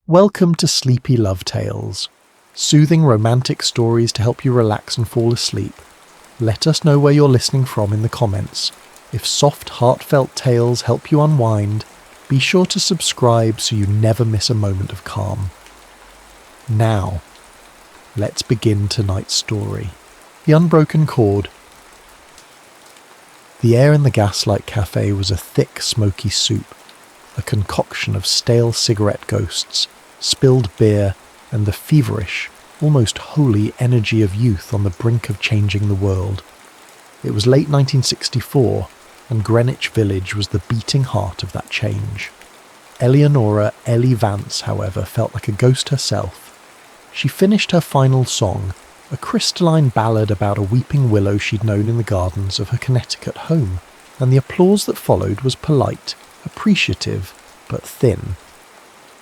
Welcome to Sleepy Love Tales, soothing romantic stories to help you relax and fall asleep. Let us know where you're listening from in the comments. If soft, heartfelt tales help you unwind, be sure to subscribe so you never miss a moment of calm. Now, let's begin tonight's story. The Unbroken Chord. The air in the gaslight cafe was a thick, smoky soup, a concoction of stale cigarette ghosts, spilled beer, and the feverish, almost holy energy of youth on the brink of changing the world. It was late 1964, and Greenwich Village was the beating heart of that change. Ellie Vance, however, felt like a ghost herself. She finished her final song, a crystalline ballad about a weeping willow she'd known in the gardens of her Connecticut home, and the applause that followed was polite, appreciative, but thin.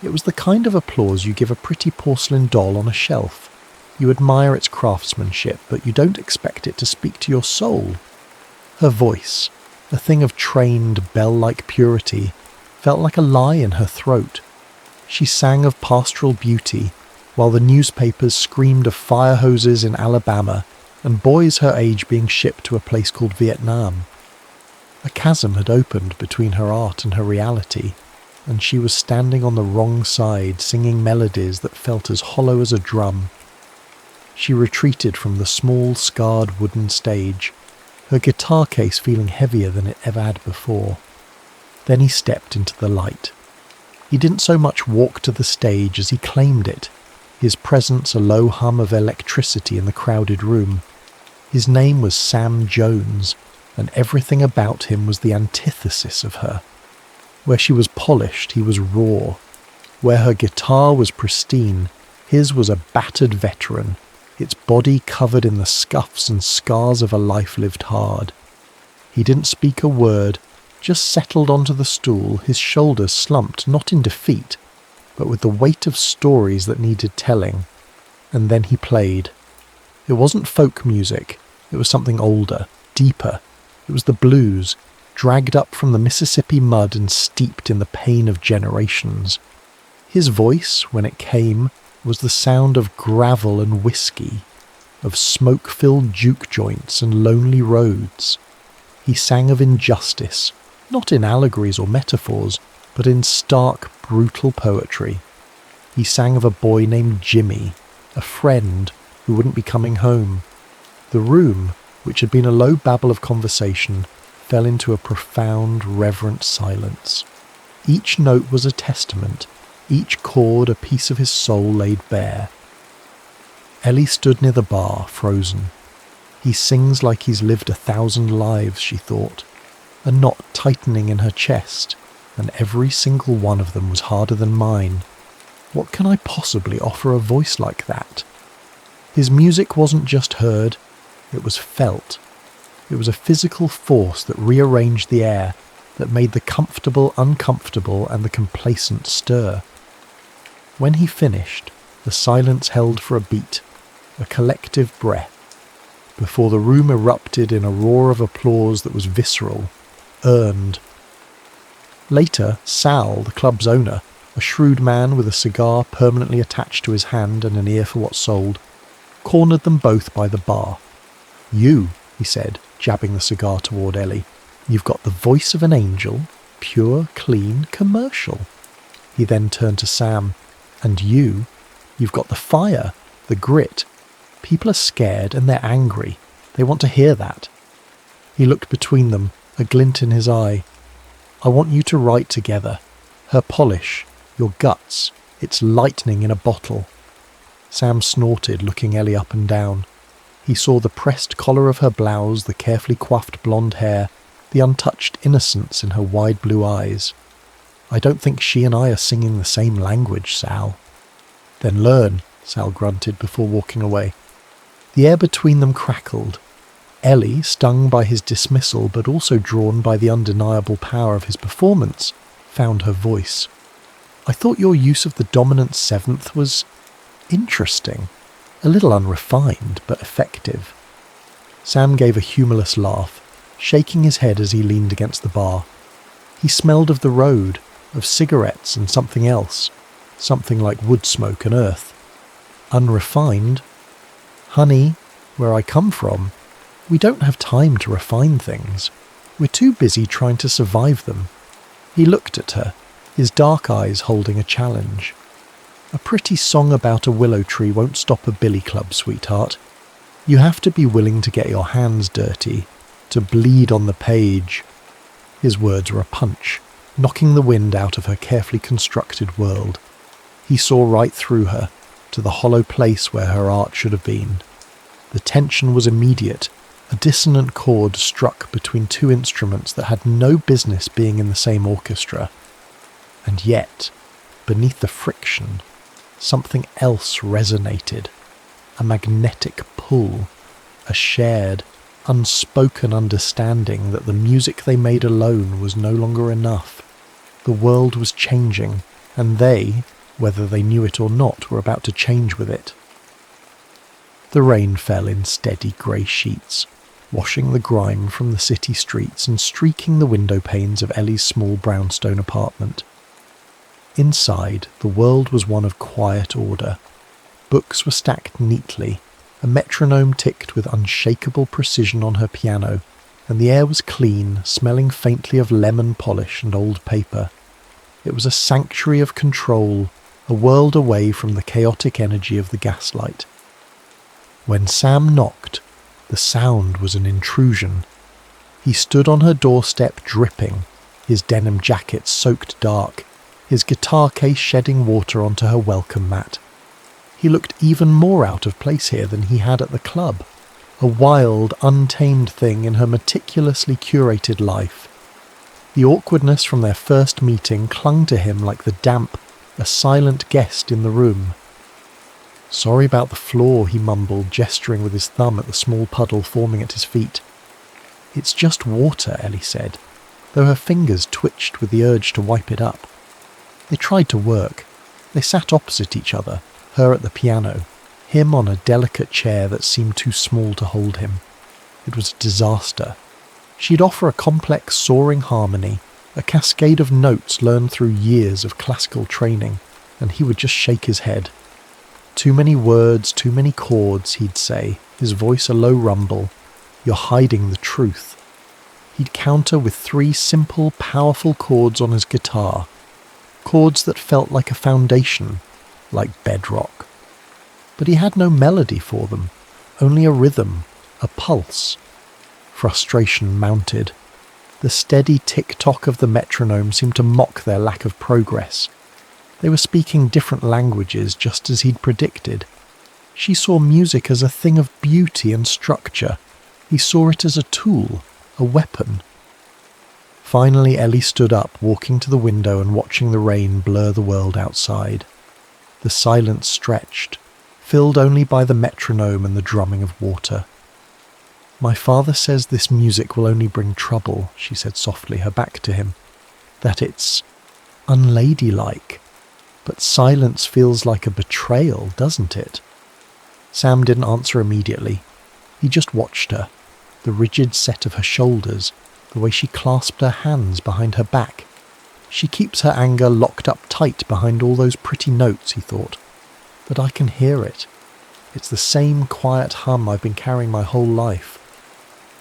It was the kind of applause you give a pretty porcelain doll on a shelf. You admire its craftsmanship, but you don't expect it to speak to your soul. Her voice, a thing of trained, bell-like purity, felt like a lie in her throat. She sang of pastoral beauty, while the newspapers screamed of fire hoses in Alabama and boys her age being shipped to a place called Vietnam. A chasm had opened between her art and her reality, and she was standing on the wrong side singing melodies that felt as hollow as a drum. She retreated from the small, scarred wooden stage, her guitar case feeling heavier than it ever had before. Then he stepped into the light. He didn't so much walk to the stage as he claimed it, his presence a low hum of electricity in the crowded room. His name was Sam Jones, and everything about him was the antithesis of her. Where she was polished, he was raw. Where her guitar was pristine, his was a battered veteran, its body covered in the scuffs and scars of a life lived hard. He didn't speak a word, just settled onto the stool, his shoulders slumped, not in defeat, but with the weight of stories that needed telling. And then he played. It wasn't folk music, it was something older, deeper. It was the blues, dragged up from the Mississippi mud and steeped in the pain of generations. His voice, when it came, was the sound of gravel and whiskey, of smoke-filled juke joints and lonely roads. He sang of injustice, not in allegories or metaphors, but in stark, brutal poetry. He sang of a boy named Jimmy, a friend who wouldn't be coming home. The room, which had been a low babble of conversation, fell into a profound, reverent silence. Each note was a testament, each chord a piece of his soul laid bare. Ellie stood near the bar, frozen. He sings like he's lived 1,000 lives, she thought, a knot tightening in her chest, and every single one of them was harder than mine. What can I possibly offer a voice like that? His music wasn't just heard, it was felt. It was a physical force that rearranged the air, that made the comfortable uncomfortable and the complacent stir. When he finished, the silence held for a beat, a collective breath, before the room erupted in a roar of applause that was visceral, earned. Later, Sal, the club's owner, a shrewd man with a cigar permanently attached to his hand and an ear for what sold, cornered them both by the bar. "You," he said, jabbing the cigar toward Ellie. "You've got the voice of an angel, pure, clean, commercial." He then turned to Sam. "And you've got the fire, the grit. People are scared and they're angry. They want to hear that." He looked between them, a glint in his eye. "I want you to write together. Her polish, your guts, it's lightning in a bottle." Sam snorted, looking Ellie up and down. He saw the pressed collar of her blouse, the carefully coiffed blonde hair, the untouched innocence in her wide blue eyes. "I don't think she and I are singing the same language, Sal." "Then learn," Sal grunted before walking away. The air between them crackled. Ellie, stung by his dismissal but also drawn by the undeniable power of his performance, found her voice. "I thought your use of the dominant seventh was interesting. A little unrefined, but effective." Sam gave a humorless laugh, shaking his head as he leaned against the bar. He smelled of the road, of cigarettes and something else. something like wood smoke and earth. Unrefined? Honey, where I come from, we don't have time to refine things. We're too busy trying to survive them. He looked at her, his dark eyes holding a challenge. A pretty song about a willow tree won't stop a billy club, sweetheart. You have to be willing to get your hands dirty, to bleed on the page. His words were a punch, knocking the wind out of her carefully constructed world. He saw right through her, to the hollow place where her art should have been. The tension was immediate. A dissonant chord struck between two instruments that had no business being in the same orchestra. And yet, beneath the friction, something else resonated. A magnetic pull, a shared, unspoken understanding that the music they made alone was no longer enough. The world was changing, and they, whether they knew it or not, were about to change with it. The rain fell in steady grey sheets, washing the grime from the city streets and streaking the window panes of Ellie's small brownstone apartment. Inside, the world was one of quiet order. Books were stacked neatly, a metronome ticked with unshakable precision on her piano, and the air was clean, smelling faintly of lemon polish and old paper. It was a sanctuary of control, a world away from the chaotic energy of the gaslight. When Sam knocked, the sound was an intrusion. He stood on her doorstep dripping, his denim jacket soaked dark, his guitar case shedding water onto her welcome mat. He looked even more out of place here than he had at the club, a wild, untamed thing in her meticulously curated life. The awkwardness from their first meeting clung to him like the damp, a silent guest in the room. "Sorry about the floor," he mumbled, gesturing with his thumb at the small puddle forming at his feet. "It's just water," Ellie said, though her fingers twitched with the urge to wipe it up. They tried to work. They sat opposite each other, her at the piano, him on a delicate chair that seemed too small to hold him. It was a disaster. She'd offer a complex, soaring harmony, a cascade of notes learned through years of classical training, and he would just shake his head. "Too many words, too many chords," he'd say, his voice a low rumble. "You're hiding the truth." He'd counter with 3 simple, powerful chords on his guitar, chords that felt like a foundation, like bedrock. But he had no melody for them, only a rhythm, a pulse. Frustration mounted. The steady tick-tock of the metronome seemed to mock their lack of progress. They were speaking different languages, just as he'd predicted. She saw music as a thing of beauty and structure. He saw it as a tool, a weapon. Finally, Ellie stood up, walking to the window and watching the rain blur the world outside. The silence stretched, filled only by the metronome and the drumming of water. "My father says this music will only bring trouble," she said softly, her back to him. "That it's unladylike. But silence feels like a betrayal, doesn't it?" Sam didn't answer immediately. He just watched her, the rigid set of her shoulders, the way she clasped her hands behind her back. She keeps her anger locked up tight behind all those pretty notes, he thought. But I can hear it. It's the same quiet hum I've been carrying my whole life.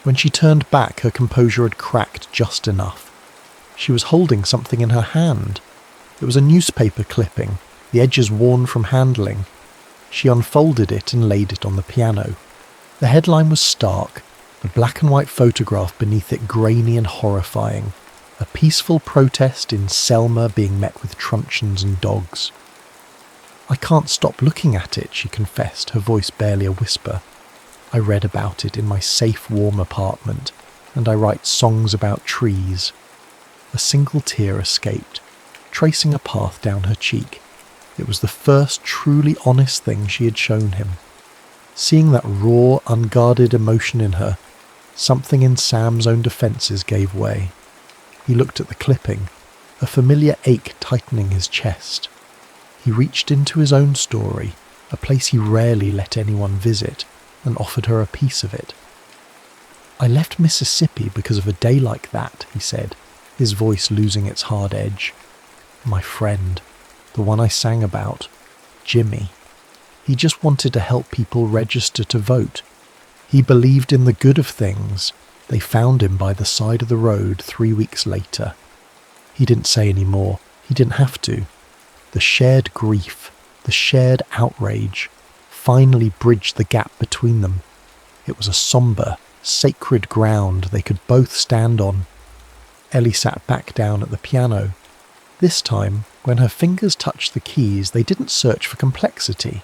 When she turned back, her composure had cracked just enough. She was holding something in her hand. It was a newspaper clipping, the edges worn from handling. She unfolded it and laid it on the piano. The headline was stark, the black and white photograph beneath it grainy and horrifying. A peaceful protest in Selma being met with truncheons and dogs. "I can't stop looking at it," she confessed, her voice barely a whisper. "I read about it in my safe, warm apartment, and I write songs about trees." A single tear escaped, tracing a path down her cheek. It was the first truly honest thing she had shown him. Seeing that raw, unguarded emotion in her, something in Sam's own defences gave way. He looked at the clipping, a familiar ache tightening his chest. He reached into his own story, a place he rarely let anyone visit, and offered her a piece of it. "I left Mississippi because of a day like that," he said, his voice losing its hard edge. "My friend. the one I sang about, Jimmy. He just wanted to help people register to vote. He believed in the good of things. They found him by the side of the road 3 weeks later. He didn't say any more. He didn't have to. The shared grief, the shared outrage, finally bridged the gap between them. It was a sombre, sacred ground they could both stand on. Ellie sat back down at the piano. This time, when her fingers touched the keys, they didn't search for complexity.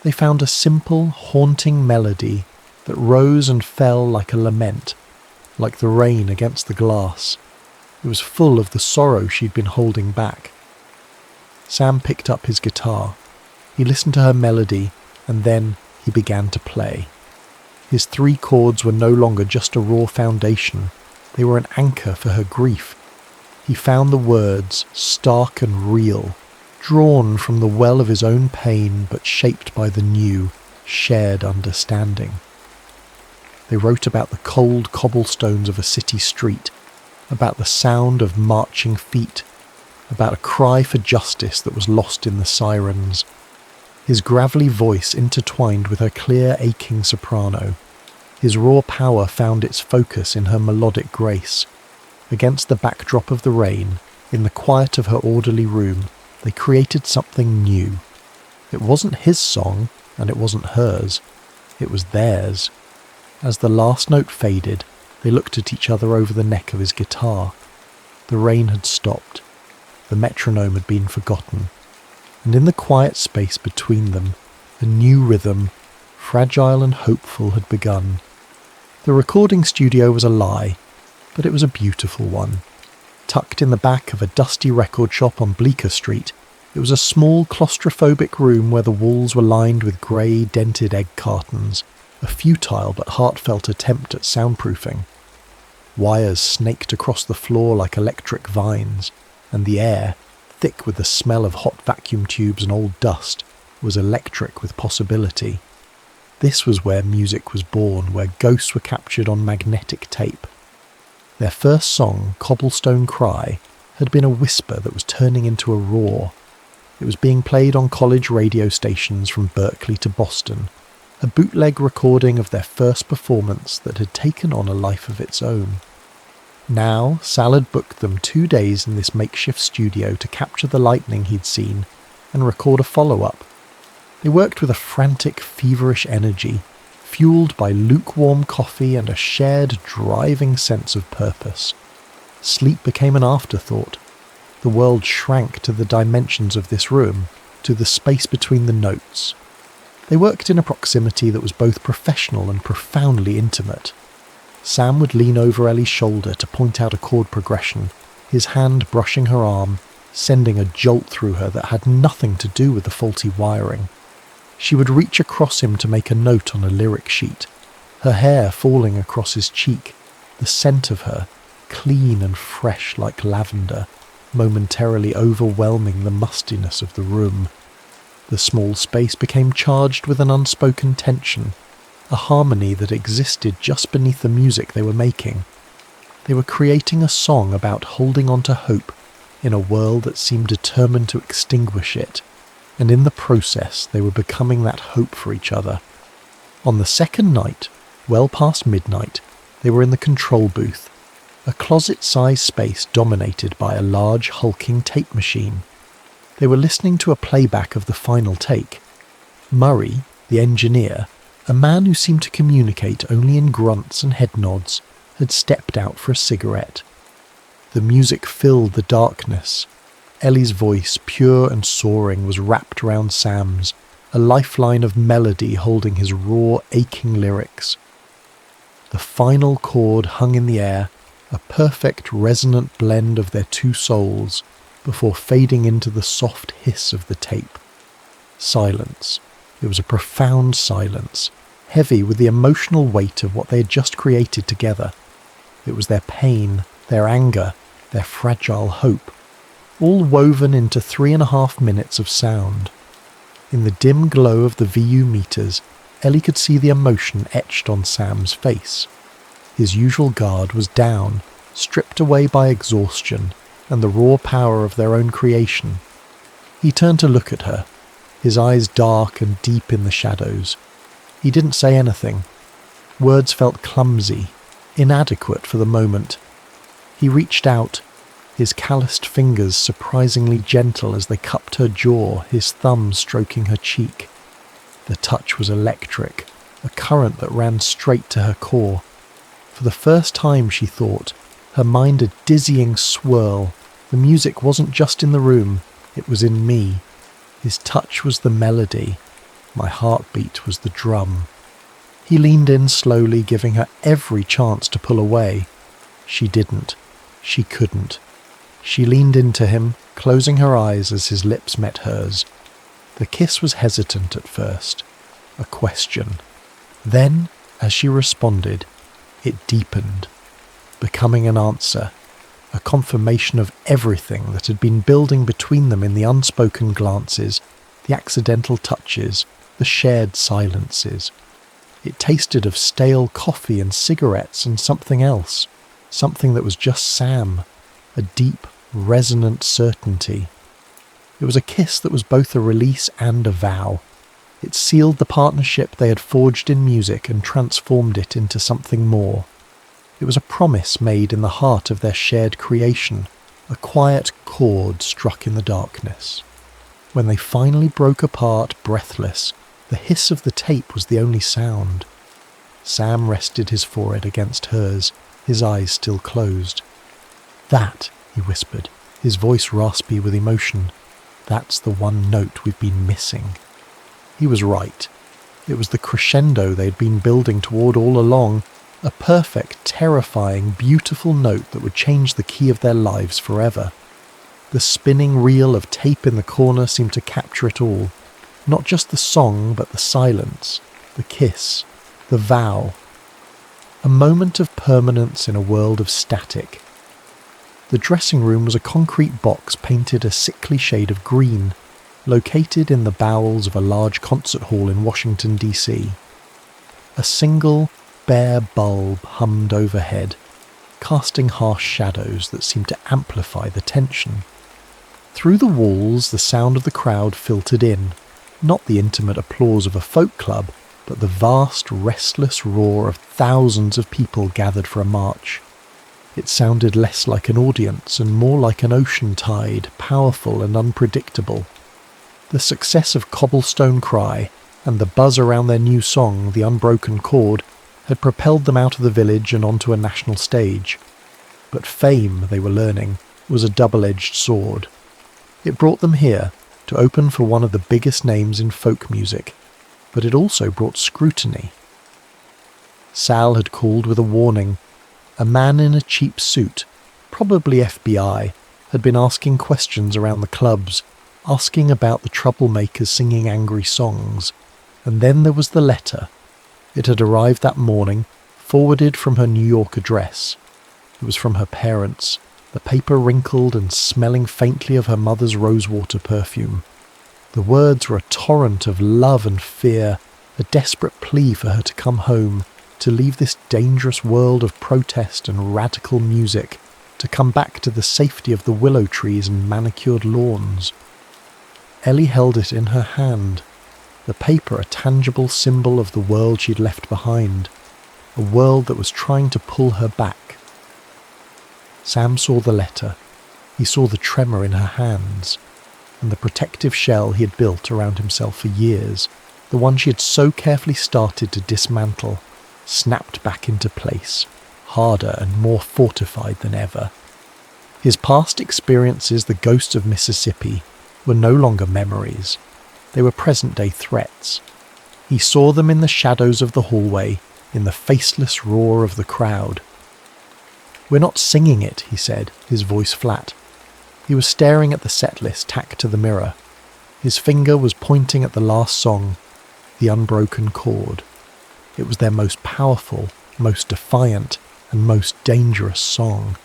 They found a simple, haunting melody that rose and fell like a lament, like the rain against the glass. It was full of the sorrow she'd been holding back. Sam picked up his guitar. He listened to her melody, and then he began to play. His 3 chords were no longer just a raw foundation. They were an anchor for her grief. He found the words, stark and real, drawn from the well of his own pain but shaped by the new, shared understanding. They wrote about the cold cobblestones of a city street, about the sound of marching feet, about a cry for justice that was lost in the sirens. His gravelly voice intertwined with her clear, aching soprano. His raw power found its focus in her melodic grace. Against the backdrop of the rain, in the quiet of her orderly room, they created something new. It wasn't his song, and it wasn't hers. It was theirs. As the last note faded, they looked at each other over the neck of his guitar. The rain had stopped. The metronome had been forgotten. And in the quiet space between them, a new rhythm, fragile and hopeful, had begun. The recording studio was a lie, but it was a beautiful one. Tucked in the back of a dusty record shop on Bleecker Street, it was a small claustrophobic room where the walls were lined with grey, dented egg cartons, a futile but heartfelt attempt at soundproofing. Wires snaked across the floor like electric vines, and the air, thick with the smell of hot vacuum tubes and old dust, was electric with possibility. This was where music was born, where ghosts were captured on magnetic tape. Their first song, Cobblestone Cry, had been a whisper that was turning into a roar. It was being played on college radio stations from Berkeley to Boston, a bootleg recording of their first performance that had taken on a life of its own. Now, Sal had booked them 2 days in this makeshift studio to capture the lightning he'd seen and record a follow-up. They worked with a frantic, feverish energy, fueled by lukewarm coffee and a shared, driving sense of purpose. Sleep became an afterthought. The world shrank to the dimensions of this room, to the space between the notes. They worked in a proximity that was both professional and profoundly intimate. Sam would lean over Ellie's shoulder to point out a chord progression, his hand brushing her arm, sending a jolt through her that had nothing to do with the faulty wiring. She would reach across him to make a note on a lyric sheet, her hair falling across his cheek, the scent of her, clean and fresh like lavender, momentarily overwhelming the mustiness of the room. The small space became charged with an unspoken tension, a harmony that existed just beneath the music they were making. They were creating a song about holding on to hope in a world that seemed determined to extinguish it, and in the process they were becoming that hope for each other. On the second night, well past midnight, they were in the control booth, a closet-sized space dominated by a large hulking tape machine. They were listening to a playback of the final take. Murray, the engineer, a man who seemed to communicate only in grunts and head nods, had stepped out for a cigarette. The music filled the darkness. Ellie's voice, pure and soaring, was wrapped round Sam's, a lifeline of melody holding his raw, aching lyrics. The final chord hung in the air, a perfect resonant blend of their two souls, before fading into the soft hiss of the tape. Silence. It was a profound silence, heavy with the emotional weight of what they had just created together. It was their pain, their anger, their fragile hope, all woven into 3.5 minutes of sound. In the dim glow of the VU meters, Ellie could see the emotion etched on Sam's face. His usual guard was down, stripped away by exhaustion and the raw power of their own creation. He turned to look at her, his eyes dark and deep in the shadows. He didn't say anything. Words felt clumsy, inadequate for the moment. He reached out, his calloused fingers surprisingly gentle as they cupped her jaw, his thumb stroking her cheek. The touch was electric, a current that ran straight to her core. For the first time, she thought, her mind a dizzying swirl. The music wasn't just in the room, it was in me. His touch was the melody. My heartbeat was the drum. He leaned in slowly, giving her every chance to pull away. She didn't. She couldn't. She leaned into him, closing her eyes as his lips met hers. The kiss was hesitant at first, a question. Then, as she responded, it deepened, becoming an answer, a confirmation of everything that had been building between them in the unspoken glances, the accidental touches, the shared silences. It tasted of stale coffee and cigarettes and something else, something that was just Sam, a deep, resonant certainty. It was a kiss that was both a release and a vow. It sealed the partnership they had forged in music and transformed it into something more. It was a promise made in the heart of their shared creation, a quiet chord struck in the darkness. When they finally broke apart, breathless, the hiss of the tape was the only sound. Sam rested his forehead against hers, his eyes still closed. "That," he whispered, his voice raspy with emotion, "that's the one note we've been missing." He was right. It was the crescendo they'd been building toward all along, a perfect, terrifying, beautiful note that would change the key of their lives forever. The spinning reel of tape in the corner seemed to capture it all, not just the song, but the silence, the kiss, the vow. A moment of permanence in a world of static. The dressing room was a concrete box painted a sickly shade of green, located in the bowels of a large concert hall in Washington, D.C. A single, bare bulb hummed overhead, casting harsh shadows that seemed to amplify the tension. Through the walls, the sound of the crowd filtered in, not the intimate applause of a folk club, but the vast, restless roar of thousands of people gathered for a march. It sounded less like an audience and more like an ocean tide, powerful and unpredictable. The success of Cobblestone Cry and the buzz around their new song, The Unbroken Chord, had propelled them out of the village and onto a national stage. But fame, they were learning, was a double-edged sword. It brought them here, to open for one of the biggest names in folk music, but it also brought scrutiny. Sal had called with a warning. A man in a cheap suit, probably FBI, had been asking questions around the clubs, asking about the troublemakers singing angry songs. And then there was the letter. It had arrived that morning, forwarded from her New York address. It was from her parents, the paper wrinkled and smelling faintly of her mother's rosewater perfume. The words were a torrent of love and fear, a desperate plea for her to come home, to leave this dangerous world of protest and radical music, to come back to the safety of the willow trees and manicured lawns. Ellie held it in her hand, the paper a tangible symbol of the world she'd left behind, a world that was trying to pull her back. Sam saw the letter. He saw the tremor in her hands, and the protective shell he had built around himself for years, the one she had so carefully started to dismantle, snapped back into place, harder and more fortified than ever. His past experiences, the ghosts of Mississippi, were no longer memories. They were present-day threats. He saw them in the shadows of the hallway, in the faceless roar of the crowd. "We're not singing it," he said, his voice flat. He was staring at the set list tacked to the mirror. His finger was pointing at the last song, The Unbroken Chord. It was their most powerful, most defiant, and most dangerous song.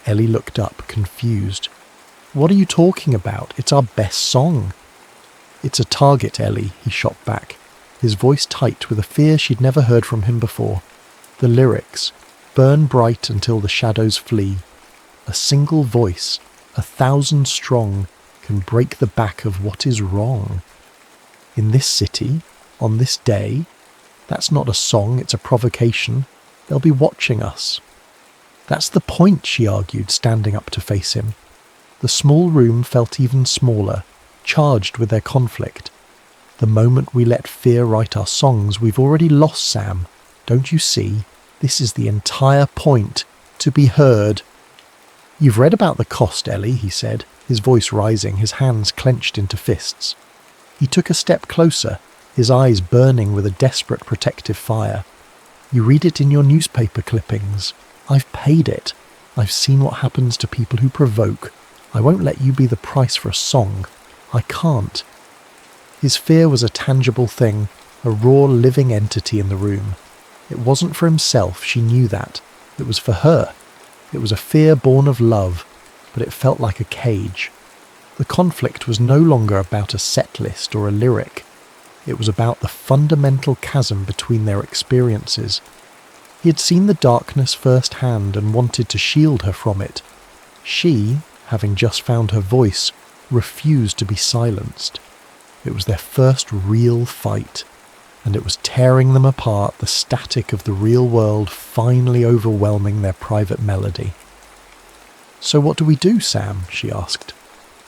Ellie looked up, confused. "What are you talking about? It's our best song." "It's a target, Ellie," he shot back, his voice tight with a fear she'd never heard from him before. The lyrics, "Burn bright until the shadows flee." A single voice, 1,000 strong, can break the back of what is wrong. In this city, on this day, that's not a song, it's a provocation. They'll be watching us. That's the point, she argued, standing up to face him. The small room felt even smaller, charged with their conflict. The moment we let fear write our songs, we've already lost Sam. Don't you see? This is the entire point. To be heard. You've read about the cost, Ellie, he said, his voice rising, his hands clenched into fists. He took a step closer, his eyes burning with a desperate protective fire. You read it in your newspaper clippings. I've paid it. I've seen what happens to people who provoke. I won't let you be the price for a song. I can't. His fear was a tangible thing, a raw living entity in the room. It wasn't for himself, she knew that. It was for her. It was a fear born of love, but it felt like a cage. The conflict was no longer about a set list or a lyric. It was about the fundamental chasm between their experiences. He had seen the darkness firsthand and wanted to shield her from it. She, having just found her voice, refused to be silenced. It was their first real fight, and it was tearing them apart, the static of the real world finally overwhelming their private melody. "So what do we do, Sam?" she asked,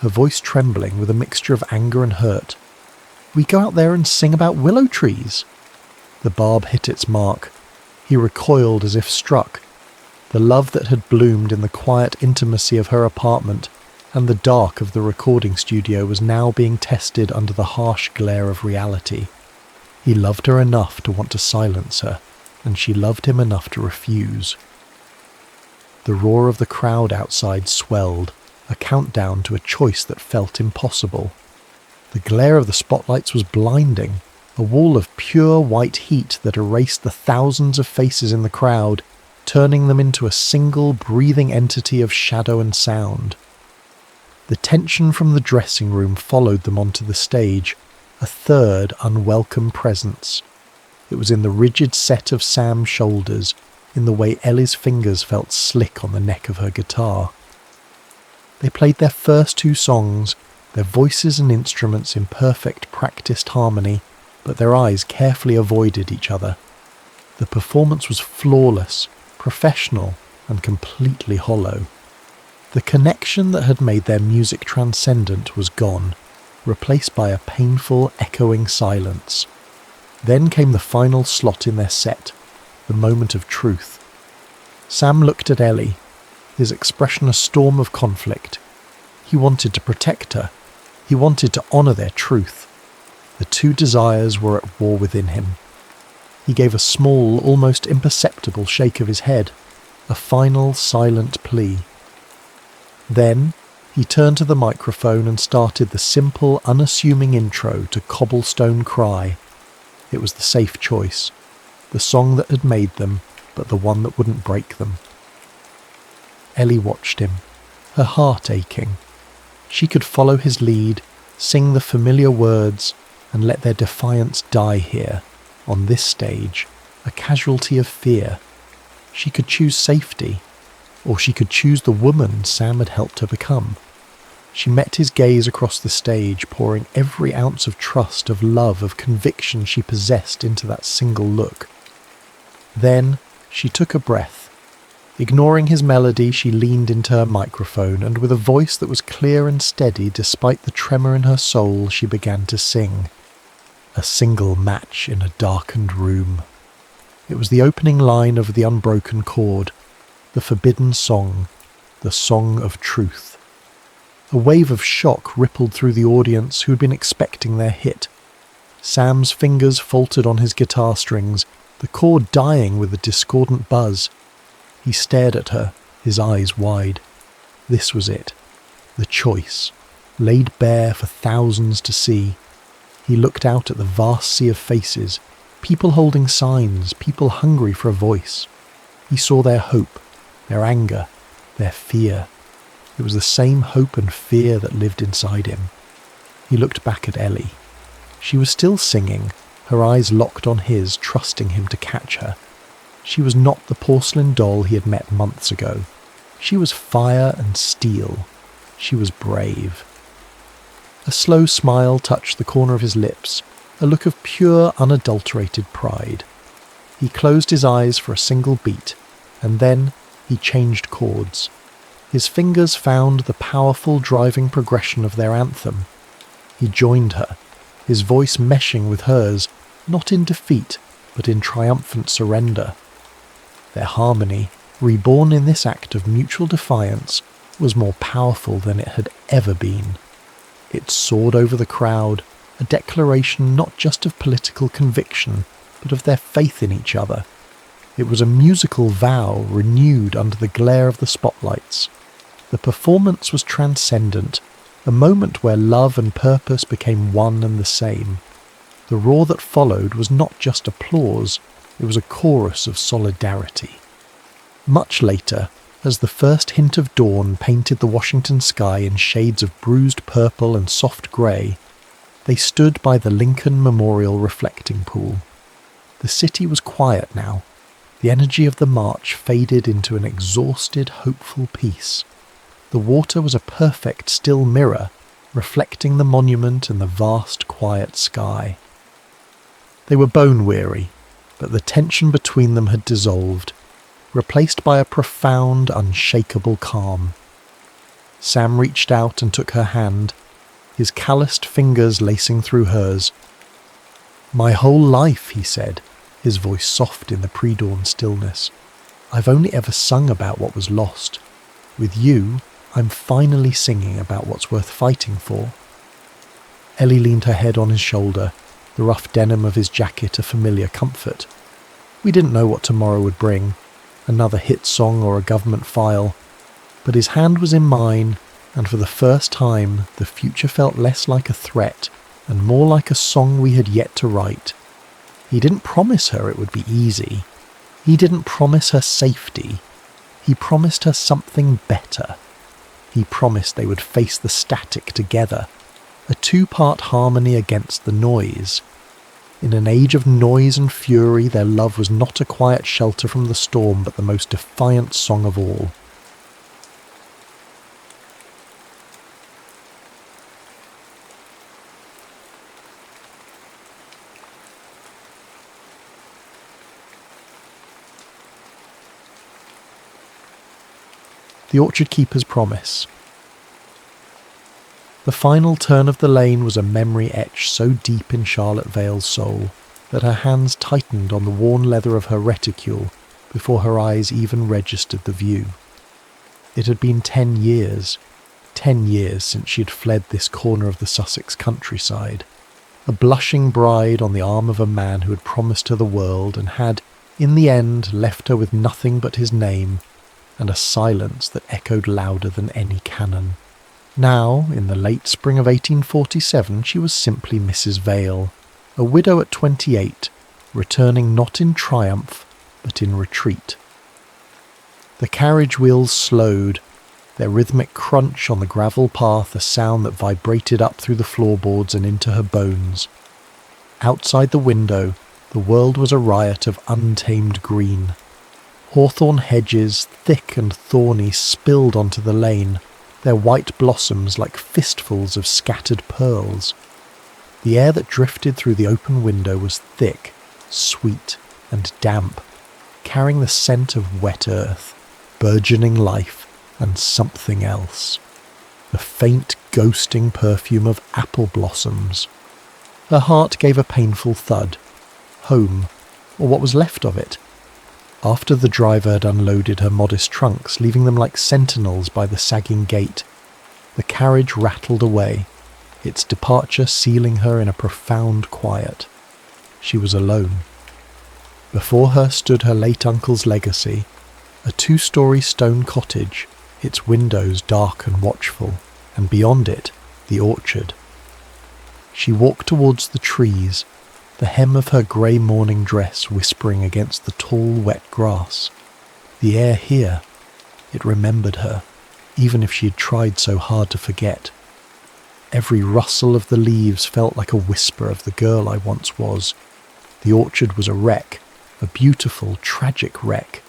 her voice trembling with a mixture of anger and hurt. "We go out there and sing about willow trees." The barb hit its mark. He recoiled as if struck. The love that had bloomed in the quiet intimacy of her apartment and the dark of the recording studio was now being tested under the harsh glare of reality. He loved her enough to want to silence her, and she loved him enough to refuse. The roar of the crowd outside swelled, a countdown to a choice that felt impossible. The glare of the spotlights was blinding, a wall of pure white heat that erased the thousands of faces in the crowd, turning them into a single breathing entity of shadow and sound. The tension from the dressing room followed them onto the stage, a third unwelcome presence. It was in the rigid set of Sam's shoulders, in the way Ellie's fingers felt slick on the neck of her guitar. They played their first two songs, their voices and instruments in perfect practiced harmony, but their eyes carefully avoided each other. The performance was flawless, professional, and completely hollow. The connection that had made their music transcendent was gone, replaced by a painful, echoing silence. Then came the final slot in their set, the moment of truth. Sam looked at Ellie, his expression a storm of conflict. He wanted to protect her. He wanted to honour their truth. The two desires were at war within him. He gave a small, almost imperceptible shake of his head, a final, silent plea. Then he turned to the microphone and started the simple, unassuming intro to Cobblestone Cry. It was the safe choice, the song that had made them, but the one that wouldn't break them. Ellie watched him, her heart aching. She could follow his lead, sing the familiar words, and let their defiance die here, on this stage, a casualty of fear. She could choose safety, or she could choose the woman Sam had helped her become. She met his gaze across the stage, pouring every ounce of trust, of love, of conviction she possessed into that single look. Then she took a breath. Ignoring his melody, she leaned into her microphone, and with a voice that was clear and steady despite the tremor in her soul, she began to sing. A single match in a darkened room. It was the opening line of the Unbroken Chord, the forbidden song, the song of truth. A wave of shock rippled through the audience who had been expecting their hit. Sam's fingers faltered on his guitar strings, the chord dying with a discordant buzz. He stared at her, his eyes wide. This was it, the choice, laid bare for thousands to see. He looked out at the vast sea of faces, people holding signs, people hungry for a voice. He saw their hope, their anger, their fear. It was the same hope and fear that lived inside him. He looked back at Ellie. She was still singing, her eyes locked on his, trusting him to catch her. She was not the porcelain doll he had met months ago. She was fire and steel. She was brave. A slow smile touched the corner of his lips, a look of pure, unadulterated pride. He closed his eyes for a single beat, and then he changed chords. His fingers found the powerful driving progression of their anthem. He joined her, his voice meshing with hers, not in defeat, but in triumphant surrender. Their harmony, reborn in this act of mutual defiance, was more powerful than it had ever been. It soared over the crowd, a declaration not just of political conviction, but of their faith in each other. It was a musical vow renewed under the glare of the spotlights. The performance was transcendent, a moment where love and purpose became one and the same. The roar that followed was not just applause, it was a chorus of solidarity. Much later, as the first hint of dawn painted the Washington sky in shades of bruised purple and soft grey, they stood by the Lincoln Memorial reflecting pool. The city was quiet now. The energy of the march faded into an exhausted, hopeful peace. The water was a perfect still mirror, reflecting the monument and the vast, quiet sky. They were bone-weary, but the tension between them had dissolved, replaced by a profound, unshakable calm. Sam reached out and took her hand, his calloused fingers lacing through hers. "My whole life," he said, his voice soft in the pre-dawn stillness. "I've only ever sung about what was lost. With you, I'm finally singing about what's worth fighting for." Ellie leaned her head on his shoulder, the rough denim of his jacket a familiar comfort. We didn't know what tomorrow would bring, another hit song or a government file, but his hand was in mine, and for the first time the future felt less like a threat and more like a song we had yet to write. He didn't promise her it would be easy. He didn't promise her safety. He promised her something better. He promised they would face the static together, a two-part harmony against the noise. In an age of noise and fury, their love was not a quiet shelter from the storm, but the most defiant song of all. The orchard keeper's promise. The final turn of the lane was a memory etched so deep in Charlotte Vale's soul that her hands tightened on the worn leather of her reticule before her eyes even registered the view. It had been 10 years since she had fled this corner of the Sussex countryside, a blushing bride on the arm of a man who had promised her the world and had, in the end, left her with nothing but his name and a silence that echoed louder than any cannon. Now, in the late spring of 1847, she was simply Mrs. Vale, a widow at 28, returning not in triumph, but in retreat. The carriage wheels slowed, their rhythmic crunch on the gravel path a sound that vibrated up through the floorboards and into her bones. Outside the window, the world was a riot of untamed green. Hawthorn hedges, thick and thorny, spilled onto the lane, their white blossoms like fistfuls of scattered pearls. The air that drifted through the open window was thick, sweet, and damp, carrying the scent of wet earth, burgeoning life, and something else. The faint, ghosting perfume of apple blossoms. Her heart gave a painful thud. Home, or what was left of it. After the driver had unloaded her modest trunks, leaving them like sentinels by the sagging gate, the carriage rattled away, its departure sealing her in a profound quiet. She was alone. Before her stood her late uncle's legacy, a 2-story stone cottage, its windows dark and watchful, and beyond it, the orchard. She walked towards the trees, the hem of her grey morning dress whispering against the tall, wet grass. The air here, it remembered her, even if she had tried so hard to forget. Every rustle of the leaves felt like a whisper of the girl I once was. The orchard was a wreck, a beautiful, tragic wreck.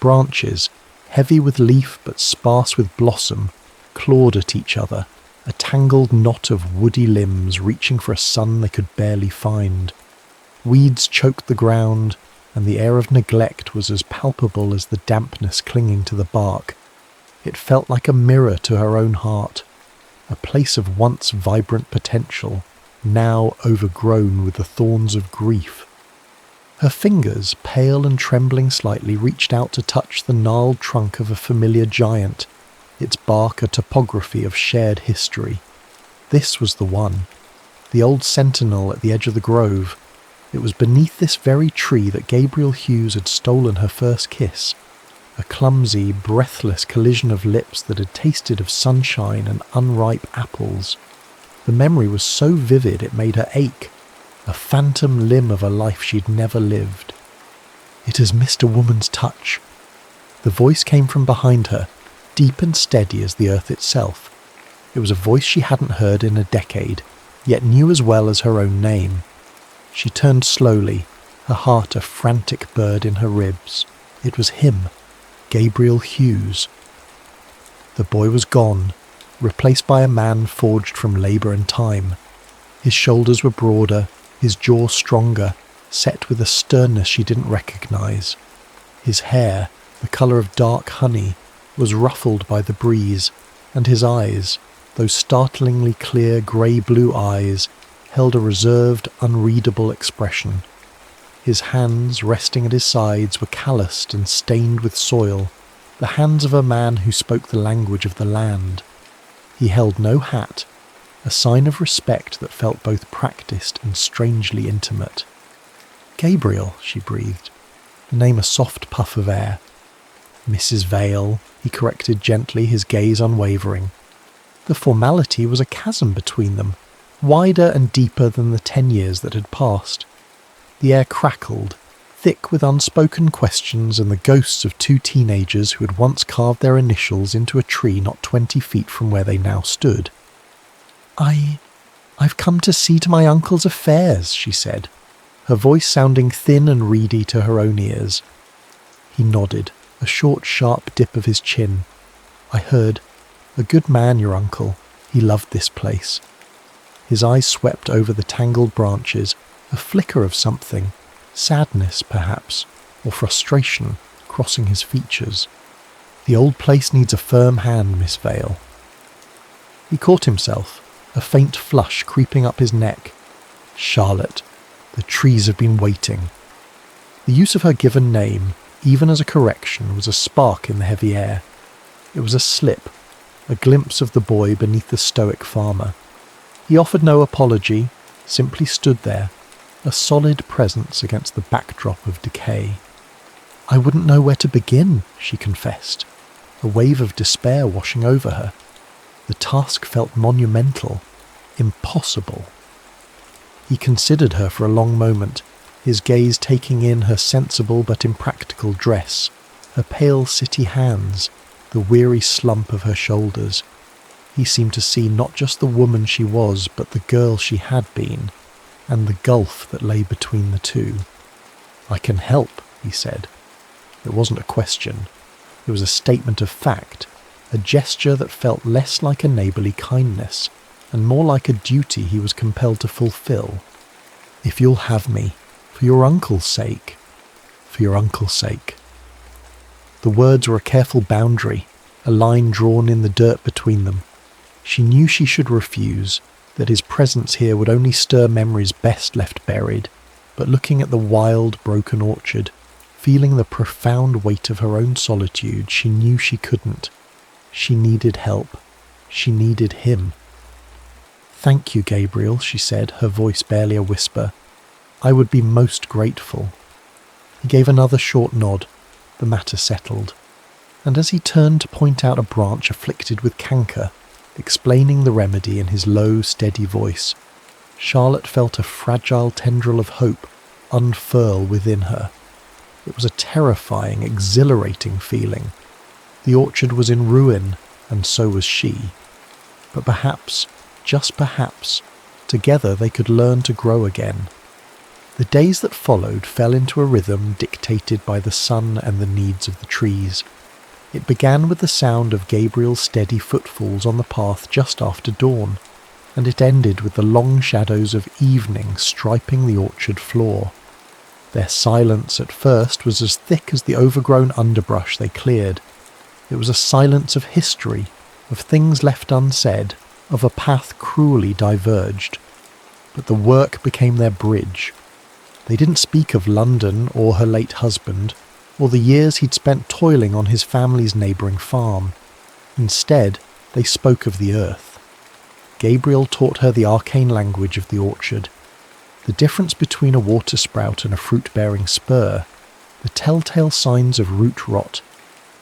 Branches, heavy with leaf but sparse with blossom, clawed at each other, a tangled knot of woody limbs reaching for a sun they could barely find. Weeds choked the ground, and the air of neglect was as palpable as the dampness clinging to the bark. It felt like a mirror to her own heart, a place of once vibrant potential, now overgrown with the thorns of grief. Her fingers, pale and trembling slightly, reached out to touch the gnarled trunk of a familiar giant, its bark a topography of shared history. This was the one, the old sentinel at the edge of the grove. It was beneath this very tree that Gabriel Hughes had stolen her first kiss, a clumsy, breathless collision of lips that had tasted of sunshine and unripe apples. The memory was so vivid it made her ache, a phantom limb of a life she'd never lived. "It has missed a woman's touch." The voice came from behind her, deep and steady as the earth itself. It was a voice she hadn't heard in a decade, yet knew as well as her own name. She turned slowly, her heart a frantic bird in her ribs. It was him, Gabriel Hughes. The boy was gone, replaced by a man forged from labour and time. His shoulders were broader, his jaw stronger, set with a sternness she didn't recognise. His hair, the colour of dark honey, was ruffled by the breeze, and his eyes, those startlingly clear grey-blue eyes, held a reserved, unreadable expression. His hands, resting at his sides, were calloused and stained with soil, the hands of a man who spoke the language of the land. He held no hat, a sign of respect that felt both practised and strangely intimate. "Gabriel," she breathed, the name a soft puff of air. "Mrs. Vale," he corrected gently, his gaze unwavering. The formality was a chasm between them, wider and deeper than the 10 years that had passed. The air crackled, thick with unspoken questions and the ghosts of 2 teenagers who had once carved their initials into a tree not 20 feet from where they now stood. I've come to see to my uncle's affairs," she said, her voice sounding thin and reedy to her own ears. He nodded, a short, sharp dip of his chin. "I heard. A good man, your uncle. He loved this place." His eyes swept over the tangled branches, a flicker of something, sadness perhaps, or frustration, crossing his features. "The old place needs a firm hand, Miss Vale." He caught himself, a faint flush creeping up his neck. "Charlotte, the trees have been waiting." The use of her given name, even as a correction, was a spark in the heavy air. It was a slip, a glimpse of the boy beneath the stoic farmer. He offered no apology, simply stood there, a solid presence against the backdrop of decay. "I wouldn't know where to begin," she confessed, a wave of despair washing over her. The task felt monumental, impossible. He considered her for a long moment, his gaze taking in her sensible but impractical dress, her pale city hands, the weary slump of her shoulders. He seemed to see not just the woman she was, but the girl she had been, and the gulf that lay between the two. "I can help," he said. It wasn't a question. It was a statement of fact, a gesture that felt less like a neighbourly kindness, and more like a duty he was compelled to fulfil. "If you'll have me, for your uncle's sake, for your uncle's sake." The words were a careful boundary, a line drawn in the dirt between them. She knew she should refuse, that his presence here would only stir memories best left buried, but looking at the wild, broken orchard, feeling the profound weight of her own solitude, she knew she couldn't. She needed help. She needed him. "Thank you, Gabriel," she said, her voice barely a whisper. "I would be most grateful." He gave another short nod. The matter settled. And as he turned to point out a branch afflicted with canker, explaining the remedy in his low, steady voice, Charlotte felt a fragile tendril of hope unfurl within her. It was a terrifying, exhilarating feeling. The orchard was in ruin, and so was she. But perhaps, just perhaps, together they could learn to grow again. The days that followed fell into a rhythm dictated by the sun and the needs of the trees. It began with the sound of Gabriel's steady footfalls on the path just after dawn, and it ended with the long shadows of evening striping the orchard floor. Their silence at first was as thick as the overgrown underbrush they cleared. It was a silence of history, of things left unsaid, of a path cruelly diverged. But the work became their bridge. They didn't speak of London or her late husband, or the years he'd spent toiling on his family's neighbouring farm. Instead, they spoke of the earth. Gabriel taught her the arcane language of the orchard, the difference between a water sprout and a fruit-bearing spur, the telltale signs of root rot,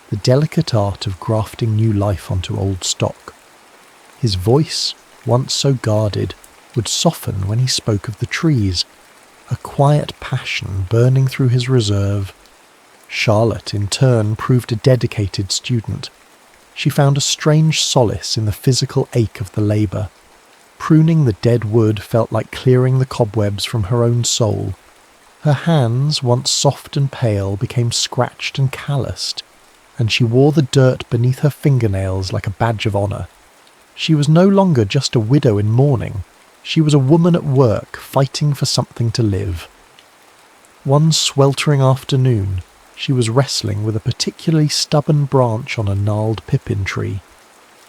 the delicate art of grafting new life onto old stock. His voice, once so guarded, would soften when he spoke of the trees, a quiet passion burning through his reserve. Charlotte, in turn, proved a dedicated student. She found a strange solace in the physical ache of the labour. Pruning the dead wood felt like clearing the cobwebs from her own soul. Her hands, once soft and pale, became scratched and calloused, and she wore the dirt beneath her fingernails like a badge of honour. She was no longer just a widow in mourning. She was a woman at work, fighting for something to live. One sweltering afternoon, she was wrestling with a particularly stubborn branch on a gnarled pippin tree.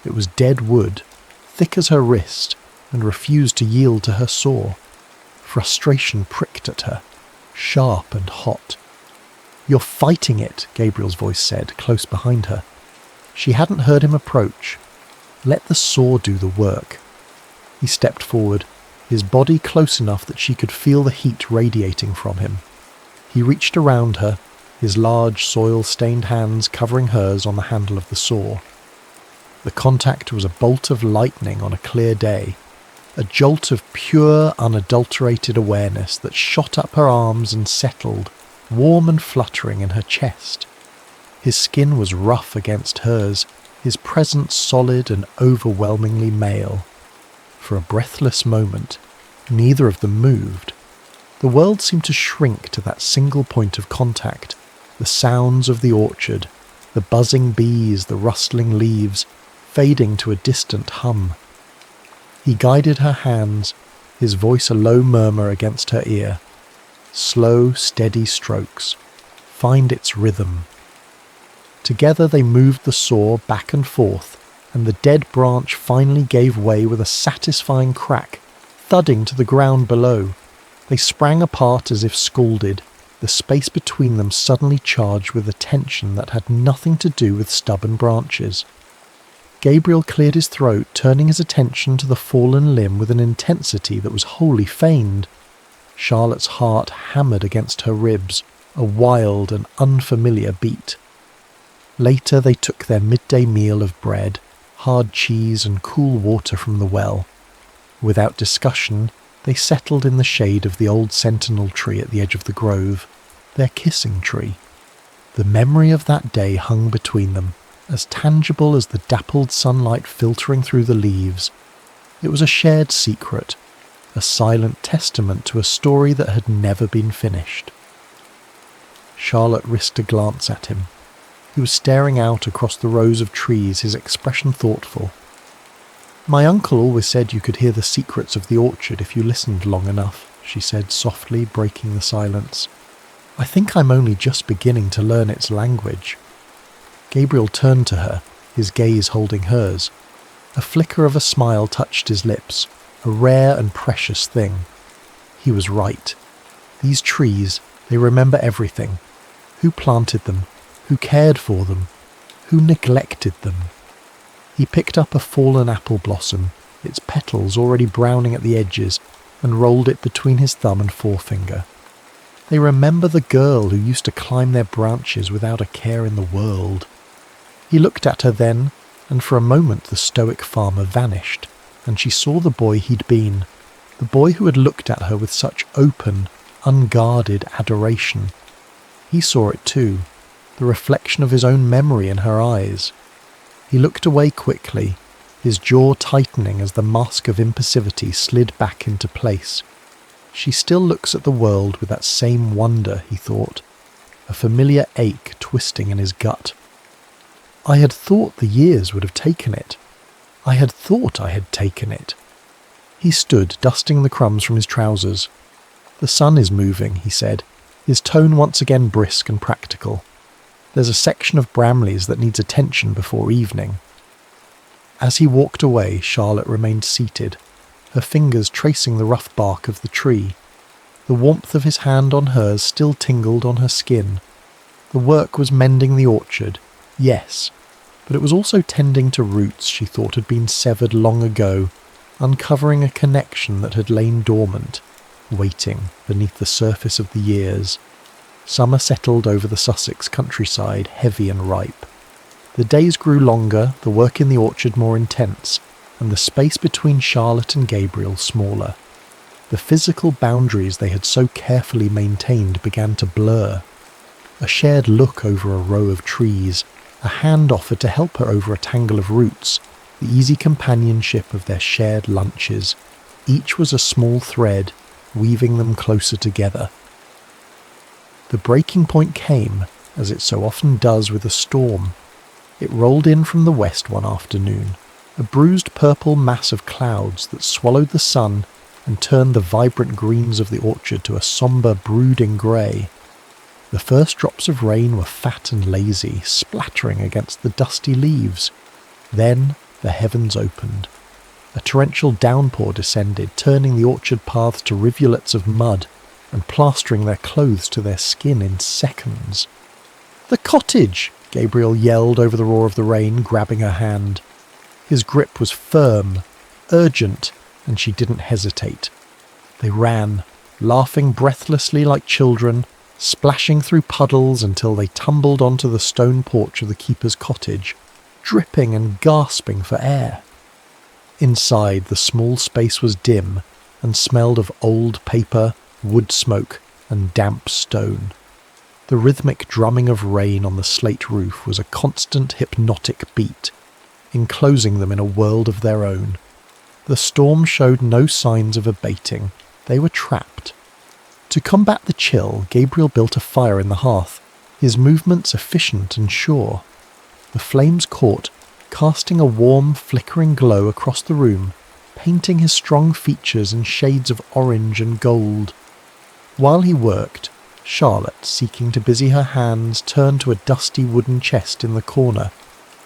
It was dead wood, thick as her wrist, and refused to yield to her saw. Frustration pricked at her, sharp and hot. "You're fighting it," Gabriel's voice said, close behind her. She hadn't heard him approach. Let the saw do the work. He stepped forward, his body close enough that she could feel the heat radiating from him. He reached around her, his large soil-stained hands covering hers on the handle of the saw. The contact was a bolt of lightning on a clear day, a jolt of pure, unadulterated awareness that shot up her arms and settled, warm and fluttering, in her chest. His skin was rough against hers, his presence solid and overwhelmingly male. For a breathless moment, neither of them moved. The world seemed to shrink to that single point of contact, the sounds of the orchard, the buzzing bees, the rustling leaves, fading to a distant hum. He guided her hands, his voice a low murmur against her ear. Slow, steady strokes. Find its rhythm. Together they moved the saw back and forth, and the dead branch finally gave way with a satisfying crack, thudding to the ground below. They sprang apart as if scalded, the space between them suddenly charged with a tension that had nothing to do with stubborn branches. Gabriel cleared his throat, turning his attention to the fallen limb with an intensity that was wholly feigned. Charlotte's heart hammered against her ribs, a wild and unfamiliar beat. Later they took their midday meal of bread, hard cheese and cool water from the well. Without discussion, they settled in the shade of the old sentinel tree at the edge of the grove, their kissing tree. The memory of that day hung between them, as tangible as the dappled sunlight filtering through the leaves. It was a shared secret, a silent testament to a story that had never been finished. Charlotte risked a glance at him. He was staring out across the rows of trees, his expression thoughtful. "My uncle always said you could hear the secrets of the orchard if you listened long enough," she said softly, breaking the silence. "I think I'm only just beginning to learn its language." Gabriel turned to her, his gaze holding hers. A flicker of a smile touched his lips, a rare and precious thing. He was right. These trees, they remember everything. Who planted them? Who cared for them? Who neglected them? He picked up a fallen apple blossom, its petals already browning at the edges, and rolled it between his thumb and forefinger. They remember the girl who used to climb their branches without a care in the world. He looked at her then, and for a moment the stoic farmer vanished, and she saw the boy he'd been, the boy who had looked at her with such open, unguarded adoration. He saw it too, the reflection of his own memory in her eyes. He looked away quickly, his jaw tightening as the mask of impassivity slid back into place. She still looks at the world with that same wonder, he thought, a familiar ache twisting in his gut. I had thought the years would have taken it. I had thought I had taken it. He stood, dusting the crumbs from his trousers. The sun is moving, he said, his tone once again brisk and practical. There's a section of Bramley's that needs attention before evening. As he walked away, Charlotte remained seated, her fingers tracing the rough bark of the tree. The warmth of his hand on hers still tingled on her skin. The work was mending the orchard, yes, but it was also tending to roots she thought had been severed long ago, uncovering a connection that had lain dormant, waiting beneath the surface of the years. Summer settled over the Sussex countryside, heavy and ripe. The days grew longer, the work in the orchard more intense, and the space between Charlotte and Gabriel smaller. The physical boundaries they had so carefully maintained began to blur. A shared look over a row of trees, a hand offered to help her over a tangle of roots, the easy companionship of their shared lunches. Each was a small thread, weaving them closer together. The breaking point came, as it so often does with a storm. It rolled in from the west one afternoon, a bruised purple mass of clouds that swallowed the sun and turned the vibrant greens of the orchard to a sombre, brooding grey. The first drops of rain were fat and lazy, splattering against the dusty leaves. Then the heavens opened. A torrential downpour descended, turning the orchard paths to rivulets of mud and plastering their clothes to their skin in seconds. "The cottage!" Gabriel yelled over the roar of the rain, grabbing her hand. His grip was firm, urgent, and she didn't hesitate. They ran, laughing breathlessly like children, splashing through puddles until they tumbled onto the stone porch of the keeper's cottage, dripping and gasping for air. Inside, the small space was dim and smelled of old paper, wood smoke, and damp stone. The rhythmic drumming of rain on the slate roof was a constant hypnotic beat, enclosing them in a world of their own. The storm showed no signs of abating. They were trapped. To combat the chill, Gabriel built a fire in the hearth, his movements efficient and sure. The flames caught, casting a warm, flickering glow across the room, painting his strong features in shades of orange and gold. While he worked, Charlotte, seeking to busy her hands, turned to a dusty wooden chest in the corner,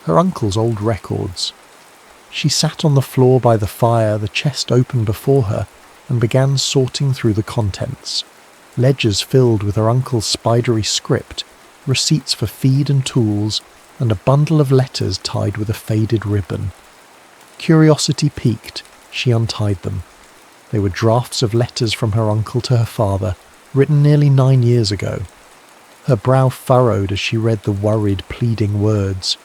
her uncle's old records. She sat on the floor by the fire, the chest open before her, and began sorting through the contents. Ledgers filled with her uncle's spidery script, receipts for feed and tools, and a bundle of letters tied with a faded ribbon. Curiosity piqued, she untied them. They were drafts of letters from her uncle to her father, written nearly 9 years ago. Her brow furrowed as she read the worried, pleading words.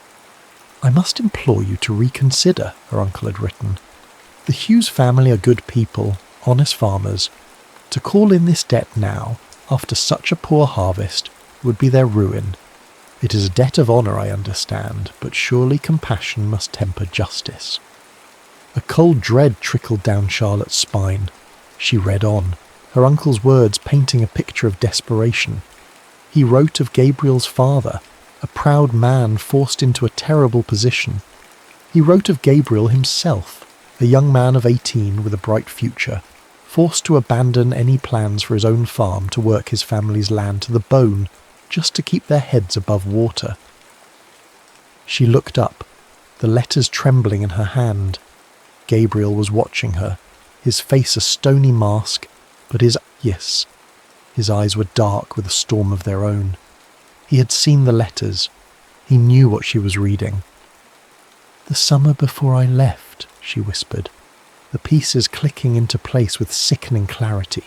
"I must implore you to reconsider," her uncle had written. "The Hughes family are good people, honest farmers. To call in this debt now, after such a poor harvest, would be their ruin. It is a debt of honour, I understand, but surely compassion must temper justice." A cold dread trickled down Charlotte's spine. She read on, her uncle's words painting a picture of desperation. He wrote of Gabriel's father, a proud man forced into a terrible position. He wrote of Gabriel himself, a young man of 18 with a bright future, forced to abandon any plans for his own farm to work his family's land to the bone, just to keep their heads above water. She looked up, the letters trembling in her hand. Gabriel was watching her, his face a stony mask, but his eyes were dark with a storm of their own. He had seen the letters. He knew what she was reading. "The summer before I left," she whispered, the pieces clicking into place with sickening clarity.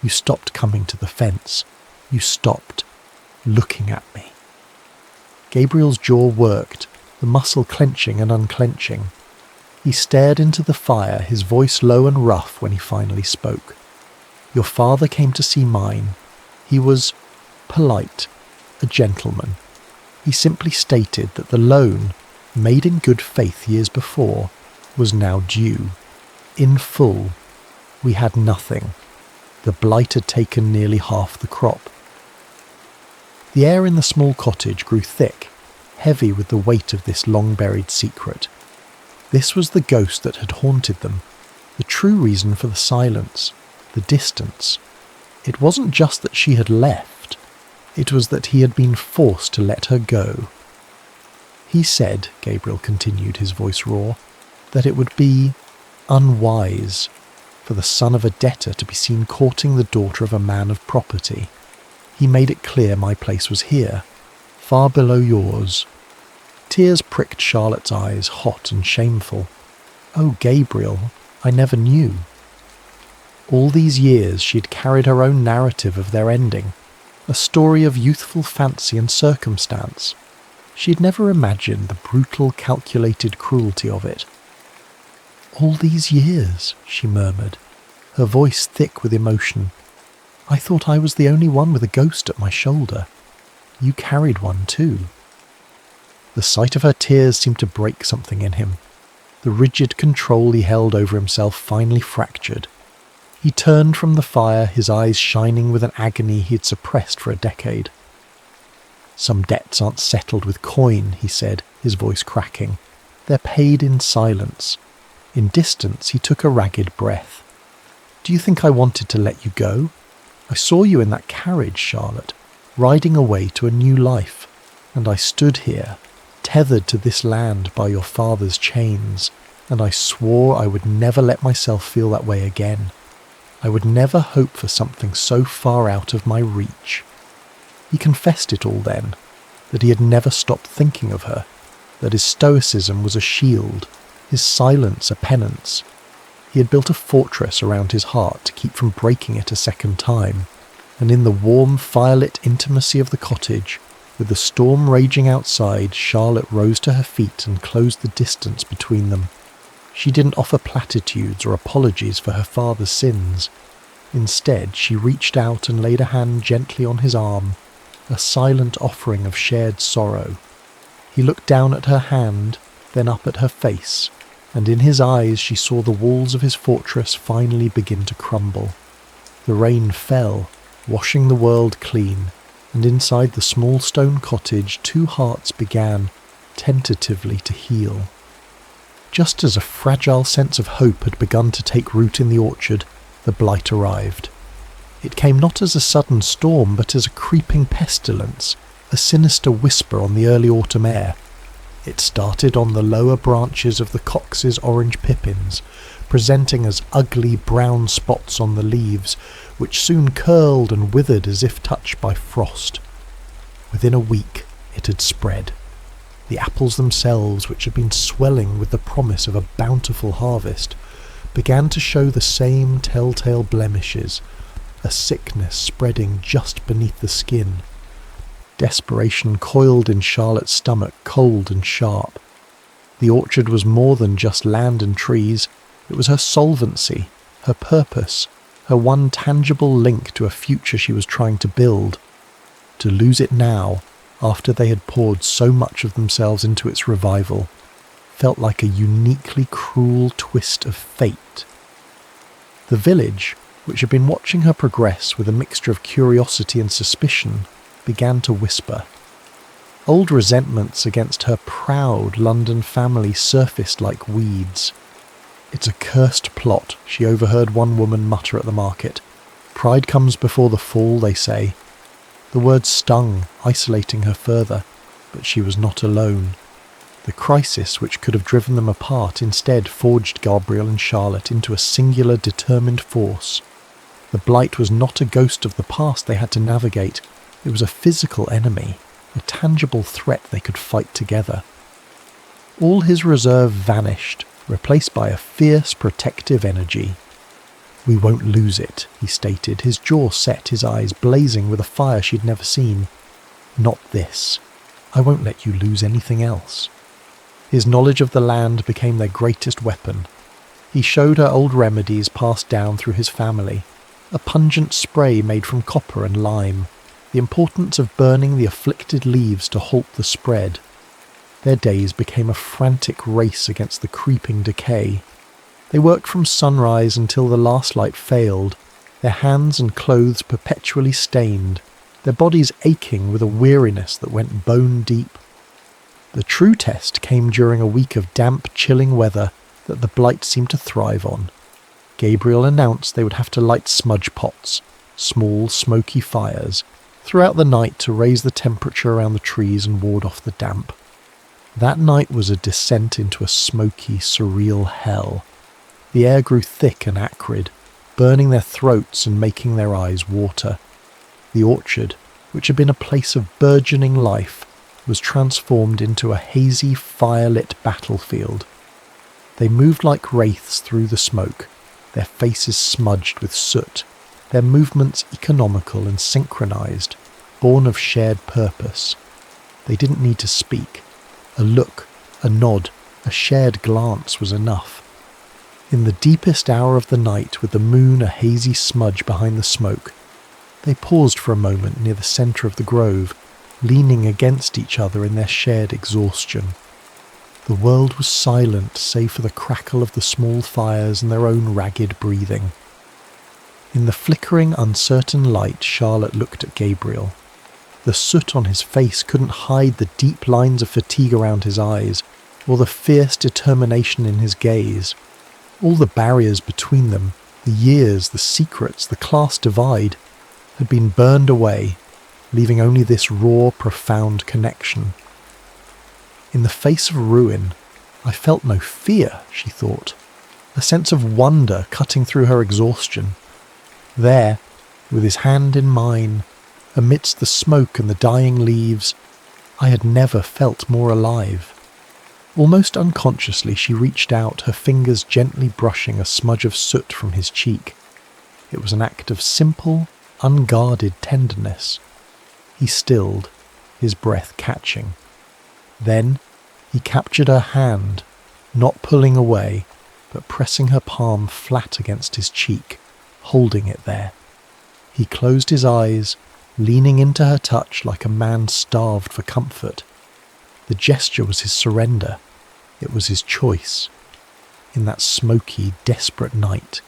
"You stopped coming to the fence. You stopped looking at me." Gabriel's jaw worked, the muscle clenching and unclenching. He stared into the fire, his voice low and rough when he finally spoke. "Your father came to see mine. He was polite, a gentleman. He simply stated that the loan, made in good faith years before, was now due. In full. We had nothing. The blight had taken nearly half the crop." The air in the small cottage grew thick, heavy with the weight of this long-buried secret. This was the ghost that had haunted them, the true reason for the silence, the distance. It wasn't just that she had left, it was that he had been forced to let her go. He said, Gabriel continued, his voice raw, that it would be unwise for the son of a debtor to be seen courting the daughter of a man of property. He made it clear my place was here, far below yours. Tears pricked Charlotte's eyes, hot and shameful. Oh, Gabriel, I never knew. All these years she had carried her own narrative of their ending, a story of youthful fancy and circumstance. She had never imagined the brutal, calculated cruelty of it. All these years, she murmured, her voice thick with emotion. I thought I was the only one with a ghost at my shoulder. You carried one too. The sight of her tears seemed to break something in him. The rigid control he held over himself finally fractured. He turned from the fire, his eyes shining with an agony he had suppressed for a decade. Some debts aren't settled with coin, he said, his voice cracking. They're paid in silence. In distance, he took a ragged breath. Do you think I wanted to let you go? I saw you in that carriage, Charlotte, riding away to a new life, and I stood here, tethered to this land by your father's chains, and I swore I would never let myself feel that way again. I would never hope for something so far out of my reach. He confessed it all then, that he had never stopped thinking of her, that his stoicism was a shield, his silence a penance. He had built a fortress around his heart to keep from breaking it a second time, and in the warm, firelit intimacy of the cottage, with the storm raging outside, Charlotte rose to her feet and closed the distance between them. She didn't offer platitudes or apologies for her father's sins. Instead, she reached out and laid a hand gently on his arm, a silent offering of shared sorrow. He looked down at her hand, then up at her face, and in his eyes she saw the walls of his fortress finally begin to crumble. The rain fell, washing the world clean, and inside the small stone cottage 2 hearts began, tentatively, to heal. Just as a fragile sense of hope had begun to take root in the orchard, the blight arrived. It came not as a sudden storm, but as a creeping pestilence, a sinister whisper on the early autumn air. It started on the lower branches of the Cox's orange pippins, presenting as ugly brown spots on the leaves, which soon curled and withered as if touched by frost. Within a week it had spread. The apples themselves, which had been swelling with the promise of a bountiful harvest, began to show the same telltale blemishes, a sickness spreading just beneath the skin. Desperation coiled in Charlotte's stomach, cold and sharp. The orchard was more than just land and trees. It was her solvency, her purpose, her one tangible link to a future she was trying to build. To lose it now, after they had poured so much of themselves into its revival, felt like a uniquely cruel twist of fate. The village, which had been watching her progress with a mixture of curiosity and suspicion, began to whisper. Old resentments against her proud London family surfaced like weeds. It's a cursed plot, she overheard one woman mutter at the market. Pride comes before the fall, they say. The words stung, isolating her further, but she was not alone. The crisis which could have driven them apart instead forged Gabriel and Charlotte into a singular, determined force. The blight was not a ghost of the past they had to navigate. It was a physical enemy, a tangible threat they could fight together. All his reserve vanished, replaced by a fierce, protective energy. We won't lose it, he stated, his jaw set, his eyes blazing with a fire she'd never seen. Not this. I won't let you lose anything else. His knowledge of the land became their greatest weapon. He showed her old remedies passed down through his family, a pungent spray made from copper and lime, the importance of burning the afflicted leaves to halt the spread. Their days became a frantic race against the creeping decay. They worked from sunrise until the last light failed, their hands and clothes perpetually stained, their bodies aching with a weariness that went bone deep. The true test came during a week of damp, chilling weather that the blight seemed to thrive on. Gabriel announced they would have to light smudge pots, small, smoky fires, throughout the night to raise the temperature around the trees and ward off the damp. That night was a descent into a smoky, surreal hell. The air grew thick and acrid, burning their throats and making their eyes water. The orchard, which had been a place of burgeoning life, was transformed into a hazy, fire-lit battlefield. They moved like wraiths through the smoke, their faces smudged with soot, their movements economical and synchronized, born of shared purpose. They didn't need to speak. A look, a nod, a shared glance was enough. In the deepest hour of the night, with the moon a hazy smudge behind the smoke, they paused for a moment near the centre of the grove, leaning against each other in their shared exhaustion. The world was silent save for the crackle of the small fires and their own ragged breathing. In the flickering, uncertain light, Charlotte looked at Gabriel. The soot on his face couldn't hide the deep lines of fatigue around his eyes, or the fierce determination in his gaze. All the barriers between them, the years, the secrets, the class divide, had been burned away, leaving only this raw, profound connection. In the face of ruin, I felt no fear, she thought, a sense of wonder cutting through her exhaustion. There, with his hand in mine, amidst the smoke and the dying leaves, I had never felt more alive. Almost unconsciously she reached out, her fingers gently brushing a smudge of soot from his cheek. It was an act of simple, unguarded tenderness. He stilled, his breath catching. Then he captured her hand, not pulling away, but pressing her palm flat against his cheek, holding it there. He closed his eyes, leaning into her touch like a man starved for comfort. The gesture was his surrender. It was his choice. In that smoky, desperate night,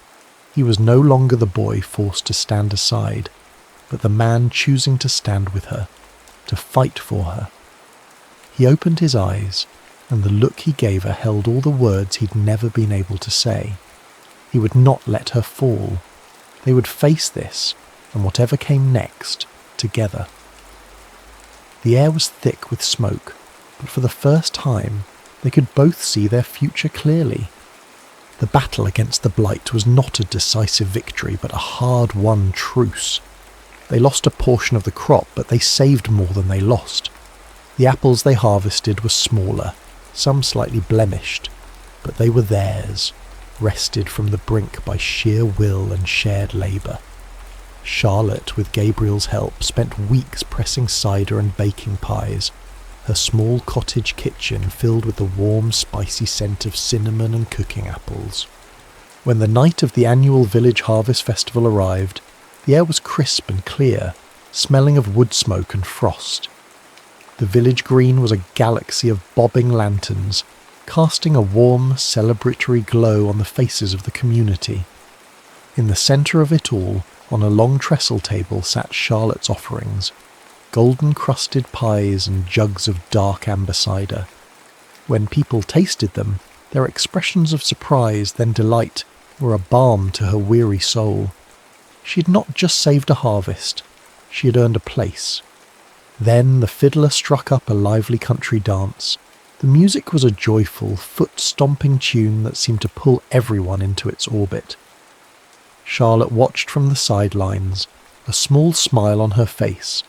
he was no longer the boy forced to stand aside, but the man choosing to stand with her, to fight for her. He opened his eyes, and the look he gave her held all the words he'd never been able to say. He would not let her fall. They would face this, and whatever came next, together. The air was thick with smoke, but for the first time they could both see their future clearly. The battle against the blight was not a decisive victory, but a hard-won truce. They lost a portion of the crop, but they saved more than they lost. The apples they harvested were smaller, some slightly blemished, but they were theirs, wrested from the brink by sheer will and shared labour. Charlotte, with Gabriel's help, spent weeks pressing cider and baking pies, her small cottage kitchen filled with the warm, spicy scent of cinnamon and cooking apples. When the night of the annual village harvest festival arrived, the air was crisp and clear, smelling of wood smoke and frost. The village green was a galaxy of bobbing lanterns, casting a warm, celebratory glow on the faces of the community. In the centre of it all, on a long trestle table, sat Charlotte's offerings, golden-crusted pies and jugs of dark amber cider. When people tasted them, their expressions of surprise, then delight, were a balm to her weary soul. She had not just saved a harvest, she had earned a place. Then the fiddler struck up a lively country dance. The music was a joyful, foot-stomping tune that seemed to pull everyone into its orbit. Charlotte watched from the sidelines, a small smile on her face,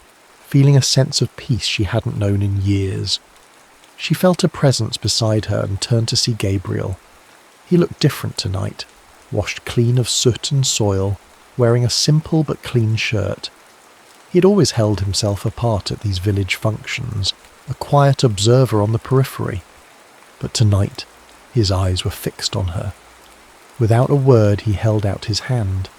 feeling a sense of peace she hadn't known in years. She felt a presence beside her and turned to see Gabriel. He looked different tonight, washed clean of soot and soil, wearing a simple but clean shirt. He had always held himself apart at these village functions, a quiet observer on the periphery. But tonight, his eyes were fixed on her. Without a word, he held out his hand.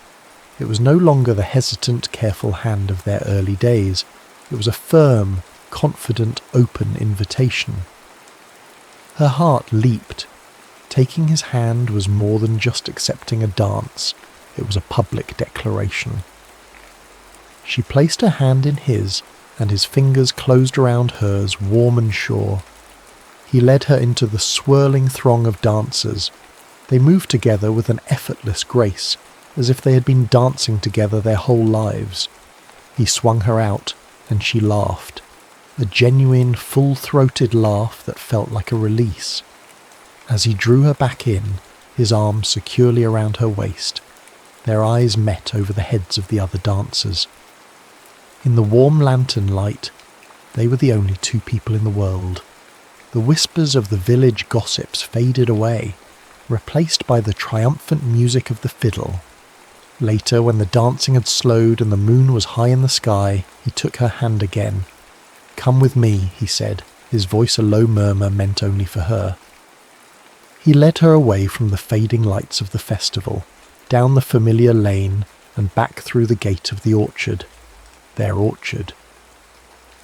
It was no longer the hesitant, careful hand of their early days. It was a firm, confident, open invitation. Her heart leaped. Taking his hand was more than just accepting a dance. It was a public declaration. She placed her hand in his, and his fingers closed around hers, warm and sure. He led her into the swirling throng of dancers. They moved together with an effortless grace, as if they had been dancing together their whole lives. He swung her out, and she laughed. A genuine, full-throated laugh that felt like a release. As he drew her back in, his arms securely around her waist, their eyes met over the heads of the other dancers. In the warm lantern light, they were the only two people in the world. The whispers of the village gossips faded away, replaced by the triumphant music of the fiddle. Later, when the dancing had slowed and the moon was high in the sky, he took her hand again. "Come with me," he said, his voice a low murmur meant only for her. He led her away from the fading lights of the festival, down the familiar lane and back through the gate of the orchard. Their orchard.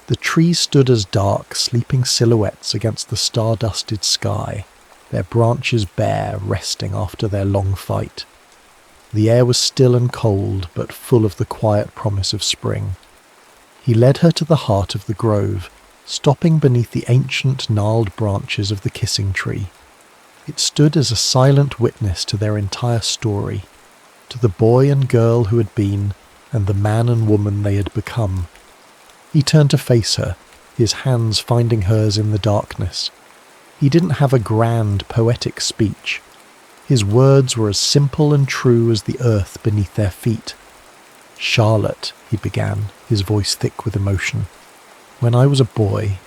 The trees stood as dark, sleeping silhouettes against the star-dusted sky, their branches bare, resting after their long fight. The air was still and cold, but full of the quiet promise of spring. He led her to the heart of the grove, stopping beneath the ancient gnarled branches of the kissing tree. It stood as a silent witness to their entire story, to the boy and girl who had been, and the man and woman they had become. He turned to face her, his hands finding hers in the darkness. He didn't have a grand, poetic speech. His words were as simple and true as the earth beneath their feet. "Charlotte," he began, his voice thick with emotion. "When I was a boy,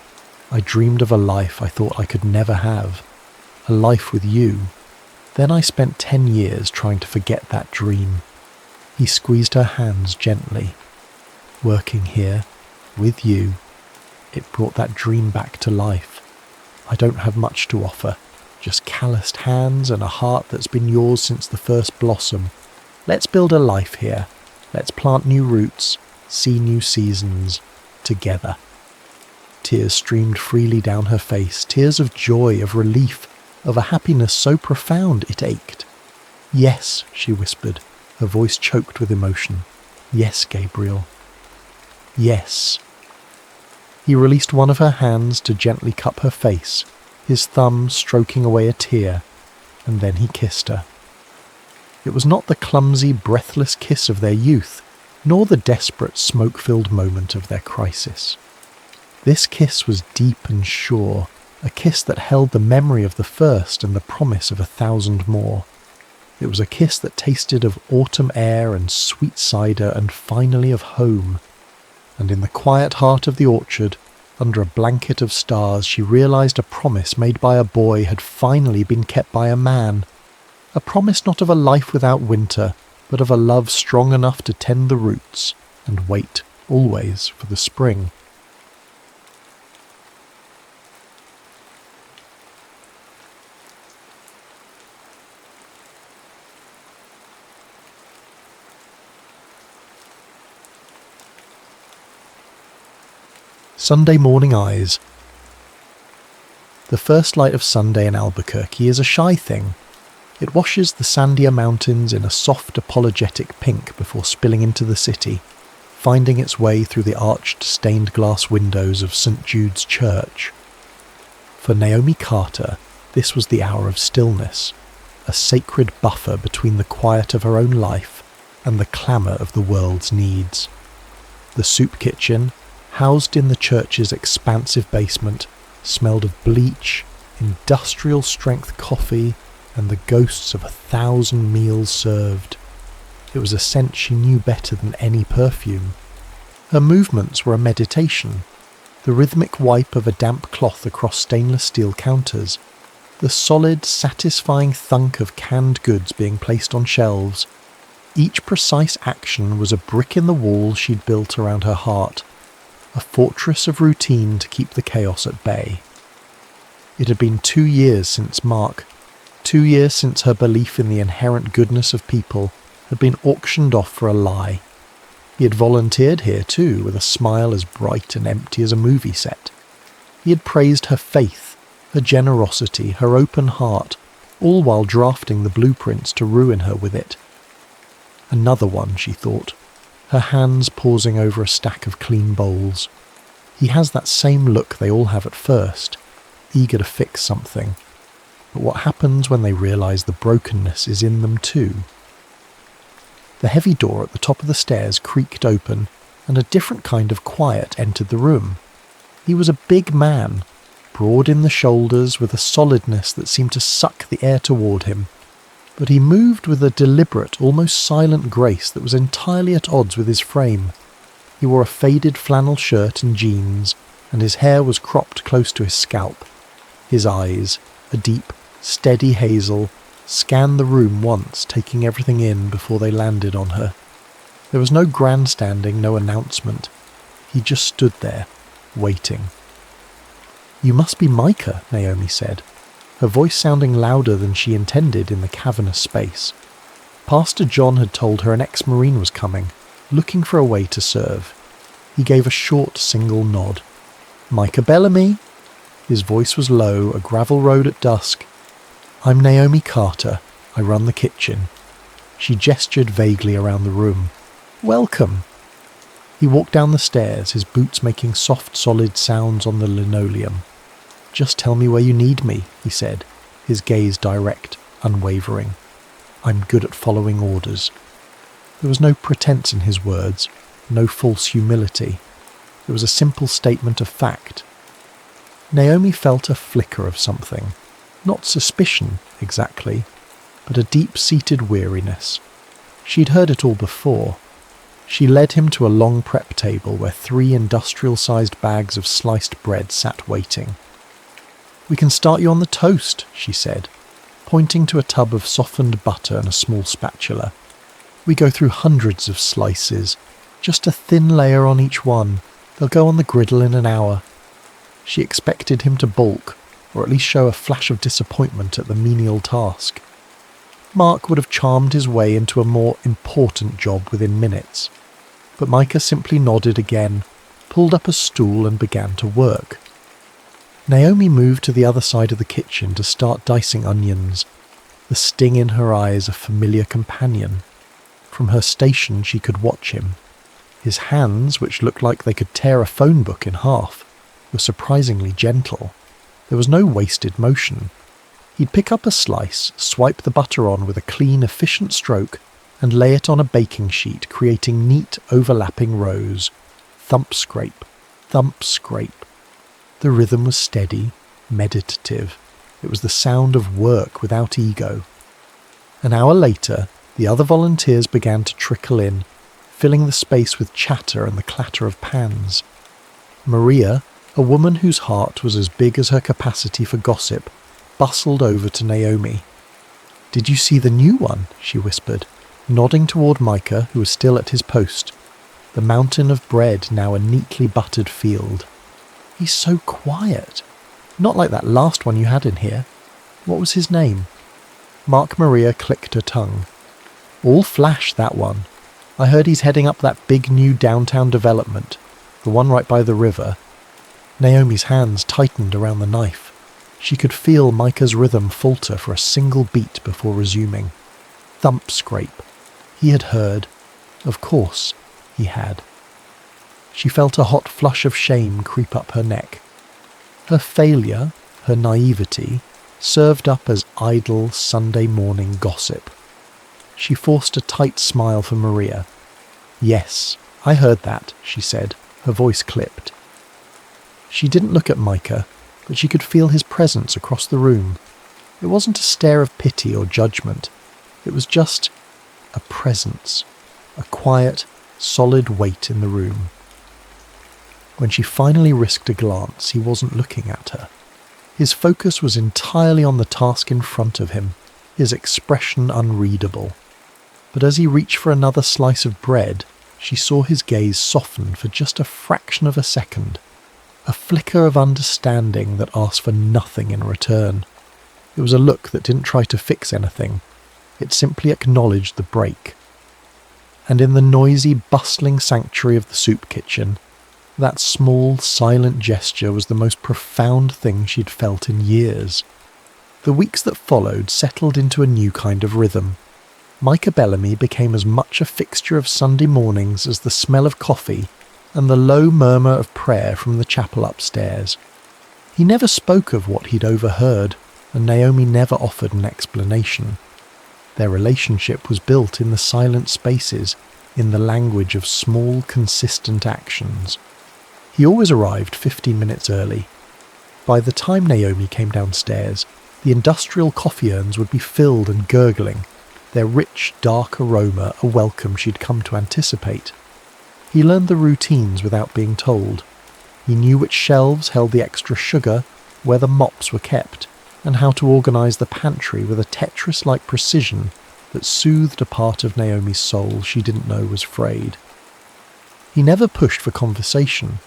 I dreamed of a life I thought I could never have. A life with you. Then I spent 10 years trying to forget that dream." He squeezed her hands gently. "Working here, with you, it brought that dream back to life. I don't have much to offer, just calloused hands and a heart that's been yours since the first blossom. Let's build a life here. Let's plant new roots, see new seasons, together." Tears streamed freely down her face, tears of joy, of relief, of a happiness so profound it ached. "Yes," she whispered, her voice choked with emotion. "Yes, Gabriel. Yes." He released one of her hands to gently cup her face, his thumb stroking away a tear, and then he kissed her. It was not the clumsy, breathless kiss of their youth, nor the desperate, smoke-filled moment of their crisis. This kiss was deep and sure, a kiss that held the memory of the first and the promise of 1,000 more. It was a kiss that tasted of autumn air and sweet cider and finally of home. And in the quiet heart of the orchard, under a blanket of stars, she realized a promise made by a boy had finally been kept by a man. A promise not of a life without winter, but of a love strong enough to tend the roots and wait, always, for the spring. Sunday morning eyes. The first light of Sunday in Albuquerque is a shy thing. It washes the sandier mountains in a soft, apologetic pink before spilling into the city, finding its way through the arched stained glass windows of St. Jude's Church. For Naomi Carter, this was the hour of stillness, a sacred buffer between the quiet of her own life and the clamour of the world's needs. The soup kitchen, housed in the church's expansive basement, smelled of bleach, industrial-strength coffee, and the ghosts of 1,000 meals served. It was a scent she knew better than any perfume. Her movements were a meditation, the rhythmic wipe of a damp cloth across stainless steel counters, the solid, satisfying thunk of canned goods being placed on shelves. Each precise action was a brick in the wall she'd built around her heart, a fortress of routine to keep the chaos at bay. It had been 2 years since Mark, 2 years since her belief in the inherent goodness of people had been auctioned off for a lie. He had volunteered here too, with a smile as bright and empty as a movie set. He had praised her faith, her generosity, her open heart, all while drafting the blueprints to ruin her with it. Another one, she thought, her hands pausing over a stack of clean bowls. He has that same look they all have at first, eager to fix something. But what happens when they realise the brokenness is in them too? The heavy door at the top of the stairs creaked open, and a different kind of quiet entered the room. He was a big man, broad in the shoulders, with a solidness that seemed to suck the air toward him. But he moved with a deliberate, almost silent grace that was entirely at odds with his frame. He wore a faded flannel shirt and jeans, and his hair was cropped close to his scalp. His eyes, a deep, steady hazel, scanned the room once, taking everything in before they landed on her. There was no grandstanding, no announcement. He just stood there, waiting. "You must be Micah," Naomi said, her voice sounding louder than she intended in the cavernous space. Pastor John had told her an ex-Marine was coming, looking for a way to serve. He gave a short single nod. "Micah Bellamy." His voice was low, a gravel road at dusk. "I'm Naomi Carter. I run the kitchen." She gestured vaguely around the room. "Welcome." He walked down the stairs, his boots making soft, solid sounds on the linoleum. "Just tell me where you need me," he said, his gaze direct, unwavering. "I'm good at following orders." There was no pretense in his words, no false humility. It was a simple statement of fact. Naomi felt a flicker of something. Not suspicion, exactly, but a deep-seated weariness. She'd heard it all before. She led him to a long prep table where 3 industrial-sized bags of sliced bread sat waiting. "We can start you on the toast," she said, pointing to a tub of softened butter and a small spatula. "We go through hundreds of slices, just a thin layer on each one. They'll go on the griddle in an hour." She expected him to balk, or at least show a flash of disappointment at the menial task. Mark would have charmed his way into a more important job within minutes. But Micah simply nodded again, pulled up a stool and began to work. Naomi moved to the other side of the kitchen to start dicing onions, the sting in her eyes a familiar companion. From her station she could watch him. His hands, which looked like they could tear a phone book in half, were surprisingly gentle. There was no wasted motion. He'd pick up a slice, swipe the butter on with a clean, efficient stroke, and lay it on a baking sheet, creating neat, overlapping rows. Thump, scrape, thump, scrape. The rhythm was steady, meditative. It was the sound of work without ego. An hour later, the other volunteers began to trickle in, filling the space with chatter and the clatter of pans. Maria, a woman whose heart was as big as her capacity for gossip, bustled over to Naomi. "Did you see the new one?" she whispered, nodding toward Micah, who was still at his post. The mountain of bread, now a neatly buttered field. "He's so quiet. Not like that last one you had in here. What was his name?" Mark Maria clicked her tongue. "All flash, that one. I heard he's heading up that big new downtown development, the one right by the river." Naomi's hands tightened around the knife. She could feel Micah's rhythm falter for a single beat before resuming. Thump, scrape. He had heard. Of course, he had. She felt a hot flush of shame creep up her neck. Her failure, her naivety, served up as idle Sunday morning gossip. She forced a tight smile for Maria. "Yes, I heard that," she said, her voice clipped. She didn't look at Micah, but she could feel his presence across the room. It wasn't a stare of pity or judgment. It was just a presence, a quiet, solid weight in the room. When she finally risked a glance, he wasn't looking at her. His focus was entirely on the task in front of him, his expression unreadable. But as he reached for another slice of bread, she saw his gaze soften for just a fraction of a second. A flicker of understanding that asked for nothing in return. It was a look that didn't try to fix anything. It simply acknowledged the break. And in the noisy, bustling sanctuary of the soup kitchen, that small, silent gesture was the most profound thing she'd felt in years. The weeks that followed settled into a new kind of rhythm. Micah Bellamy became as much a fixture of Sunday mornings as the smell of coffee and the low murmur of prayer from the chapel upstairs. He never spoke of what he'd overheard, and Naomi never offered an explanation. Their relationship was built in the silent spaces, in the language of small, consistent actions. He always arrived 15 minutes early. By the time Naomi came downstairs, the industrial coffee urns would be filled and gurgling, their rich, dark aroma a welcome she'd come to anticipate. He learned the routines without being told. He knew which shelves held the extra sugar, where the mops were kept, and how to organise the pantry with a Tetris-like precision that soothed a part of Naomi's soul she didn't know was frayed. He never pushed for conversation,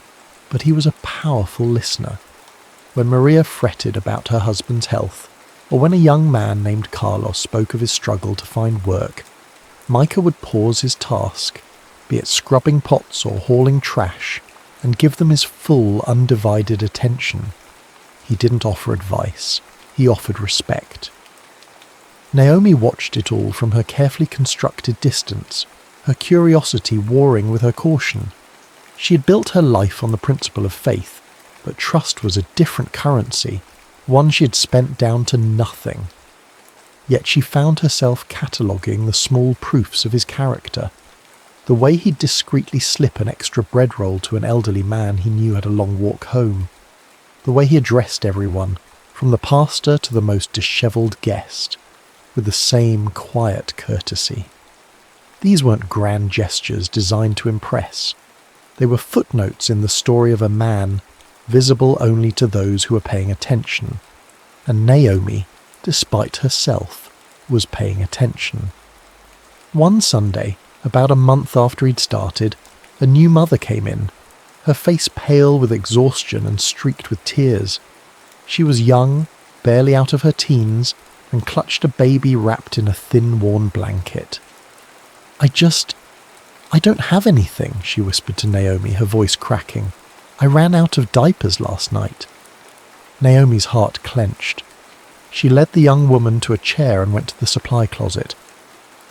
but he was a powerful listener. When Maria fretted about her husband's health, or when a young man named Carlos spoke of his struggle to find work, Micah would pause his task, be it scrubbing pots or hauling trash, and give them his full, undivided attention. He didn't offer advice, he offered respect. Naomi watched it all from her carefully constructed distance, her curiosity warring with her caution. She had built her life on the principle of faith, but trust was a different currency, one she had spent down to nothing. Yet she found herself cataloguing the small proofs of his character. The way he'd discreetly slip an extra bread roll to an elderly man he knew had a long walk home. The way he addressed everyone, from the pastor to the most dishevelled guest, with the same quiet courtesy. These weren't grand gestures designed to impress. They were footnotes in the story of a man, visible only to those who were paying attention. And Naomi, despite herself, was paying attention. One Sunday, about a month after he'd started, a new mother came in, her face pale with exhaustion and streaked with tears. She was young, barely out of her teens, and clutched a baby wrapped in a thin, worn blanket. I don't have anything," she whispered to Naomi, her voice cracking. "I ran out of diapers last night." Naomi's heart clenched. She led the young woman to a chair and went to the supply closet.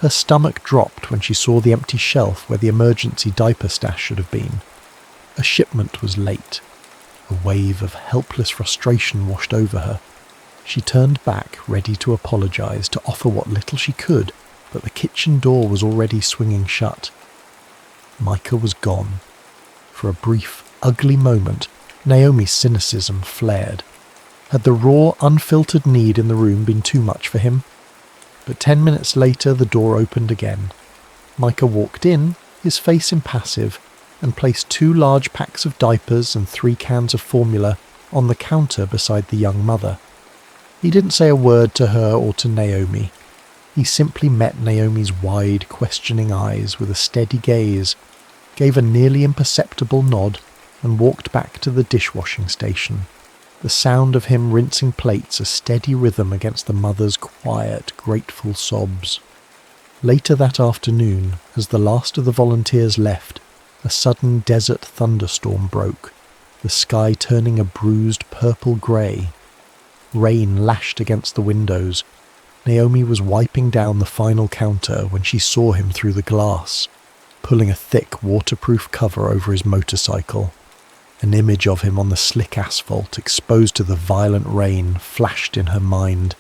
Her stomach dropped when she saw the empty shelf where the emergency diaper stash should have been. A shipment was late. A wave of helpless frustration washed over her. She turned back, ready to apologise, to offer what little she could, but the kitchen door was already swinging shut. Micah was gone. For a brief, ugly moment, Naomi's cynicism flared. Had the raw, unfiltered need in the room been too much for him? But 10 minutes later the door opened again. Micah walked in, his face impassive, and placed 2 large packs of diapers and 3 cans of formula on the counter beside the young mother. He didn't say a word to her or to Naomi. He simply met Naomi's wide, questioning eyes with a steady gaze, gave a nearly imperceptible nod, and walked back to the dishwashing station, the sound of him rinsing plates a steady rhythm against the mother's quiet, grateful sobs. Later that afternoon, as the last of the volunteers left, a sudden desert thunderstorm broke, the sky turning a bruised purple-grey. Rain lashed against the windows. Naomi was wiping down the final counter when she saw him through the glass, pulling a thick waterproof cover over his motorcycle. An image of him on the slick asphalt, exposed to the violent rain, flashed in her mind.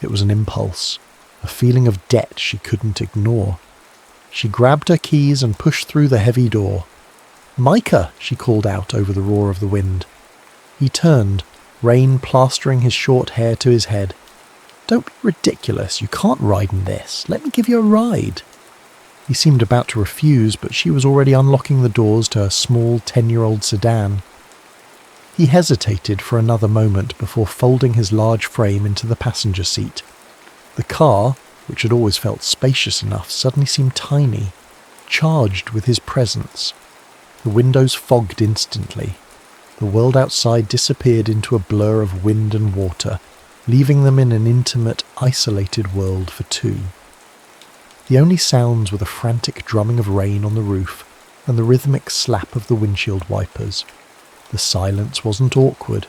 It was an impulse, a feeling of debt she couldn't ignore. She grabbed her keys and pushed through the heavy door. "Micah!" she called out over the roar of the wind. He turned, rain plastering his short hair to his head. "Don't be ridiculous, you can't ride in this. Let me give you a ride." He seemed about to refuse, but she was already unlocking the doors to her small 10-year-old sedan. He hesitated for another moment before folding his large frame into the passenger seat. The car, which had always felt spacious enough, suddenly seemed tiny, charged with his presence. The windows fogged instantly. The world outside disappeared into a blur of wind and water, leaving them in an intimate, isolated world for 2. The only sounds were the frantic drumming of rain on the roof and the rhythmic slap of the windshield wipers. The silence wasn't awkward.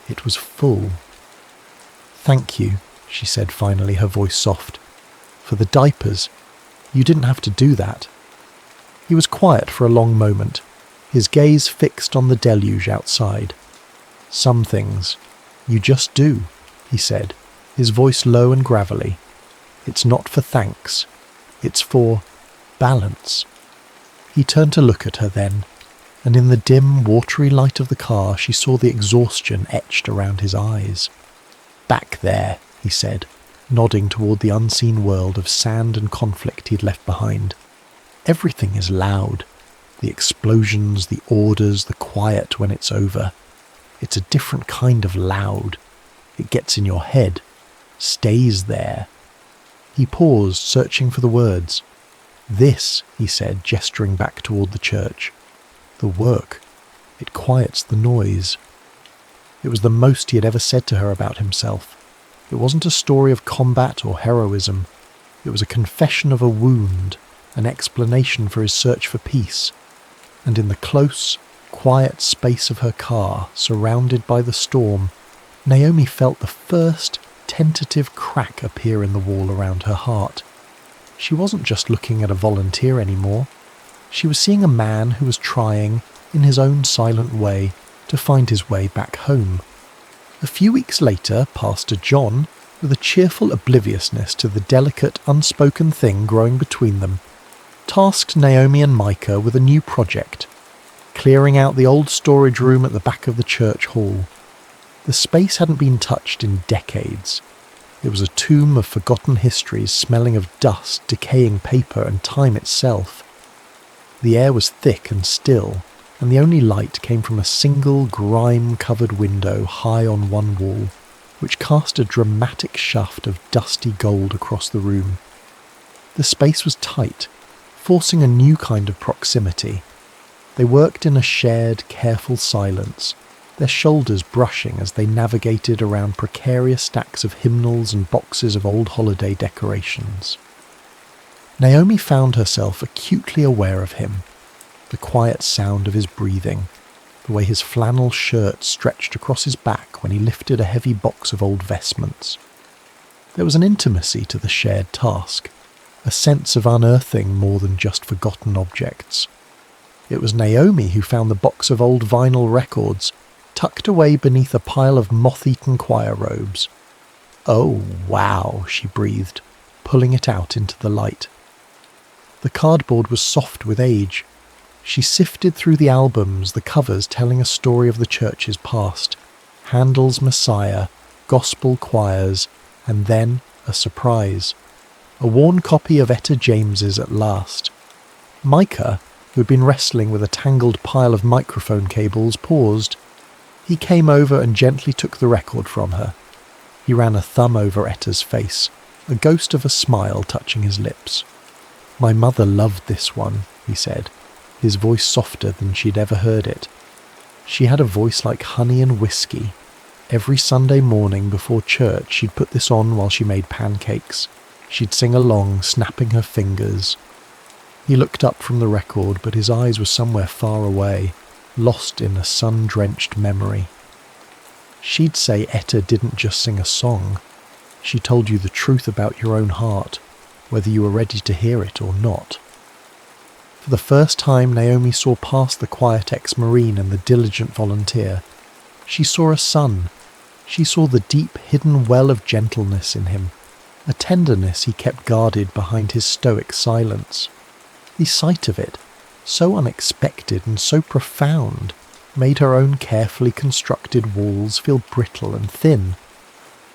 It was full. "Thank you," she said finally, her voice soft. "For the diapers. You didn't have to do that." He was quiet for a long moment, his gaze fixed on the deluge outside. Some things. You just do, he said, his voice low and gravelly. It's not for thanks. It's for balance. He turned to look at her then, and in the dim, watery light of the car she saw the exhaustion etched around his eyes. Back there, he said, nodding toward the unseen world of sand and conflict he'd left behind. Everything is loud. The explosions, the orders, the quiet when it's over. It's a different kind of loud. It gets in your head, stays there. He paused, searching for the words. This, he said, gesturing back toward the church. The work. It quiets the noise. It was the most he had ever said to her about himself. It wasn't a story of combat or heroism. It was a confession of a wound, an explanation for his search for peace. And in the close, quiet space of her car, surrounded by the storm, Naomi felt the first tentative crack appear in the wall around her heart. She wasn't just looking at a volunteer anymore. She was seeing a man who was trying, in his own silent way, to find his way back home. A few weeks later, Pastor John, with a cheerful obliviousness to the delicate, unspoken thing growing between them, tasked Naomi and Micah with a new project, clearing out the old storage room at the back of the church hall. The space hadn't been touched in decades. It was a tomb of forgotten histories smelling of dust, decaying paper, and time itself. The air was thick and still, and the only light came from a single grime-covered window high on one wall, which cast a dramatic shaft of dusty gold across the room. The space was tight, forcing a new kind of proximity. They worked in a shared, careful silence, their shoulders brushing as they navigated around precarious stacks of hymnals and boxes of old holiday decorations. Naomi found herself acutely aware of him, the quiet sound of his breathing, the way his flannel shirt stretched across his back when he lifted a heavy box of old vestments. There was an intimacy to the shared task, a sense of unearthing more than just forgotten objects. It was Naomi who found the box of old vinyl records, tucked away beneath a pile of moth-eaten choir robes. "Oh, wow," she breathed, pulling it out into the light. The cardboard was soft with age. She sifted through the albums, the covers telling a story of the church's past, Handel's Messiah, gospel choirs, and then a surprise. A worn copy of Etta James's At Last. Micah, who had been wrestling with a tangled pile of microphone cables, paused. He came over and gently took the record from her. He ran a thumb over Etta's face, a ghost of a smile touching his lips. "My mother loved this one," he said, his voice softer than she'd ever heard it. She had a voice like honey and whiskey. Every Sunday morning before church she'd put this on while she made pancakes. She'd sing along, snapping her fingers. He looked up from the record, but his eyes were somewhere far away, lost in a sun-drenched memory. She'd say Etta didn't just sing a song. She told you the truth about your own heart, whether you were ready to hear it or not. For the first time, Naomi saw past the quiet ex-Marine and the diligent volunteer. She saw a son. She saw the deep, hidden well of gentleness in him, a tenderness he kept guarded behind his stoic silence. The sight of it, so unexpected and so profound, made her own carefully constructed walls feel brittle and thin.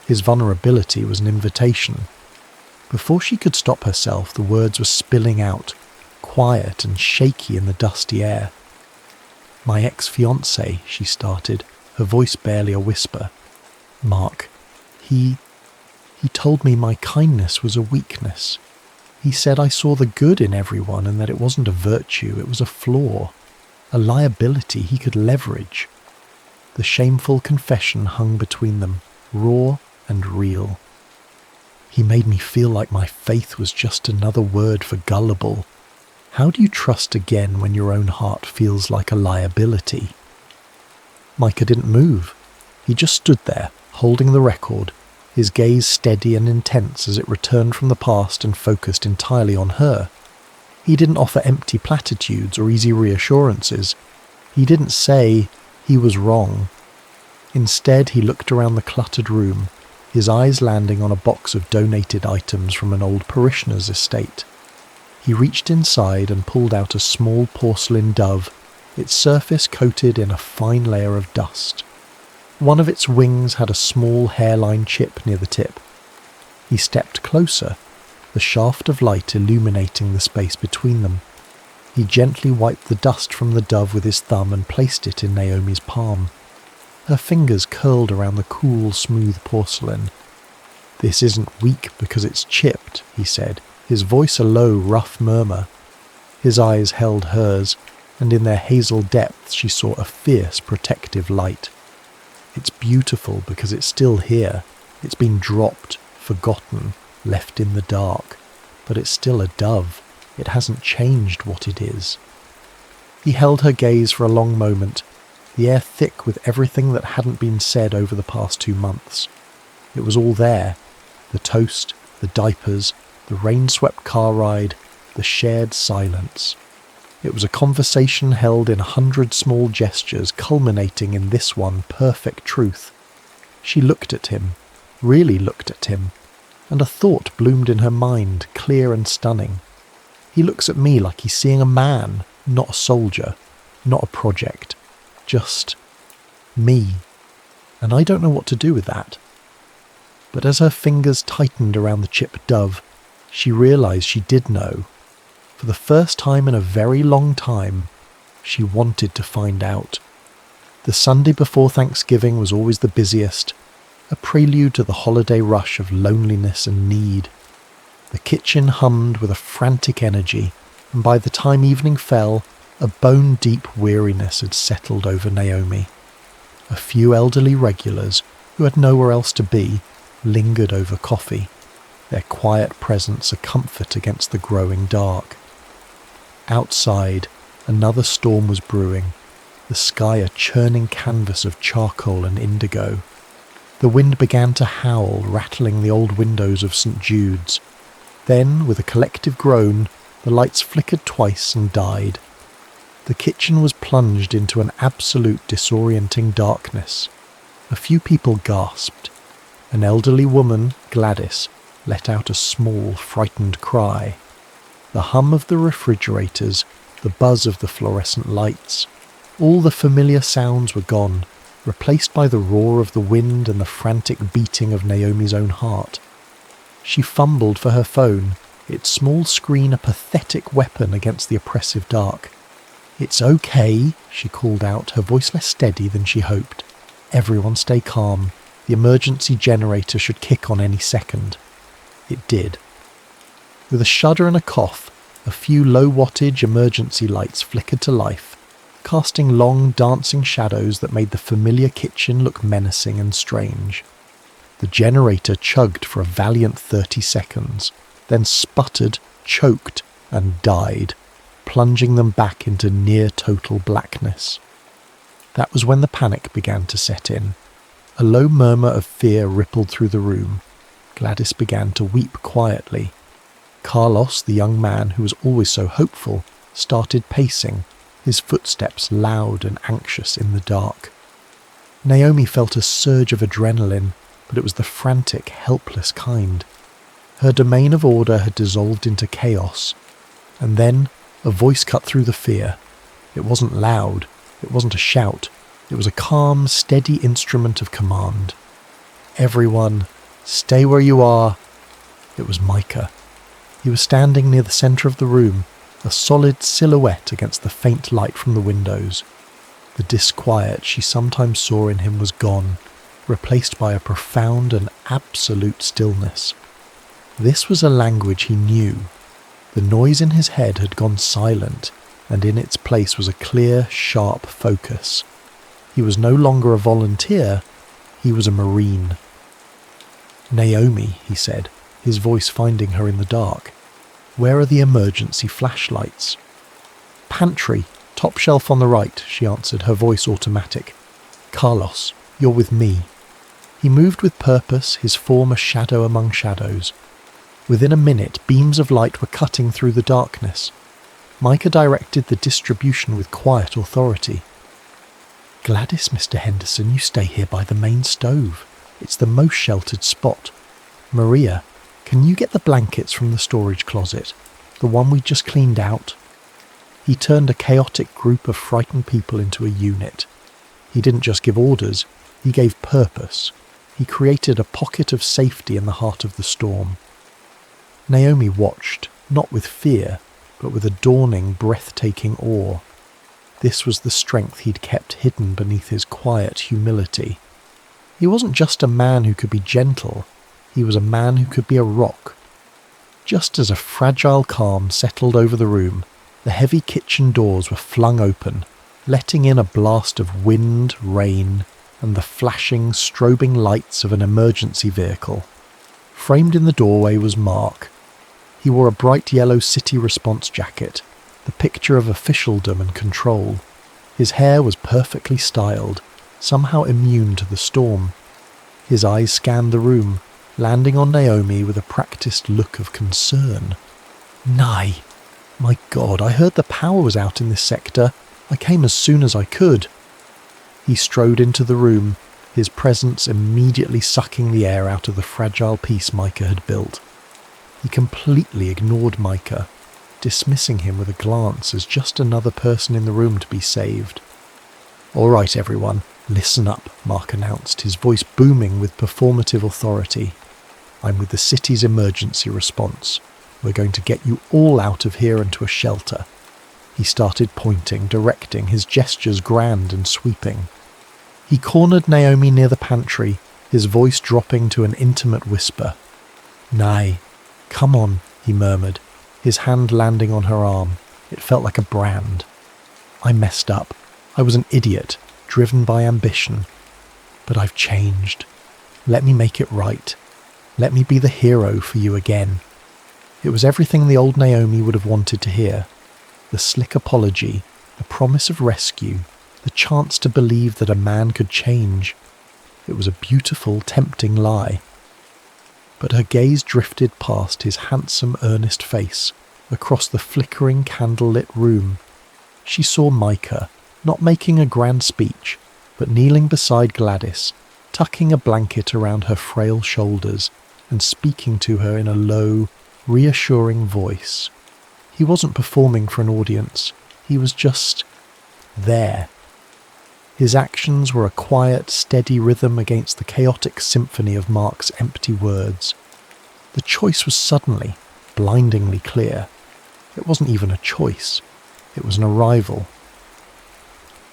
His vulnerability was an invitation. Before she could stop herself, the words were spilling out, quiet and shaky in the dusty air. "My ex-fiancé," she started, her voice barely a whisper. "Mark, he told me my kindness was a weakness. He said I saw the good in everyone and that it wasn't a virtue, it was a flaw, a liability he could leverage." The shameful confession hung between them, raw and real. "He made me feel like my faith was just another word for gullible. How do you trust again when your own heart feels like a liability?" Micah didn't move. He just stood there, holding the record, his gaze steady and intense as it returned from the past and focused entirely on her. He didn't offer empty platitudes or easy reassurances. He didn't say he was wrong. Instead, he looked around the cluttered room, his eyes landing on a box of donated items from an old parishioner's estate. He reached inside and pulled out a small porcelain dove, its surface coated in a fine layer of dust. One of its wings had a small hairline chip near the tip. He stepped closer, the shaft of light illuminating the space between them. He gently wiped the dust from the dove with his thumb and placed it in Naomi's palm. Her fingers curled around the cool, smooth porcelain. "This isn't weak because it's chipped," he said, his voice a low, rough murmur. His eyes held hers, and in their hazel depths she saw a fierce, protective light. "It's beautiful because it's still here. It's been dropped, forgotten, left in the dark. But it's still a dove. It hasn't changed what it is." He held her gaze for a long moment, the air thick with everything that hadn't been said over the past 2 months. It was all there. The toast, the diapers, the rain-swept car ride, the shared silence. It was a conversation held in 100 small gestures, culminating in this one perfect truth. She looked at him, really looked at him, and a thought bloomed in her mind, clear and stunning. He looks at me like he's seeing a man, not a soldier, not a project, just me. And I don't know what to do with that. But as her fingers tightened around the chipped dove, she realized she did know. For the first time in a very long time, she wanted to find out. The Sunday before Thanksgiving was always the busiest, a prelude to the holiday rush of loneliness and need. The kitchen hummed with a frantic energy, and by the time evening fell, a bone-deep weariness had settled over Naomi. A few elderly regulars, who had nowhere else to be, lingered over coffee, their quiet presence a comfort against the growing dark. Outside, another storm was brewing, the sky a churning canvas of charcoal and indigo. The wind began to howl, rattling the old windows of St. Jude's. Then, with a collective groan, the lights flickered twice and died. The kitchen was plunged into an absolute disorienting darkness. A few people gasped. An elderly woman, Gladys, let out a small, frightened cry. The hum of the refrigerators, the buzz of the fluorescent lights, all the familiar sounds were gone, replaced by the roar of the wind and the frantic beating of Naomi's own heart. She fumbled for her phone, its small screen a pathetic weapon against the oppressive dark. "It's okay," she called out, her voice less steady than she hoped. "Everyone stay calm. The emergency generator should kick on any second." It did. With a shudder and a cough, a few low-wattage emergency lights flickered to life, casting long, dancing shadows that made the familiar kitchen look menacing and strange. The generator chugged for a valiant 30 seconds, then sputtered, choked, and died, plunging them back into near-total blackness. That was when the panic began to set in. A low murmur of fear rippled through the room. Gladys began to weep quietly. Carlos, the young man who was always so hopeful, started pacing, his footsteps loud and anxious in the dark. Naomi felt a surge of adrenaline, but it was the frantic, helpless kind. Her domain of order had dissolved into chaos, and then a voice cut through the fear. It wasn't loud, it wasn't a shout, it was a calm, steady instrument of command. "Everyone, stay where you are." It was Micah. He was standing near the centre of the room, a solid silhouette against the faint light from the windows. The disquiet she sometimes saw in him was gone, replaced by a profound and absolute stillness. This was a language he knew. The noise in his head had gone silent, and in its place was a clear, sharp focus. He was no longer a volunteer, he was a Marine. "Naomi," he said, his voice finding her in the dark. "Where are the emergency flashlights?" "Pantry, top shelf on the right," she answered, her voice automatic. "Carlos, you're with me." He moved with purpose, his form a shadow among shadows. Within a minute, beams of light were cutting through the darkness. Micah directed the distribution with quiet authority. Gladys, Mr. Henderson, you stay here by the main stove. It's the most sheltered spot. Maria, can you get the blankets from the storage closet? The one we just cleaned out? He turned a chaotic group of frightened people into a unit. He didn't just give orders, he gave purpose. He created a pocket of safety in the heart of the storm. Naomi watched, not with fear, but with a dawning, breathtaking awe. This was the strength he'd kept hidden beneath his quiet humility. He wasn't just a man who could be gentle, he was a man who could be a rock. Just as a fragile calm settled over the room, the heavy kitchen doors were flung open, letting in a blast of wind, rain, and the flashing, strobing lights of an emergency vehicle. Framed in the doorway was Mark. He wore a bright yellow city response jacket, the picture of officialdom and control. His hair was perfectly styled, somehow immune to the storm. His eyes scanned the room, landing on Naomi with a practiced look of concern. "Nye, my God, I heard the power was out in this sector. I came as soon as I could." He strode into the room, his presence immediately sucking the air out of the fragile piece Micah had built. He completely ignored Micah, dismissing him with a glance as just another person in the room to be saved. "All right, everyone, listen up," Mark announced, his voice booming with performative authority. "I'm with the city's emergency response. We're going to get you all out of here and to a shelter." He started pointing, directing, his gestures grand and sweeping. He cornered Naomi near the pantry, his voice dropping to an intimate whisper. "Nay, come on," he murmured, his hand landing on her arm. It felt like a brand. "I messed up. I was an idiot, driven by ambition. But I've changed. Let me make it right. Let me be the hero for you again." It was everything the old Naomi would have wanted to hear. The slick apology, the promise of rescue, the chance to believe that a man could change. It was a beautiful, tempting lie. But her gaze drifted past his handsome, earnest face, across the flickering, candle-lit room. She saw Micah, not making a grand speech, but kneeling beside Gladys, tucking a blanket around her frail shoulders, and speaking to her in a low, reassuring voice. He wasn't performing for an audience, he was just there. His actions were a quiet, steady rhythm against the chaotic symphony of Mark's empty words. The choice was suddenly, blindingly clear. It wasn't even a choice, it was an arrival.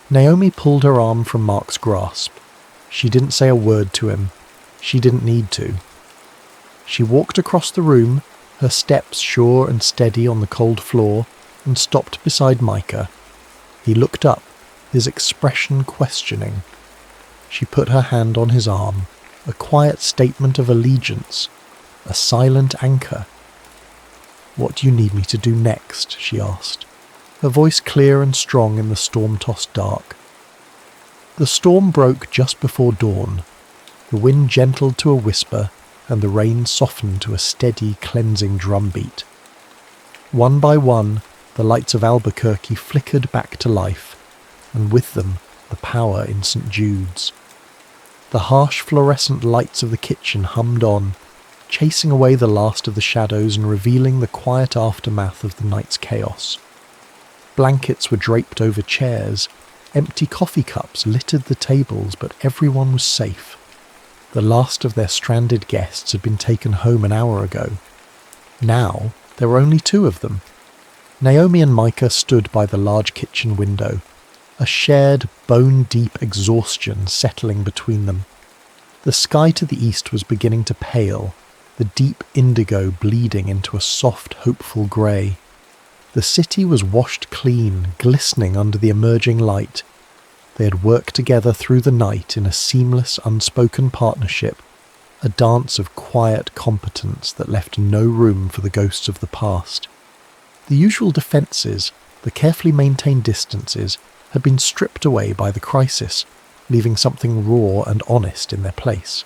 Naomi pulled her arm from Mark's grasp. She didn't say a word to him. She didn't need to. She walked across the room, her steps sure and steady on the cold floor, and stopped beside Micah. He looked up, his expression questioning. She put her hand on his arm, a quiet statement of allegiance, a silent anchor. "What do you need me to do next?" she asked, her voice clear and strong in the storm-tossed dark. The storm broke just before dawn. The wind gentled to a whisper, and the rain softened to a steady, cleansing drumbeat. One by one, the lights of Albuquerque flickered back to life, and with them, the power in St. Jude's. The harsh fluorescent lights of the kitchen hummed on, chasing away the last of the shadows and revealing the quiet aftermath of the night's chaos. Blankets were draped over chairs, empty coffee cups littered the tables, but everyone was safe. The last of their stranded guests had been taken home an hour ago. Now, there were only two of them. Naomi and Micah stood by the large kitchen window, a shared, bone-deep exhaustion settling between them. The sky to the east was beginning to pale, the deep indigo bleeding into a soft, hopeful grey. The city was washed clean, glistening under the emerging light. They had worked together through the night in a seamless, unspoken partnership, a dance of quiet competence that left no room for the ghosts of the past. The usual defences, the carefully maintained distances, had been stripped away by the crisis, leaving something raw and honest in their place.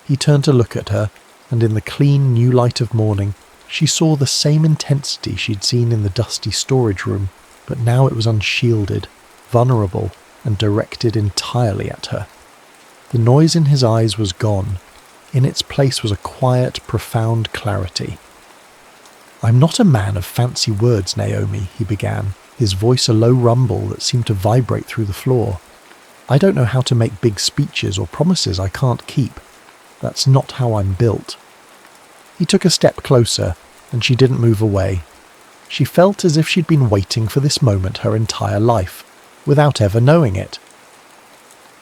He turned to look at her, and in the clean new light of morning, she saw the same intensity she'd seen in the dusty storage room, but now it was unshielded, vulnerable, and directed entirely at her. The noise in his eyes was gone. In its place was a quiet, profound clarity. "I'm not a man of fancy words, Naomi," he began, his voice a low rumble that seemed to vibrate through the floor. "I don't know how to make big speeches or promises I can't keep. That's not how I'm built." He took a step closer, and she didn't move away. She felt as if she'd been waiting for this moment her entire life, without ever knowing it.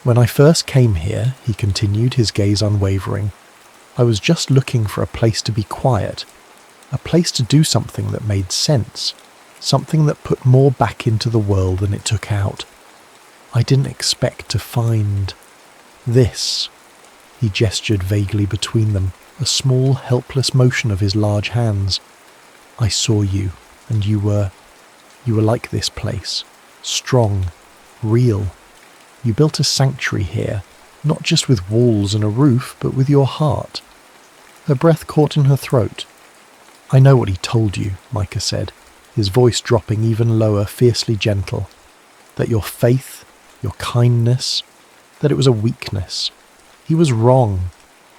"When I first came here," he continued, his gaze unwavering, "I was just looking for a place to be quiet, a place to do something that made sense, something that put more back into the world than it took out. I didn't expect to find this." He gestured vaguely between them, a small, helpless motion of his large hands. "I saw you, and you were like this place, strong, real. You built a sanctuary here, not just with walls and a roof, but with your heart." Her breath caught in her throat. "I know what he told you," Micah said, his voice dropping even lower, fiercely gentle. "That your faith, your kindness, that it was a weakness. He was wrong.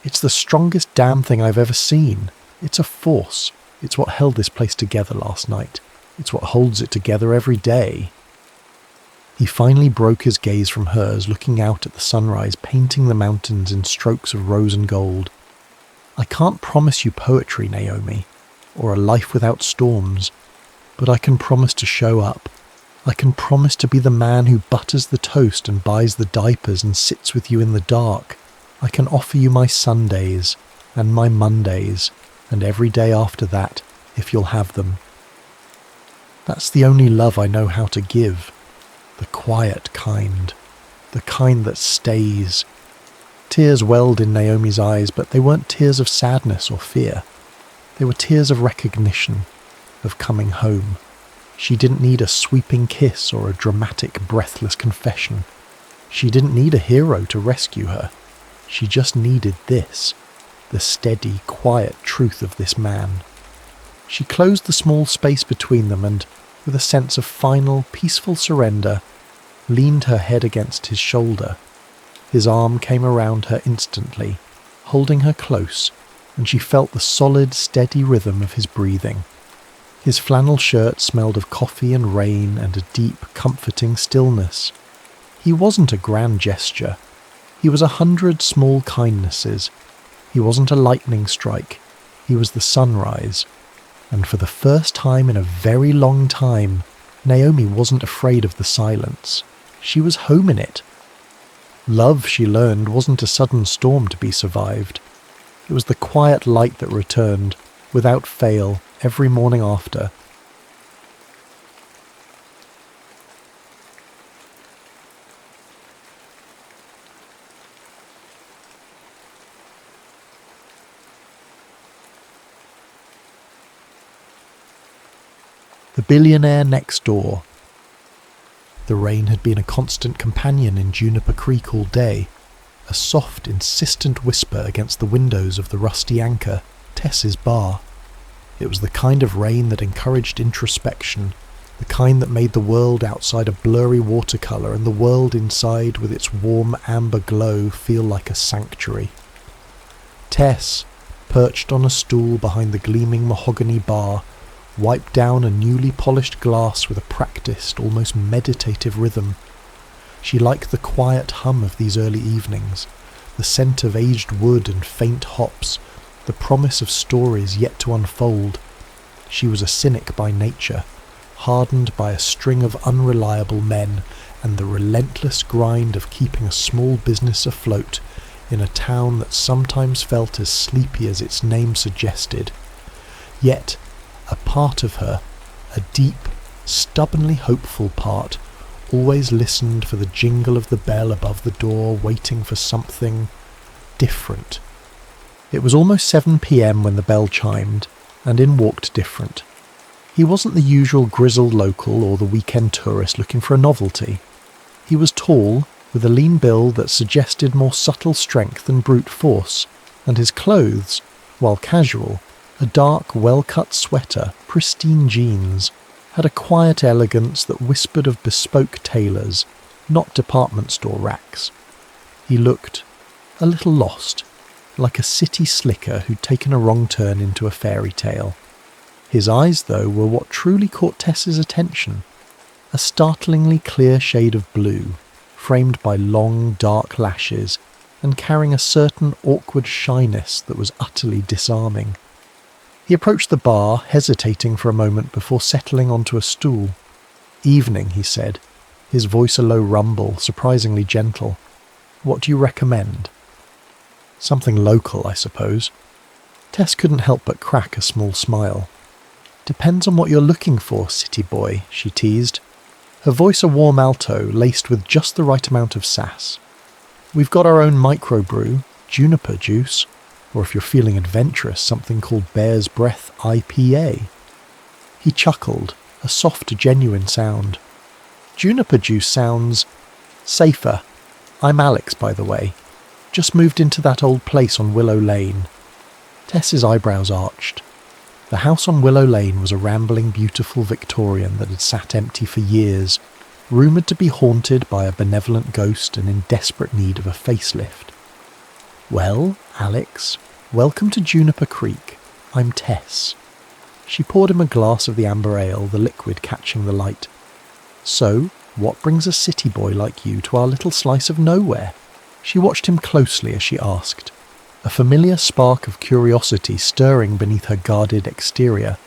It's the strongest damn thing I've ever seen. It's a force. It's what held this place together last night. It's what holds it together every day." He finally broke his gaze from hers, looking out at the sunrise, painting the mountains in strokes of rose and gold. "I can't promise you poetry, Naomi, or a life without storms, but I can promise to show up. I can promise to be the man who butters the toast and buys the diapers and sits with you in the dark. I can offer you my Sundays and my Mondays and every day after that, if you'll have them. That's the only love I know how to give. The quiet kind. The kind that stays." Tears welled in Naomi's eyes, but they weren't tears of sadness or fear. They were tears of recognition, of coming home. She didn't need a sweeping kiss or a dramatic, breathless confession. She didn't need a hero to rescue her. She just needed this, the steady, quiet truth of this man. She closed the small space between them and, with a sense of final, peaceful surrender, leaned her head against his shoulder. His arm came around her instantly, holding her close, and she felt the solid, steady rhythm of his breathing. His flannel shirt smelled of coffee and rain and a deep, comforting stillness. He wasn't a grand gesture. He was 100 small kindnesses. He wasn't a lightning strike. He was the sunrise. And for the first time in a very long time, Naomi wasn't afraid of the silence. She was home in it. Love, she learned, wasn't a sudden storm to be survived. It was the quiet light that returned, without fail, every morning after. The Billionaire next door. The rain had been a constant companion in Juniper Creek all day, a soft, insistent whisper against the windows of the Rusty Anchor, Tess's bar. It was the kind of rain that encouraged introspection, the kind that made the world outside a blurry watercolour and the world inside with its warm amber glow feel like a sanctuary. Tess, perched on a stool behind the gleaming mahogany bar, wiped down a newly polished glass with a practiced, almost meditative rhythm. She liked the quiet hum of these early evenings, the scent of aged wood and faint hops, the promise of stories yet to unfold. She was a cynic by nature, hardened by a string of unreliable men and the relentless grind of keeping a small business afloat in a town that sometimes felt as sleepy as its name suggested. Yet, a part of her, a deep, stubbornly hopeful part, always listened for the jingle of the bell above the door, waiting for something different. It was almost 7 p.m. when the bell chimed, and in walked Different. He wasn't the usual grizzled local or the weekend tourist looking for a novelty. He was tall, with a lean build that suggested more subtle strength than brute force, and his clothes, while casual, a dark, well-cut sweater, pristine jeans, had a quiet elegance that whispered of bespoke tailors, not department store racks. He looked a little lost, like a city slicker who'd taken a wrong turn into a fairy tale. His eyes, though, were what truly caught Tess's attention. A startlingly clear shade of blue, framed by long, dark lashes, and carrying a certain awkward shyness that was utterly disarming. He approached the bar, hesitating for a moment before settling onto a stool. "Evening," he said, his voice a low rumble, surprisingly gentle. "What do you recommend?" "Something local, I suppose." Tess couldn't help but crack a small smile. "Depends on what you're looking for, city boy," she teased, her voice a warm alto laced with just the right amount of sass. "We've got our own microbrew, juniper juice, or if you're feeling adventurous, something called Bear's Breath IPA. He chuckled, a soft, genuine sound. "Juniper juice sounds safer. I'm Alex, by the way. Just moved into that old place on Willow Lane." Tess's eyebrows arched. The house on Willow Lane was a rambling, beautiful Victorian that had sat empty for years, rumoured to be haunted by a benevolent ghost and in desperate need of a facelift. "Well, Alex, welcome to Juniper Creek. I'm Tess." She poured him a glass of the amber ale, the liquid catching the light. "So, what brings a city boy like you to our little slice of nowhere?" She watched him closely as she asked, a familiar spark of curiosity stirring beneath her guarded exterior.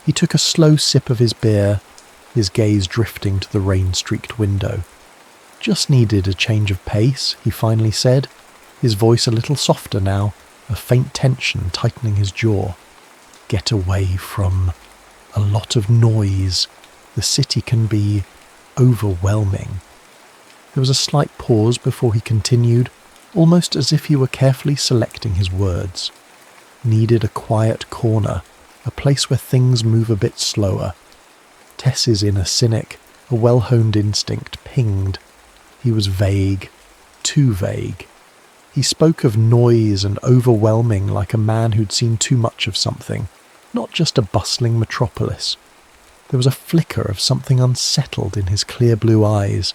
He took a slow sip of his beer, his gaze drifting to the rain-streaked window. "Just needed a change of pace," he finally said, his voice a little softer now, a faint tension tightening his jaw. "Get away from a lot of noise. The city can be overwhelming." There was a slight pause before he continued, almost as if he were carefully selecting his words. "Needed a quiet corner, a place where things move a bit slower." Tess's inner cynic, a well-honed instinct, pinged. He was vague, too vague. He spoke of noise and overwhelming like a man who'd seen too much of something, not just a bustling metropolis. There was a flicker of something unsettled in his clear blue eyes,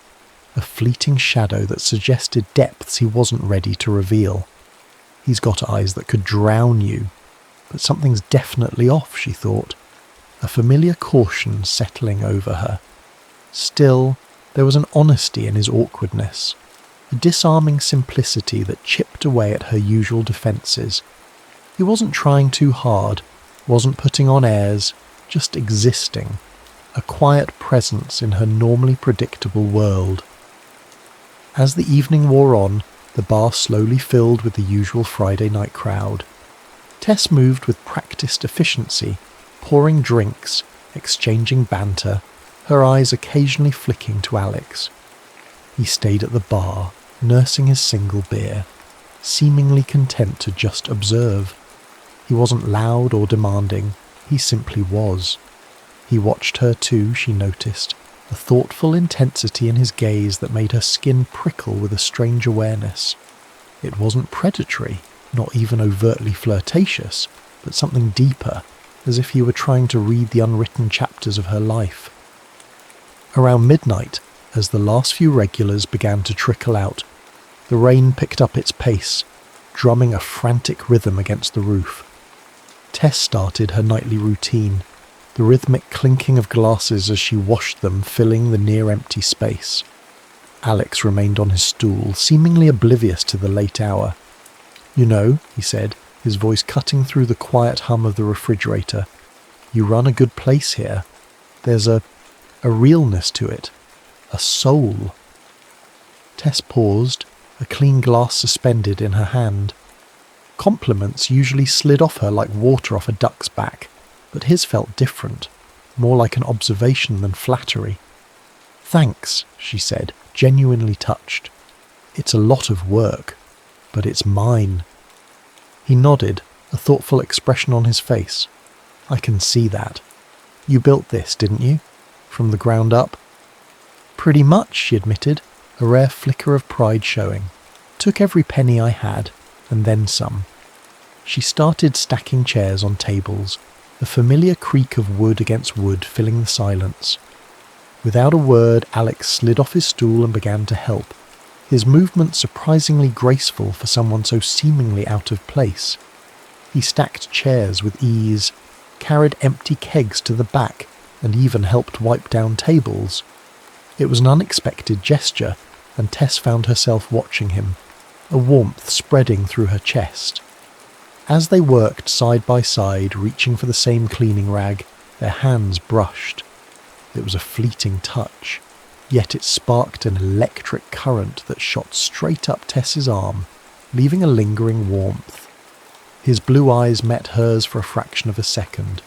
a fleeting shadow that suggested depths he wasn't ready to reveal. He's got eyes that could drown you, but something's definitely off, she thought, a familiar caution settling over her. Still, there was an honesty in his awkwardness, a disarming simplicity that chipped away at her usual defences. He wasn't trying too hard, wasn't putting on airs, just existing, a quiet presence in her normally predictable world. As the evening wore on, the bar slowly filled with the usual Friday night crowd. Tess moved with practiced efficiency, pouring drinks, exchanging banter, her eyes occasionally flicking to Alex. He stayed at the bar, nursing his single beer, seemingly content to just observe. He wasn't loud or demanding, he simply was. He watched her too, she noticed, a thoughtful intensity in his gaze that made her skin prickle with a strange awareness. It wasn't predatory, not even overtly flirtatious, but something deeper, as if he were trying to read the unwritten chapters of her life. Around midnight, as the last few regulars began to trickle out, the rain picked up its pace, drumming a frantic rhythm against the roof. Tess started her nightly routine, the rhythmic clinking of glasses as she washed them filling the near-empty space. Alex remained on his stool, seemingly oblivious to the late hour. "You know," he said, his voice cutting through the quiet hum of the refrigerator, "you run a good place here. There's a realness to it, a soul." Tess paused, a clean glass suspended in her hand. Compliments usually slid off her like water off a duck's back, but his felt different, more like an observation than flattery. "Thanks," she said, genuinely touched. "It's a lot of work, but it's mine." He nodded, a thoughtful expression on his face. "I can see that. You built this, didn't you? From the ground up?" "Pretty much," she admitted, a rare flicker of pride showing. "Took every penny I had, and then some." She started stacking chairs on tables, the familiar creak of wood against wood filling the silence. Without a word, Alex slid off his stool and began to help, his movement surprisingly graceful for someone so seemingly out of place. He stacked chairs with ease, carried empty kegs to the back, and even helped wipe down tables. It was an unexpected gesture, and Tess found herself watching him, a warmth spreading through her chest. As they worked side by side, reaching for the same cleaning rag, their hands brushed. It was a fleeting touch, yet it sparked an electric current that shot straight up Tess's arm, leaving a lingering warmth. His blue eyes met hers for a fraction of a second,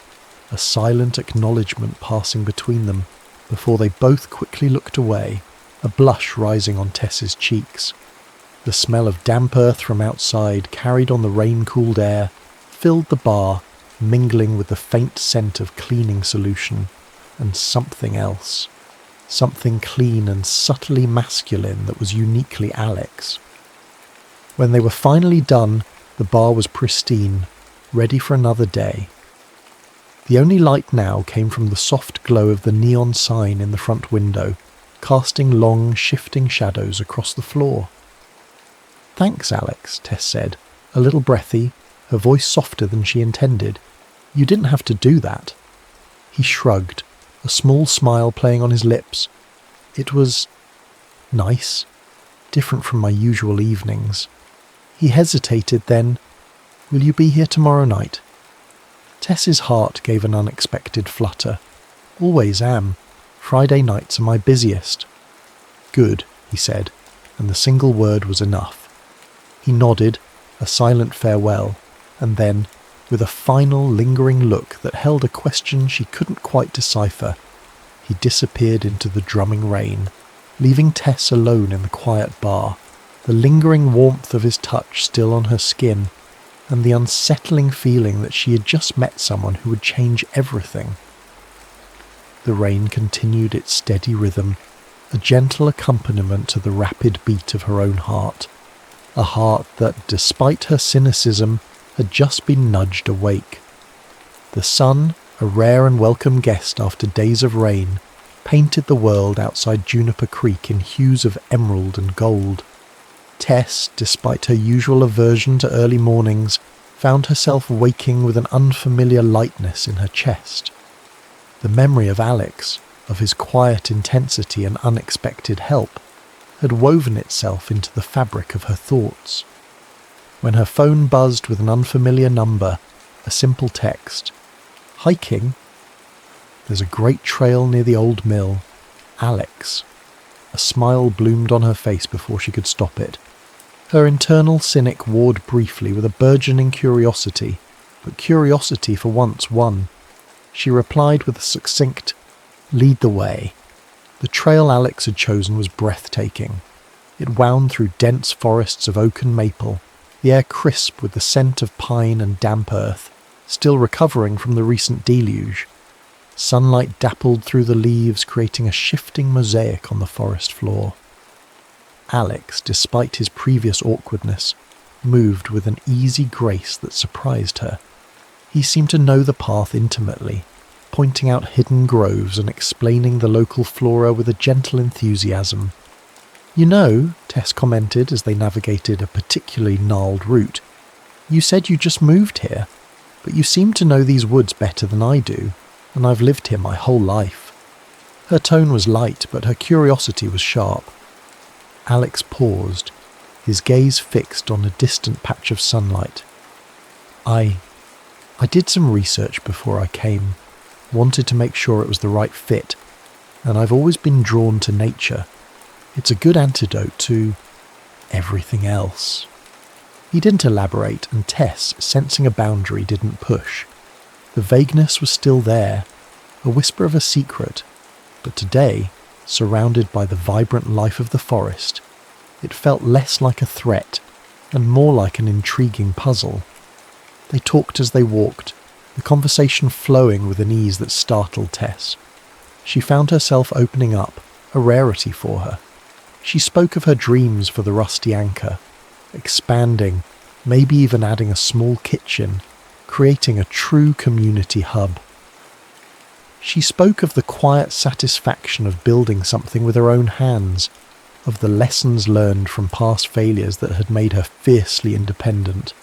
a silent acknowledgement passing between them, before they both quickly looked away, a blush rising on Tess's cheeks. The smell of damp earth from outside, carried on the rain-cooled air, filled the bar, mingling with the faint scent of cleaning solution, and something else. Something clean and subtly masculine that was uniquely Alex. When they were finally done, the bar was pristine, ready for another day. The only light now came from the soft glow of the neon sign in the front window, casting long, shifting shadows across the floor. "Thanks, Alex," Tess said, a little breathy, her voice softer than she intended. "You didn't have to do that." He shrugged, a small smile playing on his lips. "It was nice, different from my usual evenings." He hesitated then. "Will you be here tomorrow night?" Tess's heart gave an unexpected flutter. "Always am. Friday nights are my busiest." "Good," he said, and the single word was enough. He nodded, a silent farewell, and then, with a final lingering look that held a question she couldn't quite decipher, he disappeared into the drumming rain, leaving Tess alone in the quiet bar, the lingering warmth of his touch still on her skin, and the unsettling feeling that she had just met someone who would change everything. The rain continued its steady rhythm, a gentle accompaniment to the rapid beat of her own heart, a heart that, despite her cynicism, had just been nudged awake. The sun, a rare and welcome guest after days of rain, painted the world outside Juniper Creek in hues of emerald and gold. Tess, despite her usual aversion to early mornings, found herself waking with an unfamiliar lightness in her chest. The memory of Alex, of his quiet intensity and unexpected help, had woven itself into the fabric of her thoughts. When her phone buzzed with an unfamiliar number, a simple text, "Hiking? There's a great trail near the old mill. Alex." A smile bloomed on her face before she could stop it. Her internal cynic warred briefly with a burgeoning curiosity, but curiosity for once won. She replied with a succinct, "Lead the way." The trail Alex had chosen was breathtaking. It wound through dense forests of oak and maple, the air crisp with the scent of pine and damp earth, still recovering from the recent deluge. Sunlight dappled through the leaves, creating a shifting mosaic on the forest floor. Alex, despite his previous awkwardness, moved with an easy grace that surprised her. He seemed to know the path intimately, pointing out hidden groves and explaining the local flora with a gentle enthusiasm. "You know," Tess commented as they navigated a particularly gnarled route, "you said you just moved here, but you seem to know these woods better than I do, and I've lived here my whole life." Her tone was light, but her curiosity was sharp. Alex paused, his gaze fixed on a distant patch of sunlight. I did some research before I came, wanted to make sure it was the right fit, and I've always been drawn to nature. It's a good antidote to everything else." He didn't elaborate, and Tess, sensing a boundary, didn't push. The vagueness was still there, a whisper of a secret, but today, surrounded by the vibrant life of the forest, it felt less like a threat and more like an intriguing puzzle. They talked as they walked, the conversation flowing with an ease that startled Tess. She found herself opening up, a rarity for her. She spoke of her dreams for the Rusty Anchor, expanding, maybe even adding a small kitchen, creating a true community hub. She spoke of the quiet satisfaction of building something with her own hands, of the lessons learned from past failures that had made her fiercely independent.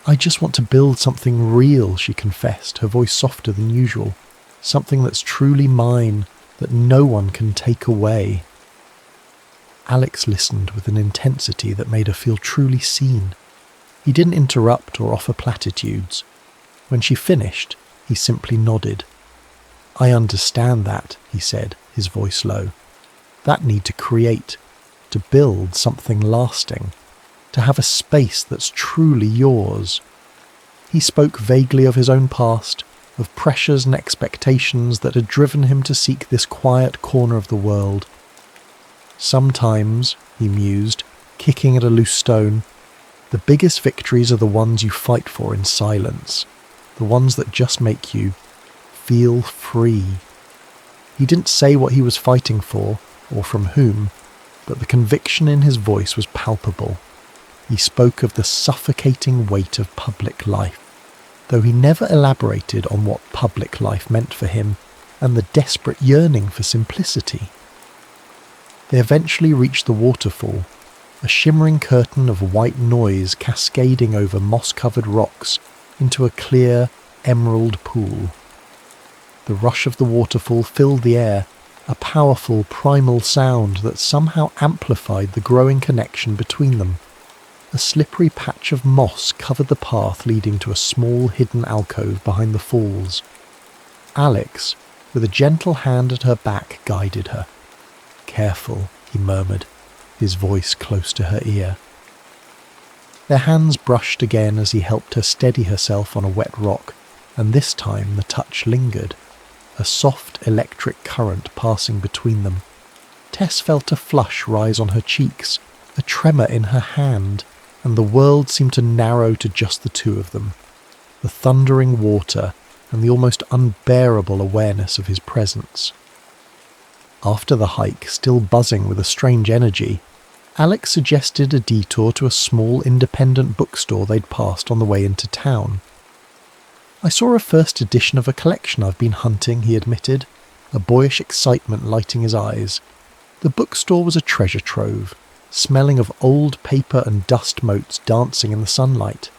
"I just want to build something real," she confessed, her voice softer than usual. "Something that's truly mine, that no one can take away." Alex listened with an intensity that made her feel truly seen. He didn't interrupt or offer platitudes. When she finished, he simply nodded. "I understand that," he said, his voice low. "That need to create, to build something lasting, to have a space that's truly yours." He spoke vaguely of his own past, of pressures and expectations that had driven him to seek this quiet corner of the world. "Sometimes," he mused, kicking at a loose stone, "the biggest victories are the ones you fight for in silence, the ones that just make you feel free." He didn't say what he was fighting for, or from whom, but the conviction in his voice was palpable. He spoke of the suffocating weight of public life, though he never elaborated on what public life meant for him, and the desperate yearning for simplicity. They eventually reached the waterfall, a shimmering curtain of white noise cascading over moss-covered rocks into a clear, emerald pool. The rush of the waterfall filled the air, a powerful, primal sound that somehow amplified the growing connection between them. A slippery patch of moss covered the path leading to a small hidden alcove behind the falls. Alex, with a gentle hand at her back, guided her. "Careful," he murmured, his voice close to her ear. Their hands brushed again as he helped her steady herself on a wet rock, and this time the touch lingered, a soft electric current passing between them. Tess felt a flush rise on her cheeks, a tremor in her hand, and the world seemed to narrow to just the two of them, the thundering water and the almost unbearable awareness of his presence. After the hike, still buzzing with a strange energy, Alex suggested a detour to a small independent bookstore they'd passed on the way into town. "I saw a first edition of a collection I've been hunting," he admitted, a boyish excitement lighting his eyes. The bookstore was a treasure trove, smelling of old paper and dust motes dancing in the sunlight.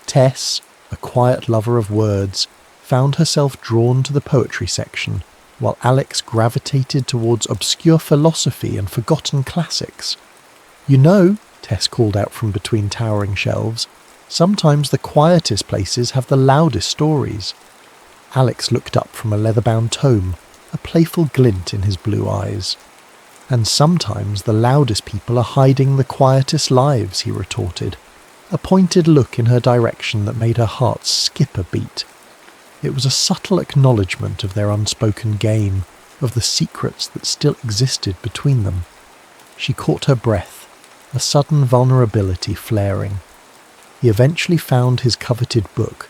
Tess, a quiet lover of words, found herself drawn to the poetry section, while Alex gravitated towards obscure philosophy and forgotten classics. "You know," Tess called out from between towering shelves, "sometimes the quietest places have the loudest stories." Alex looked up from a leather-bound tome, a playful glint in his blue eyes. "And sometimes the loudest people are hiding the quietest lives," he retorted, a pointed look in her direction that made her heart skip a beat. It was a subtle acknowledgement of their unspoken game, of the secrets that still existed between them. She caught her breath, a sudden vulnerability flaring. He eventually found his coveted book,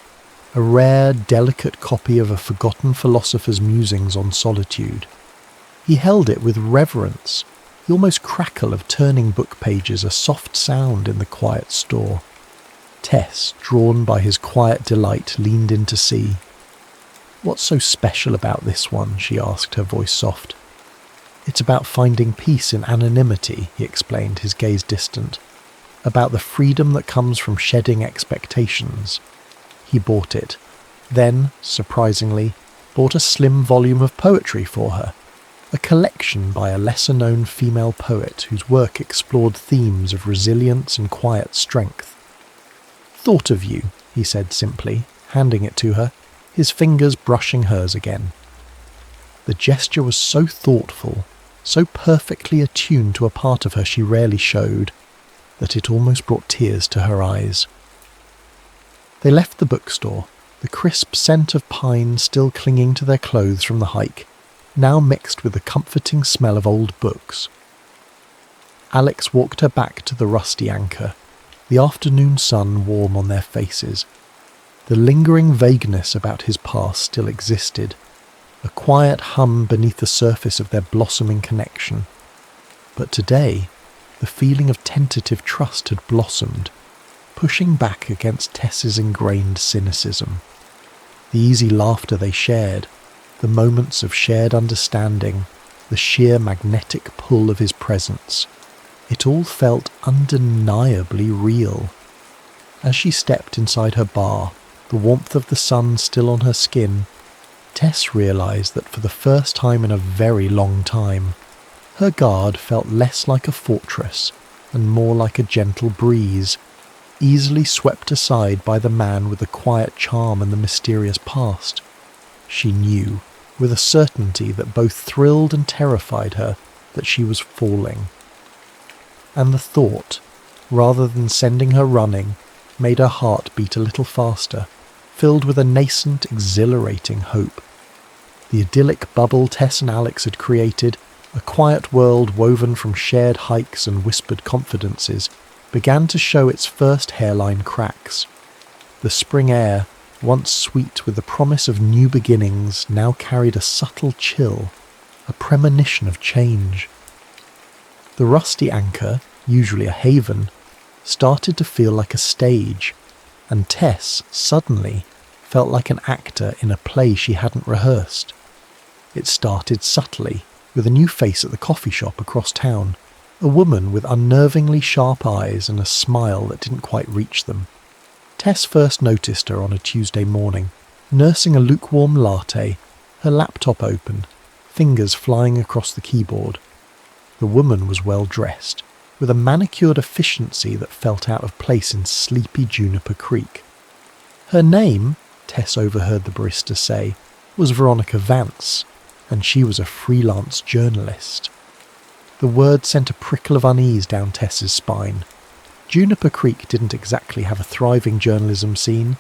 a rare, delicate copy of a forgotten philosopher's musings on solitude. He held it with reverence, the almost crackle of turning book pages a soft sound in the quiet store. Tess, drawn by his quiet delight, leaned in to see. "What's so special about this one?" she asked, her voice soft. "It's about finding peace in anonymity," he explained, his gaze distant. "About the freedom that comes from shedding expectations." He bought it, then, surprisingly, bought a slim volume of poetry for her, a collection by a lesser-known female poet whose work explored themes of resilience and quiet strength. "Thought of you," he said simply, handing it to her, his fingers brushing hers again. The gesture was so thoughtful, so perfectly attuned to a part of her she rarely showed, that it almost brought tears to her eyes. They left the bookstore, the crisp scent of pine still clinging to their clothes from the hike, now mixed with the comforting smell of old books. Alex walked her back to the rusty anchor, the afternoon sun warm on their faces. The lingering vagueness about his past still existed, a quiet hum beneath the surface of their blossoming connection. But today, the feeling of tentative trust had blossomed, pushing back against Tess's ingrained cynicism. The easy laughter they shared, the moments of shared understanding, the sheer magnetic pull of his presence. It all felt undeniably real. As she stepped inside her bar, the warmth of the sun still on her skin, Tess realised that for the first time in a very long time, her guard felt less like a fortress and more like a gentle breeze, easily swept aside by the man with the quiet charm and the mysterious past. She knew, with a certainty that both thrilled and terrified her, that she was falling. And the thought, rather than sending her running, made her heart beat a little faster, filled with a nascent, exhilarating hope. The idyllic bubble Tess and Alex had created, a quiet world woven from shared hikes and whispered confidences, began to show its first hairline cracks. The spring air, once sweet with the promise of new beginnings, now carried a subtle chill, a premonition of change. The rusty anchor, usually a haven, started to feel like a stage, and Tess, suddenly, felt like an actor in a play she hadn't rehearsed. It started subtly, with a new face at the coffee shop across town, a woman with unnervingly sharp eyes and a smile that didn't quite reach them. Tess first noticed her on a Tuesday morning, nursing a lukewarm latte, her laptop open, fingers flying across the keyboard. The woman was well dressed, with a manicured efficiency that felt out of place in sleepy Juniper Creek. Her name, Tess overheard the barista say, was Veronica Vance, and she was a freelance journalist. The word sent a prickle of unease down Tess's spine. Juniper Creek didn't exactly have a thriving journalism scene.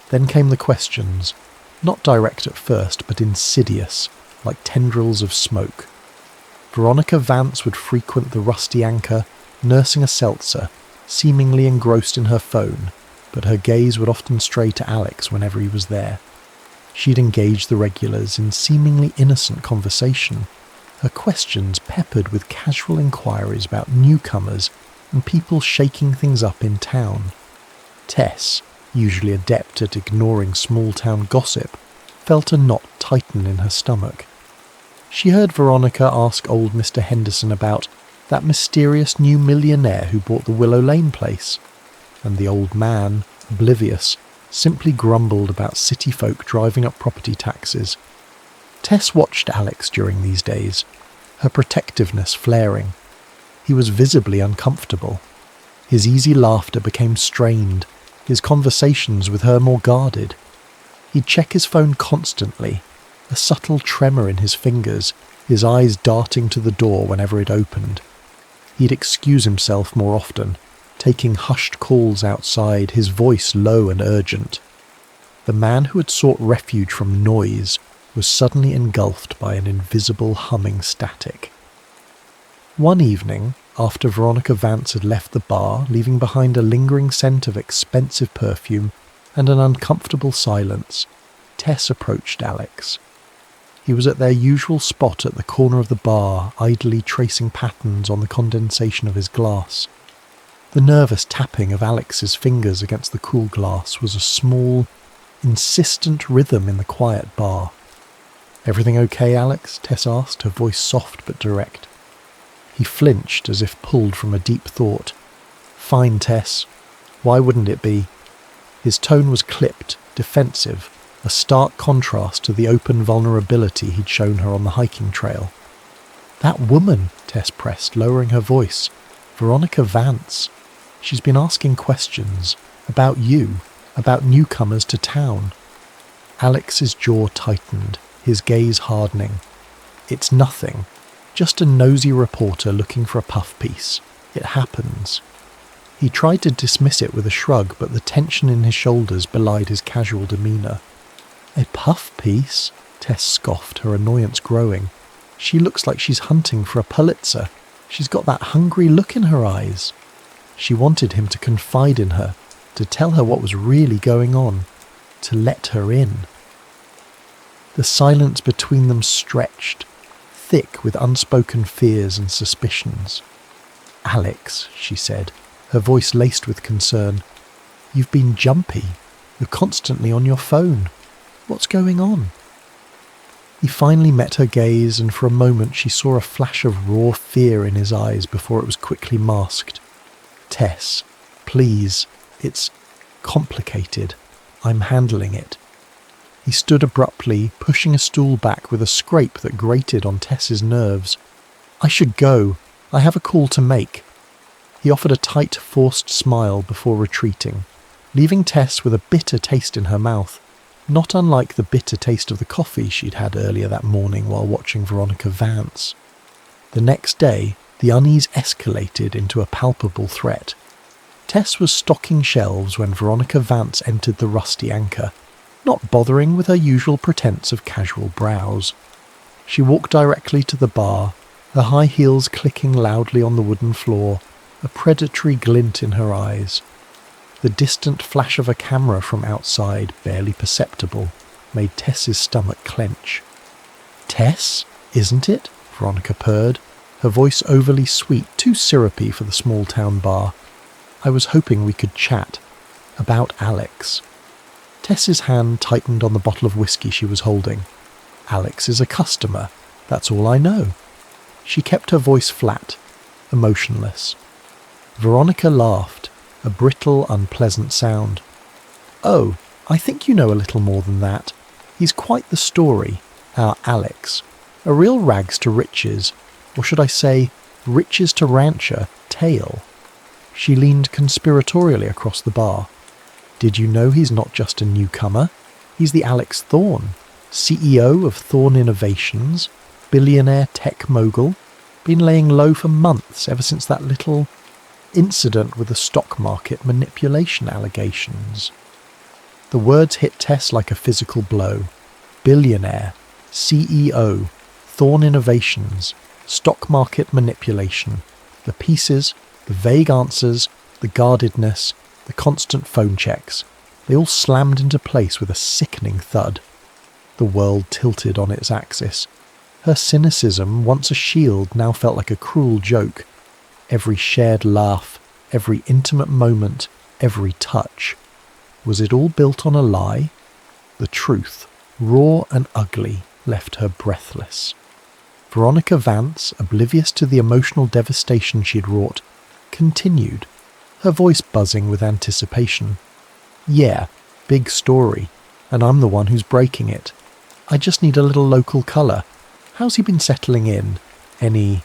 Then came the questions, not direct at first, but insidious, like tendrils of smoke. Veronica Vance would frequent the rusty anchor, nursing a seltzer, seemingly engrossed in her phone, but her gaze would often stray to Alex whenever he was there. She'd engage the regulars in seemingly innocent conversation, her questions peppered with casual inquiries about newcomers and people shaking things up in town. Tess, usually adept at ignoring small-town gossip, felt a knot tighten in her stomach. She heard Veronica ask old Mr. Henderson about that mysterious new millionaire who bought the Willow Lane place, and the old man, oblivious, simply grumbled about city folk driving up property taxes. Tess watched Alex during these days, her protectiveness flaring. He was visibly uncomfortable. His easy laughter became strained, his conversations with her more guarded. He'd check his phone constantly, a subtle tremor in his fingers, his eyes darting to the door whenever it opened. He'd excuse himself more often, taking hushed calls outside, his voice low and urgent. The man who had sought refuge from noise was suddenly engulfed by an invisible humming static. One evening, after Veronica Vance had left the bar, leaving behind a lingering scent of expensive perfume and an uncomfortable silence, Tess approached Alex. He was at their usual spot at the corner of the bar, idly tracing patterns on the condensation of his glass. The nervous tapping of Alex's fingers against the cool glass was a small, insistent rhythm in the quiet bar. "Everything okay, Alex?" Tess asked, her voice soft but direct. He flinched as if pulled from a deep thought. "Fine, Tess. Why wouldn't it be?" His tone was clipped, defensive, a stark contrast to the open vulnerability he'd shown her on the hiking trail. "That woman," Tess pressed, lowering her voice. "Veronica Vance. She's been asking questions about you, about newcomers to town." Alex's jaw tightened, his gaze hardening. "It's nothing. Just a nosy reporter looking for a puff piece. It happens." He tried to dismiss it with a shrug, but the tension in his shoulders belied his casual demeanour. "A puff piece?" Tess scoffed, her annoyance growing. "She looks like she's hunting for a Pulitzer. She's got that hungry look in her eyes." She wanted him to confide in her, to tell her what was really going on, to let her in. The silence between them stretched, thick with unspoken fears and suspicions. "Alex," she said, her voice laced with concern, "you've been jumpy. You're constantly on your phone. What's going on?" He finally met her gaze, and for a moment she saw a flash of raw fear in his eyes before it was quickly masked. "Tess, please, it's complicated. I'm handling it." He stood abruptly, pushing a stool back with a scrape that grated on Tess's nerves. "I should go. I have a call to make." He offered a tight, forced smile before retreating, leaving Tess with a bitter taste in her mouth, not unlike the bitter taste of the coffee she'd had earlier that morning while watching Veronica Vance. The next day, the unease escalated into a palpable threat. Tess was stocking shelves when Veronica Vance entered the Rusty Anchor, not bothering with her usual pretense of casual browse. She walked directly to the bar, her high heels clicking loudly on the wooden floor, a predatory glint in her eyes. The distant flash of a camera from outside, barely perceptible, made Tess's stomach clench. "Tess, isn't it?" Veronica purred, her voice overly sweet, too syrupy for the small-town bar. "I was hoping we could chat. About Alex." Tess's hand tightened on the bottle of whiskey she was holding. "Alex is a customer. That's all I know." She kept her voice flat, emotionless. Veronica laughed, a brittle, unpleasant sound. "Oh, I think you know a little more than that. He's quite the story, our Alex. A real rags to riches, or should I say, riches to rancher, tale." She leaned conspiratorially across the bar. "Did you know he's not just a newcomer? He's the Alex Thorne, CEO of Thorne Innovations, billionaire tech mogul, been laying low for months ever since that little incident with the stock market manipulation allegations." The words hit Tess like a physical blow. Billionaire, CEO, Thorne Innovations, stock market manipulation, the pieces, the vague answers, the guardedness, the constant phone checks. They all slammed into place with a sickening thud. The world tilted on its axis. Her cynicism, once a shield, now felt like a cruel joke. Every shared laugh, every intimate moment, every touch. Was it all built on a lie? The truth, raw and ugly, left her breathless. Veronica Vance, oblivious to the emotional devastation she'd wrought, continued, her voice buzzing with anticipation. "Yeah, big story, and I'm the one who's breaking it. I just need a little local colour. How's he been settling in? Any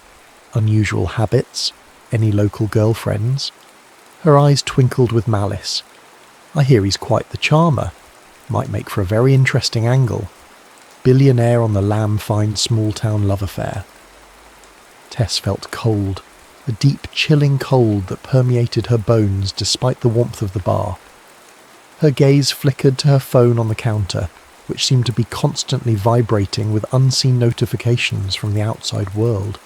unusual habits? Any local girlfriends?" Her eyes twinkled with malice. "I hear he's quite the charmer. Might make for a very interesting angle. Billionaire on the lamb-fine small-town love affair." Tess felt cold, a deep, chilling cold that permeated her bones despite the warmth of the bar. Her gaze flickered to her phone on the counter, which seemed to be constantly vibrating with unseen notifications from the outside world.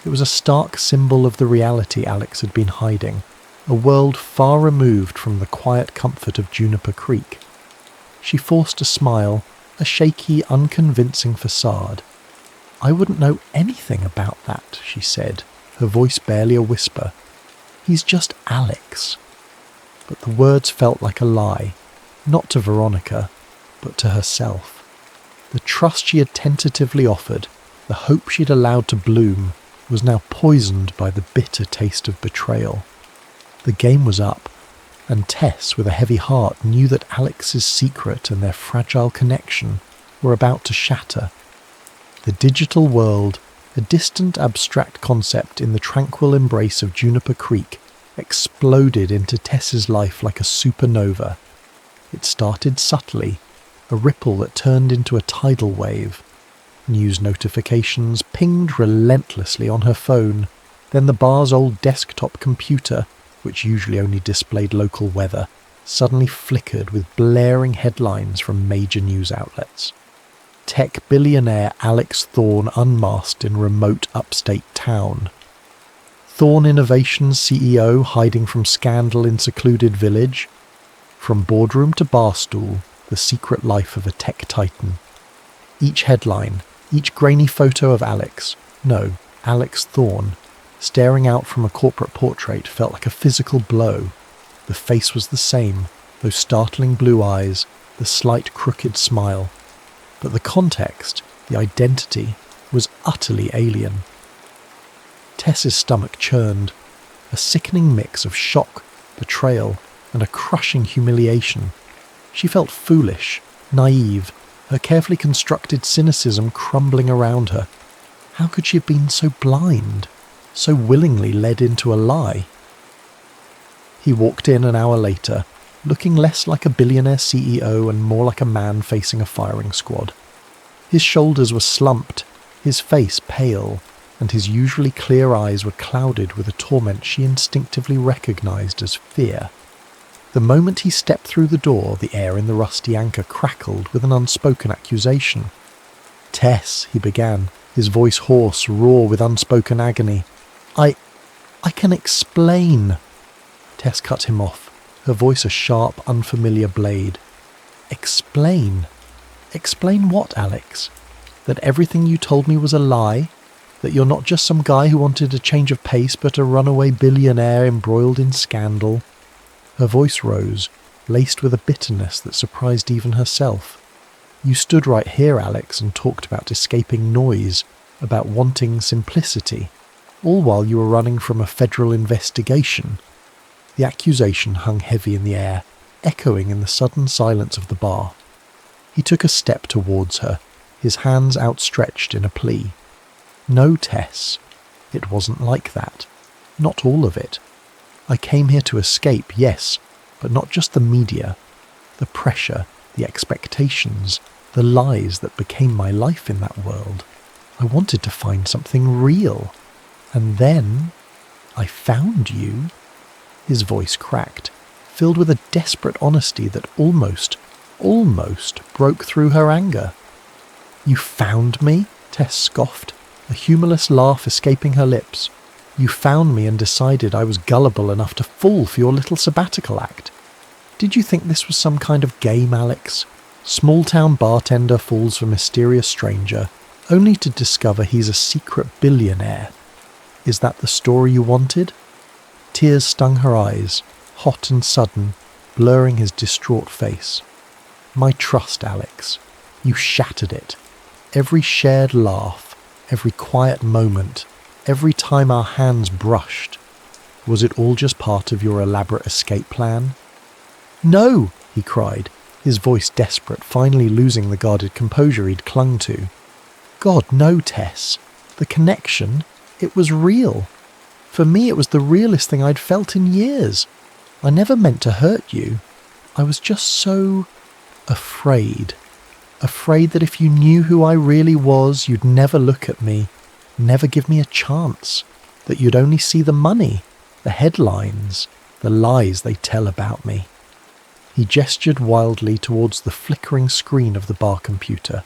It was a stark symbol of the reality Alex had been hiding, a world far removed from the quiet comfort of Juniper Creek. She forced a smile, a shaky, unconvincing facade. "I wouldn't know anything about that," she said, her voice barely a whisper. "He's just Alex." But the words felt like a lie, not to Veronica, but to herself. The trust she had tentatively offered, the hope she'd allowed to bloom, was now poisoned by the bitter taste of betrayal. The game was up, and Tess, with a heavy heart, knew that Alex's secret and their fragile connection were about to shatter. The digital world, a distant abstract concept in the tranquil embrace of Juniper Creek, exploded into Tess's life like a supernova. It started subtly, a ripple that turned into a tidal wave. News notifications pinged relentlessly on her phone, then the bar's old desktop computer, which usually only displayed local weather, suddenly flickered with blaring headlines from major news outlets. Tech billionaire Alex Thorne unmasked in remote upstate town. Thorne Innovations CEO hiding from scandal in secluded village. From boardroom to barstool, the secret life of a tech titan. Each headline, each grainy photo of Alex Thorne, staring out from a corporate portrait felt like a physical blow. The face was the same, those startling blue eyes, the slight crooked smile. But the context, the identity, was utterly alien. Tess's stomach churned, a sickening mix of shock, betrayal, and a crushing humiliation. She felt foolish, naive, her carefully constructed cynicism crumbling around her. How could she have been so blind, so willingly led into a lie? He walked in an hour later, looking less like a billionaire CEO and more like a man facing a firing squad. His shoulders were slumped, his face pale, and his usually clear eyes were clouded with a torment she instinctively recognized as fear. The moment he stepped through the door, the air in the rusty anchor crackled with an unspoken accusation. "Tess," he began, his voice hoarse, raw with unspoken agony. I can explain." Tess cut him off, her voice a sharp, unfamiliar blade. "Explain? Explain what, Alex? That everything you told me was a lie? That you're not just some guy who wanted a change of pace, but a runaway billionaire embroiled in scandal?" Her voice rose, laced with a bitterness that surprised even herself. "You stood right here, Alex, and talked about escaping noise, about wanting simplicity, all while you were running from a federal investigation." The accusation hung heavy in the air, echoing in the sudden silence of the bar. He took a step towards her, his hands outstretched in a plea. "No, Tess, it wasn't like that. Not all of it. I came here to escape, yes, but not just the media, the pressure, the expectations, the lies that became my life in that world. I wanted to find something real. And then I found you." His voice cracked, filled with a desperate honesty that almost broke through her anger. "You found me?" Tess scoffed, a humorless laugh escaping her lips. "You found me and decided I was gullible enough to fall for your little sabbatical act. Did you think this was some kind of game, Alex? Small-town bartender falls for mysterious stranger, only to discover he's a secret billionaire. Is that the story you wanted?" Tears stung her eyes, hot and sudden, blurring his distraught face. "My trust, Alex. You shattered it. Every shared laugh, every quiet moment, every time our hands brushed. Was it all just part of your elaborate escape plan?" "No!" he cried, his voice desperate, finally losing the guarded composure he'd clung to. "God, no, Tess. The connection, it was real. For me, it was the realest thing I'd felt in years. I never meant to hurt you. I was just so afraid. Afraid that if you knew who I really was, you'd never look at me, never give me a chance, that you'd only see the money, the headlines, the lies they tell about me." He gestured wildly towards the flickering screen of the bar computer.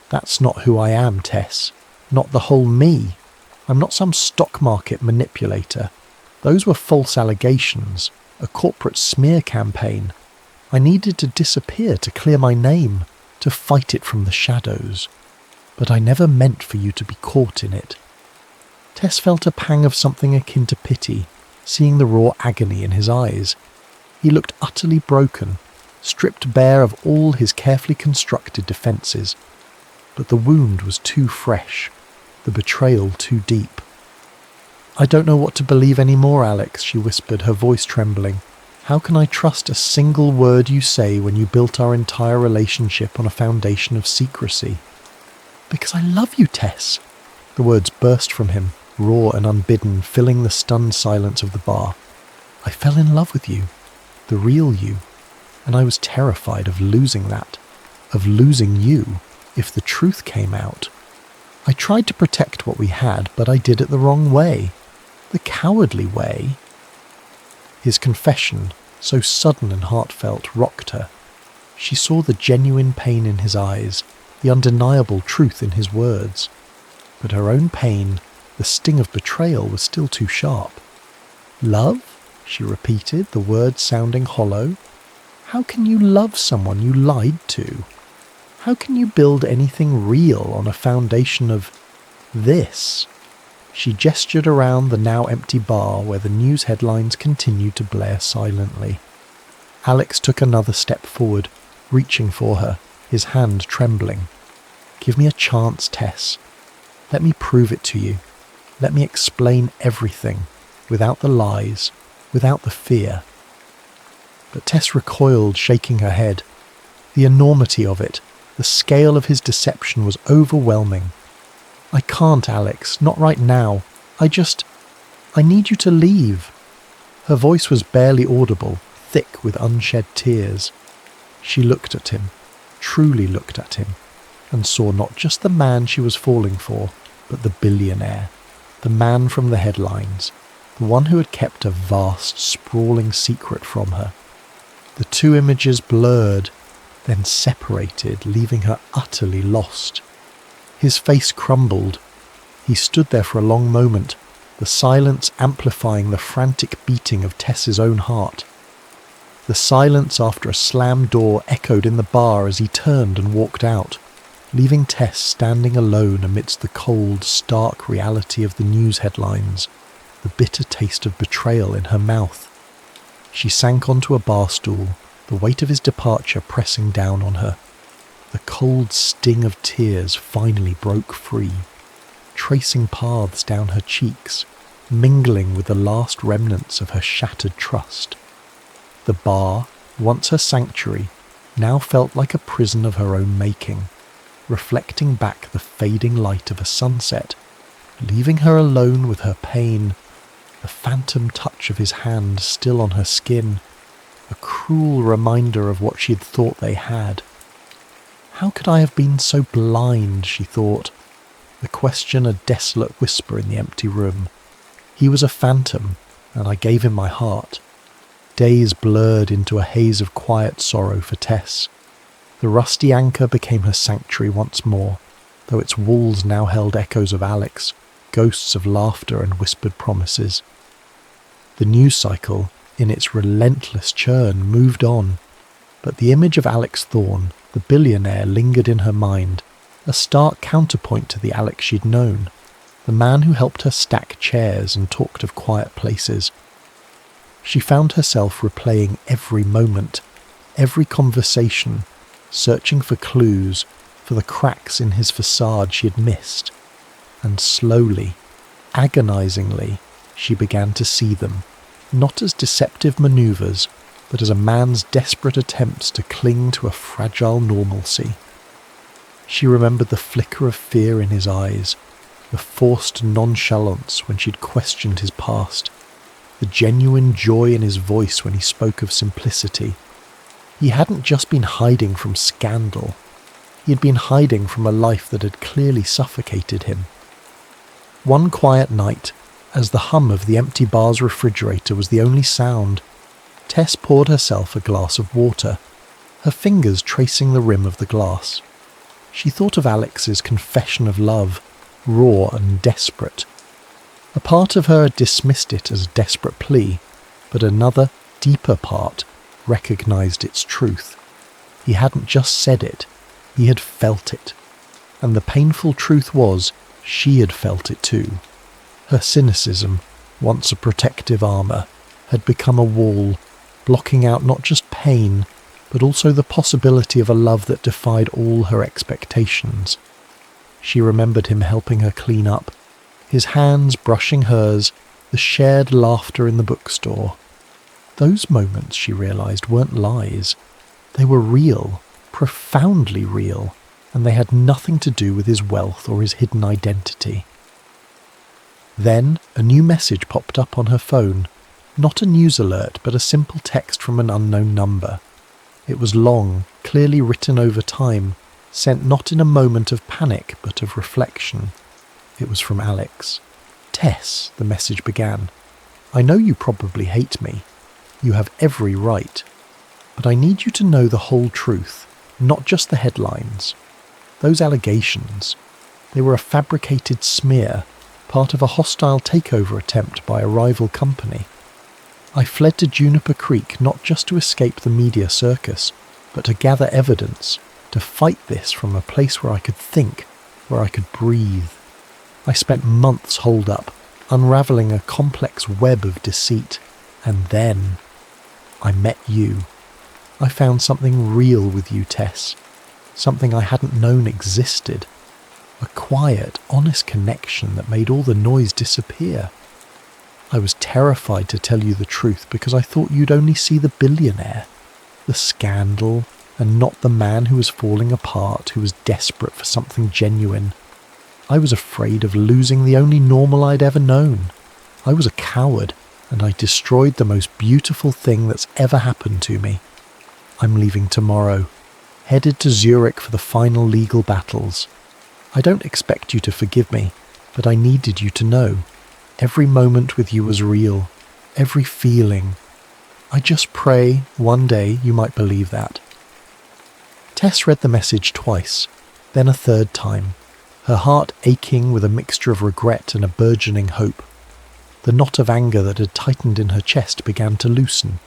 "That's not who I am, Tess. Not the whole me. I'm not some stock market manipulator. Those were false allegations, a corporate smear campaign. I needed to disappear to clear my name, to fight it from the shadows. But I never meant for you to be caught in it." Tess felt a pang of something akin to pity, seeing the raw agony in his eyes. He looked utterly broken, stripped bare of all his carefully constructed defences. But the wound was too fresh, the betrayal too deep. "I don't know what to believe anymore, Alex," she whispered, her voice trembling. "How can I trust a single word you say when you built our entire relationship on a foundation of secrecy?" "Because I love you, Tess." The words burst from him, raw and unbidden, filling the stunned silence of the bar. "I fell in love with you, the real you, and I was terrified of losing that, of losing you, if the truth came out. I tried to protect what we had, but I did it the wrong way, the cowardly way." His confession, so sudden and heartfelt, rocked her. She saw the genuine pain in his eyes, the undeniable truth in his words. But her own pain, the sting of betrayal, was still too sharp. "Love?" she repeated, the words sounding hollow. "How can you love someone you lied to? How can you build anything real on a foundation of this?" She gestured around the now empty bar where the news headlines continued to blare silently. Alex took another step forward, reaching for her, his hand trembling. Give me a chance, Tess. Let me prove it to you. Let me explain everything, without the lies, without the fear. But Tess recoiled, shaking her head. The enormity of it, the scale of his deception was overwhelming. I can't, Alex, not right now. I need you to leave. Her voice was barely audible, thick with unshed tears. She looked at him, truly looked at him, and saw not just the man she was falling for, but the billionaire, the man from the headlines, the one who had kept a vast, sprawling secret from her. The two images blurred, then separated, leaving her utterly lost. His face crumbled. He stood there for a long moment, the silence amplifying the frantic beating of Tess's own heart. The silence after a slammed door echoed in the bar as he turned and walked out, leaving Tess standing alone amidst the cold, stark reality of the news headlines, the bitter taste of betrayal in her mouth. She sank onto a bar stool, the weight of his departure pressing down on her. The cold sting of tears finally broke free, tracing paths down her cheeks, mingling with the last remnants of her shattered trust. The bar, once her sanctuary, now felt like a prison of her own making, reflecting back the fading light of a sunset, leaving her alone with her pain, the phantom touch of his hand still on her skin, a cruel reminder of what she had thought they had. How could I have been so blind, she thought, the question a desolate whisper in the empty room. He was a phantom, and I gave him my heart. Days blurred into a haze of quiet sorrow for Tess. The rusty anchor became her sanctuary once more, though its walls now held echoes of Alex, ghosts of laughter and whispered promises. The news cycle, in its relentless churn, moved on, but the image of Alex Thorne, the billionaire, lingered in her mind, a stark counterpoint to the Alex she'd known, the man who helped her stack chairs and talked of quiet places. She found herself replaying every moment, every conversation, searching for clues, for the cracks in his facade she had missed. And slowly, agonizingly, she began to see them, not as deceptive maneuvers, but as a man's desperate attempts to cling to a fragile normalcy. She remembered the flicker of fear in his eyes, the forced nonchalance when she'd questioned his past, the genuine joy in his voice when he spoke of simplicity. He hadn't just been hiding from scandal. He had been hiding from a life that had clearly suffocated him. One quiet night, as the hum of the empty bar's refrigerator was the only sound, Tess poured herself a glass of water, her fingers tracing the rim of the glass. She thought of Alex's confession of love, raw and desperate. A part of her had dismissed it as a desperate plea, but another, deeper part recognized its truth. He hadn't just said it, he had felt it. And the painful truth was, she had felt it too. Her cynicism, once a protective armour, had become a wall, blocking out not just pain, but also the possibility of a love that defied all her expectations. She remembered him helping her clean up, his hands brushing hers, the shared laughter in the bookstore. Those moments, she realised, weren't lies. They were real, profoundly real, and they had nothing to do with his wealth or his hidden identity. Then a new message popped up on her phone, not a news alert, but a simple text from an unknown number. It was long, clearly written over time, sent not in a moment of panic, but of reflection. It was from Alex. "Tess," the message began, "I know you probably hate me. You have every right. But I need you to know the whole truth, not just the headlines. Those allegations, they were a fabricated smear, part of a hostile takeover attempt by a rival company. I fled to Juniper Creek not just to escape the media circus, but to gather evidence, to fight this from a place where I could think, where I could breathe. I spent months holed up, unravelling a complex web of deceit, and then I met you. I found something real with you, Tess. something I hadn't known existed. A quiet, honest connection that made all the noise disappear. I was terrified to tell you the truth because I thought you'd only see the billionaire, the scandal, and not the man who was falling apart, who was desperate for something genuine. I was afraid of losing the only normal I'd ever known. I was a coward, and I destroyed the most beautiful thing that's ever happened to me. I'm leaving tomorrow, headed to Zurich for the final legal battles. I don't expect you to forgive me, but I needed you to know. Every moment with you was real, every feeling. I just pray one day you might believe that. Tess read the message twice, then a third time, her heart aching with a mixture of regret and a burgeoning hope. The knot of anger that had tightened in her chest began to loosen.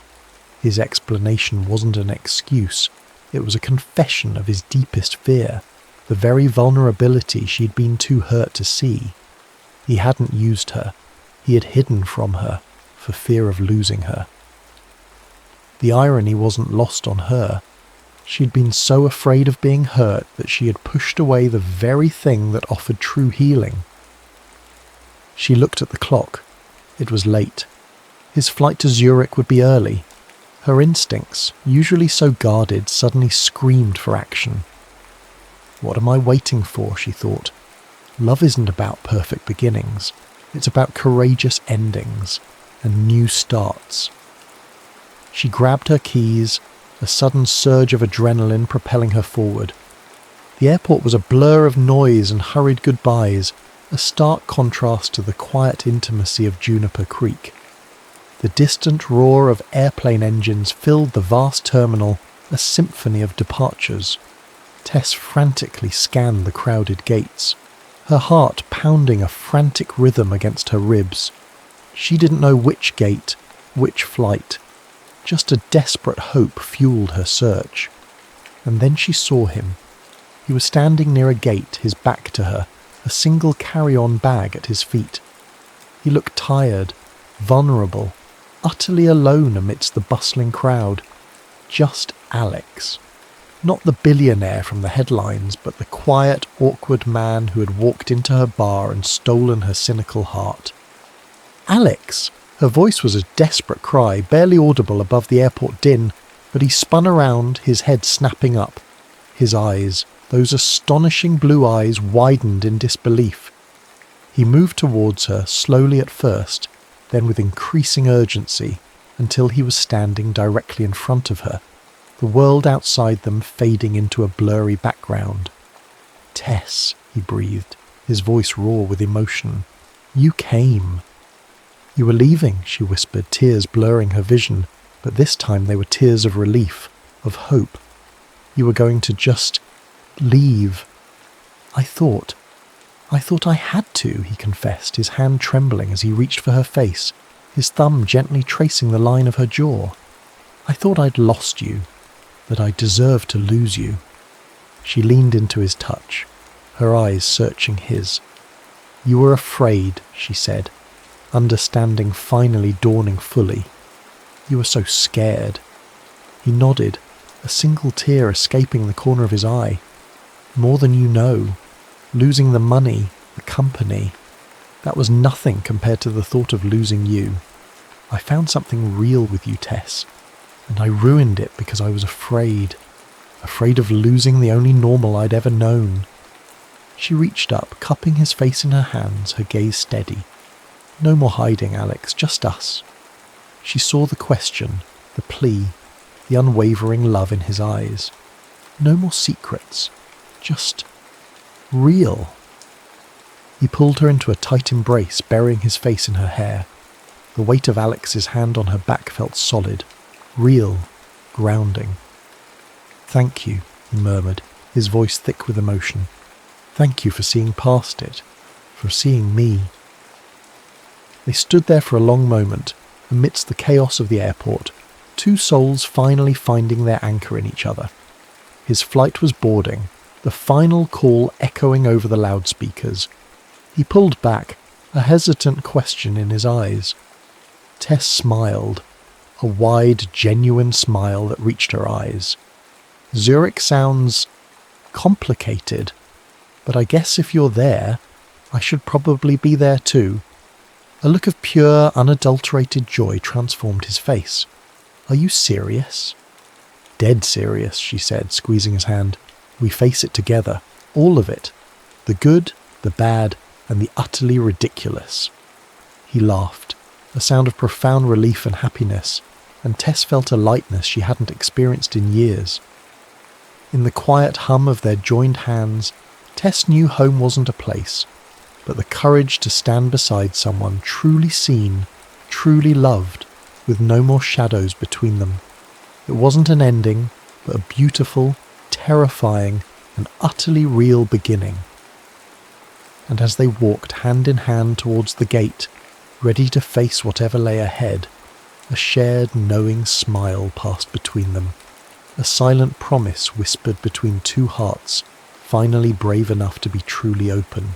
His explanation wasn't an excuse, it was a confession of his deepest fear, the very vulnerability she'd been too hurt to see. He hadn't used her, he had hidden from her, for fear of losing her. The irony wasn't lost on her. She'd been so afraid of being hurt that she had pushed away the very thing that offered true healing. She looked at the clock. It was late. His flight to Zurich would be early. Her instincts, usually so guarded, suddenly screamed for action. What am I waiting for, she thought. Love isn't about perfect beginnings. It's about courageous endings and new starts. She grabbed her keys, a sudden surge of adrenaline propelling her forward. The airport was a blur of noise and hurried goodbyes, a stark contrast to the quiet intimacy of Juniper Creek. The distant roar of airplane engines filled the vast terminal, a symphony of departures. Tess frantically scanned the crowded gates, her heart pounding a frantic rhythm against her ribs. She didn't know which gate, which flight. Just a desperate hope fueled her search. And then she saw him. He was standing near a gate, his back to her, a single carry-on bag at his feet. He looked tired, vulnerable, utterly alone amidst the bustling crowd. Just Alex. Not the billionaire from the headlines, but the quiet, awkward man who had walked into her bar and stolen her cynical heart. Alex! Her voice was a desperate cry, barely audible above the airport din, but he spun around, his head snapping up. His eyes, those astonishing blue eyes, widened in disbelief. He moved towards her, slowly at first, then with increasing urgency, until he was standing directly in front of her, the world outside them fading into a blurry background. "Tess," he breathed, his voice raw with emotion. "You came." "You were leaving," she whispered, tears blurring her vision, but this time they were tears of relief, of hope. "You were going to just leave." I thought I had to," he confessed, his hand trembling as he reached for her face, his thumb gently tracing the line of her jaw. "I thought I'd lost you, that I deserved to lose you." She leaned into his touch, her eyes searching his. "You were afraid," she said, understanding finally dawning fully. "You were so scared." He nodded, a single tear escaping the corner of his eye. "More than you know. Losing the money, the company. That was nothing compared to the thought of losing you. I found something real with you, Tess, and I ruined it because I was afraid of losing the only normal I'd ever known." She reached up, cupping his face in her hands, her gaze steady. "No more hiding, Alex, just us." She saw the question, the plea, the unwavering love in his eyes. No more secrets, just real. He pulled her into a tight embrace, burying his face in her hair. The weight of Alex's hand on her back felt solid, real, grounding. "Thank you," he murmured, his voice thick with emotion. "Thank you for seeing past it, for seeing me." They stood there for a long moment, amidst the chaos of the airport, two souls finally finding their anchor in each other. His flight was boarding, the final call echoing over the loudspeakers. He pulled back, a hesitant question in his eyes. Tess smiled, a wide, genuine smile that reached her eyes. "Zurich sounds complicated, but I guess if you're there, I should probably be there too." A look of pure, unadulterated joy transformed his face. "Are you serious?" "Dead serious," she said, squeezing his hand. "We face it together, all of it. The good, the bad, and the utterly ridiculous." He laughed, a sound of profound relief and happiness, and Tess felt a lightness she hadn't experienced in years. In the quiet hum of their joined hands, Tess knew home wasn't a place, but the courage to stand beside someone truly seen, truly loved, with no more shadows between them. It wasn't an ending, but a beautiful, terrifying, and utterly real beginning. And as they walked hand in hand towards the gate, ready to face whatever lay ahead, a shared knowing smile passed between them, a silent promise whispered between two hearts finally brave enough to be truly open.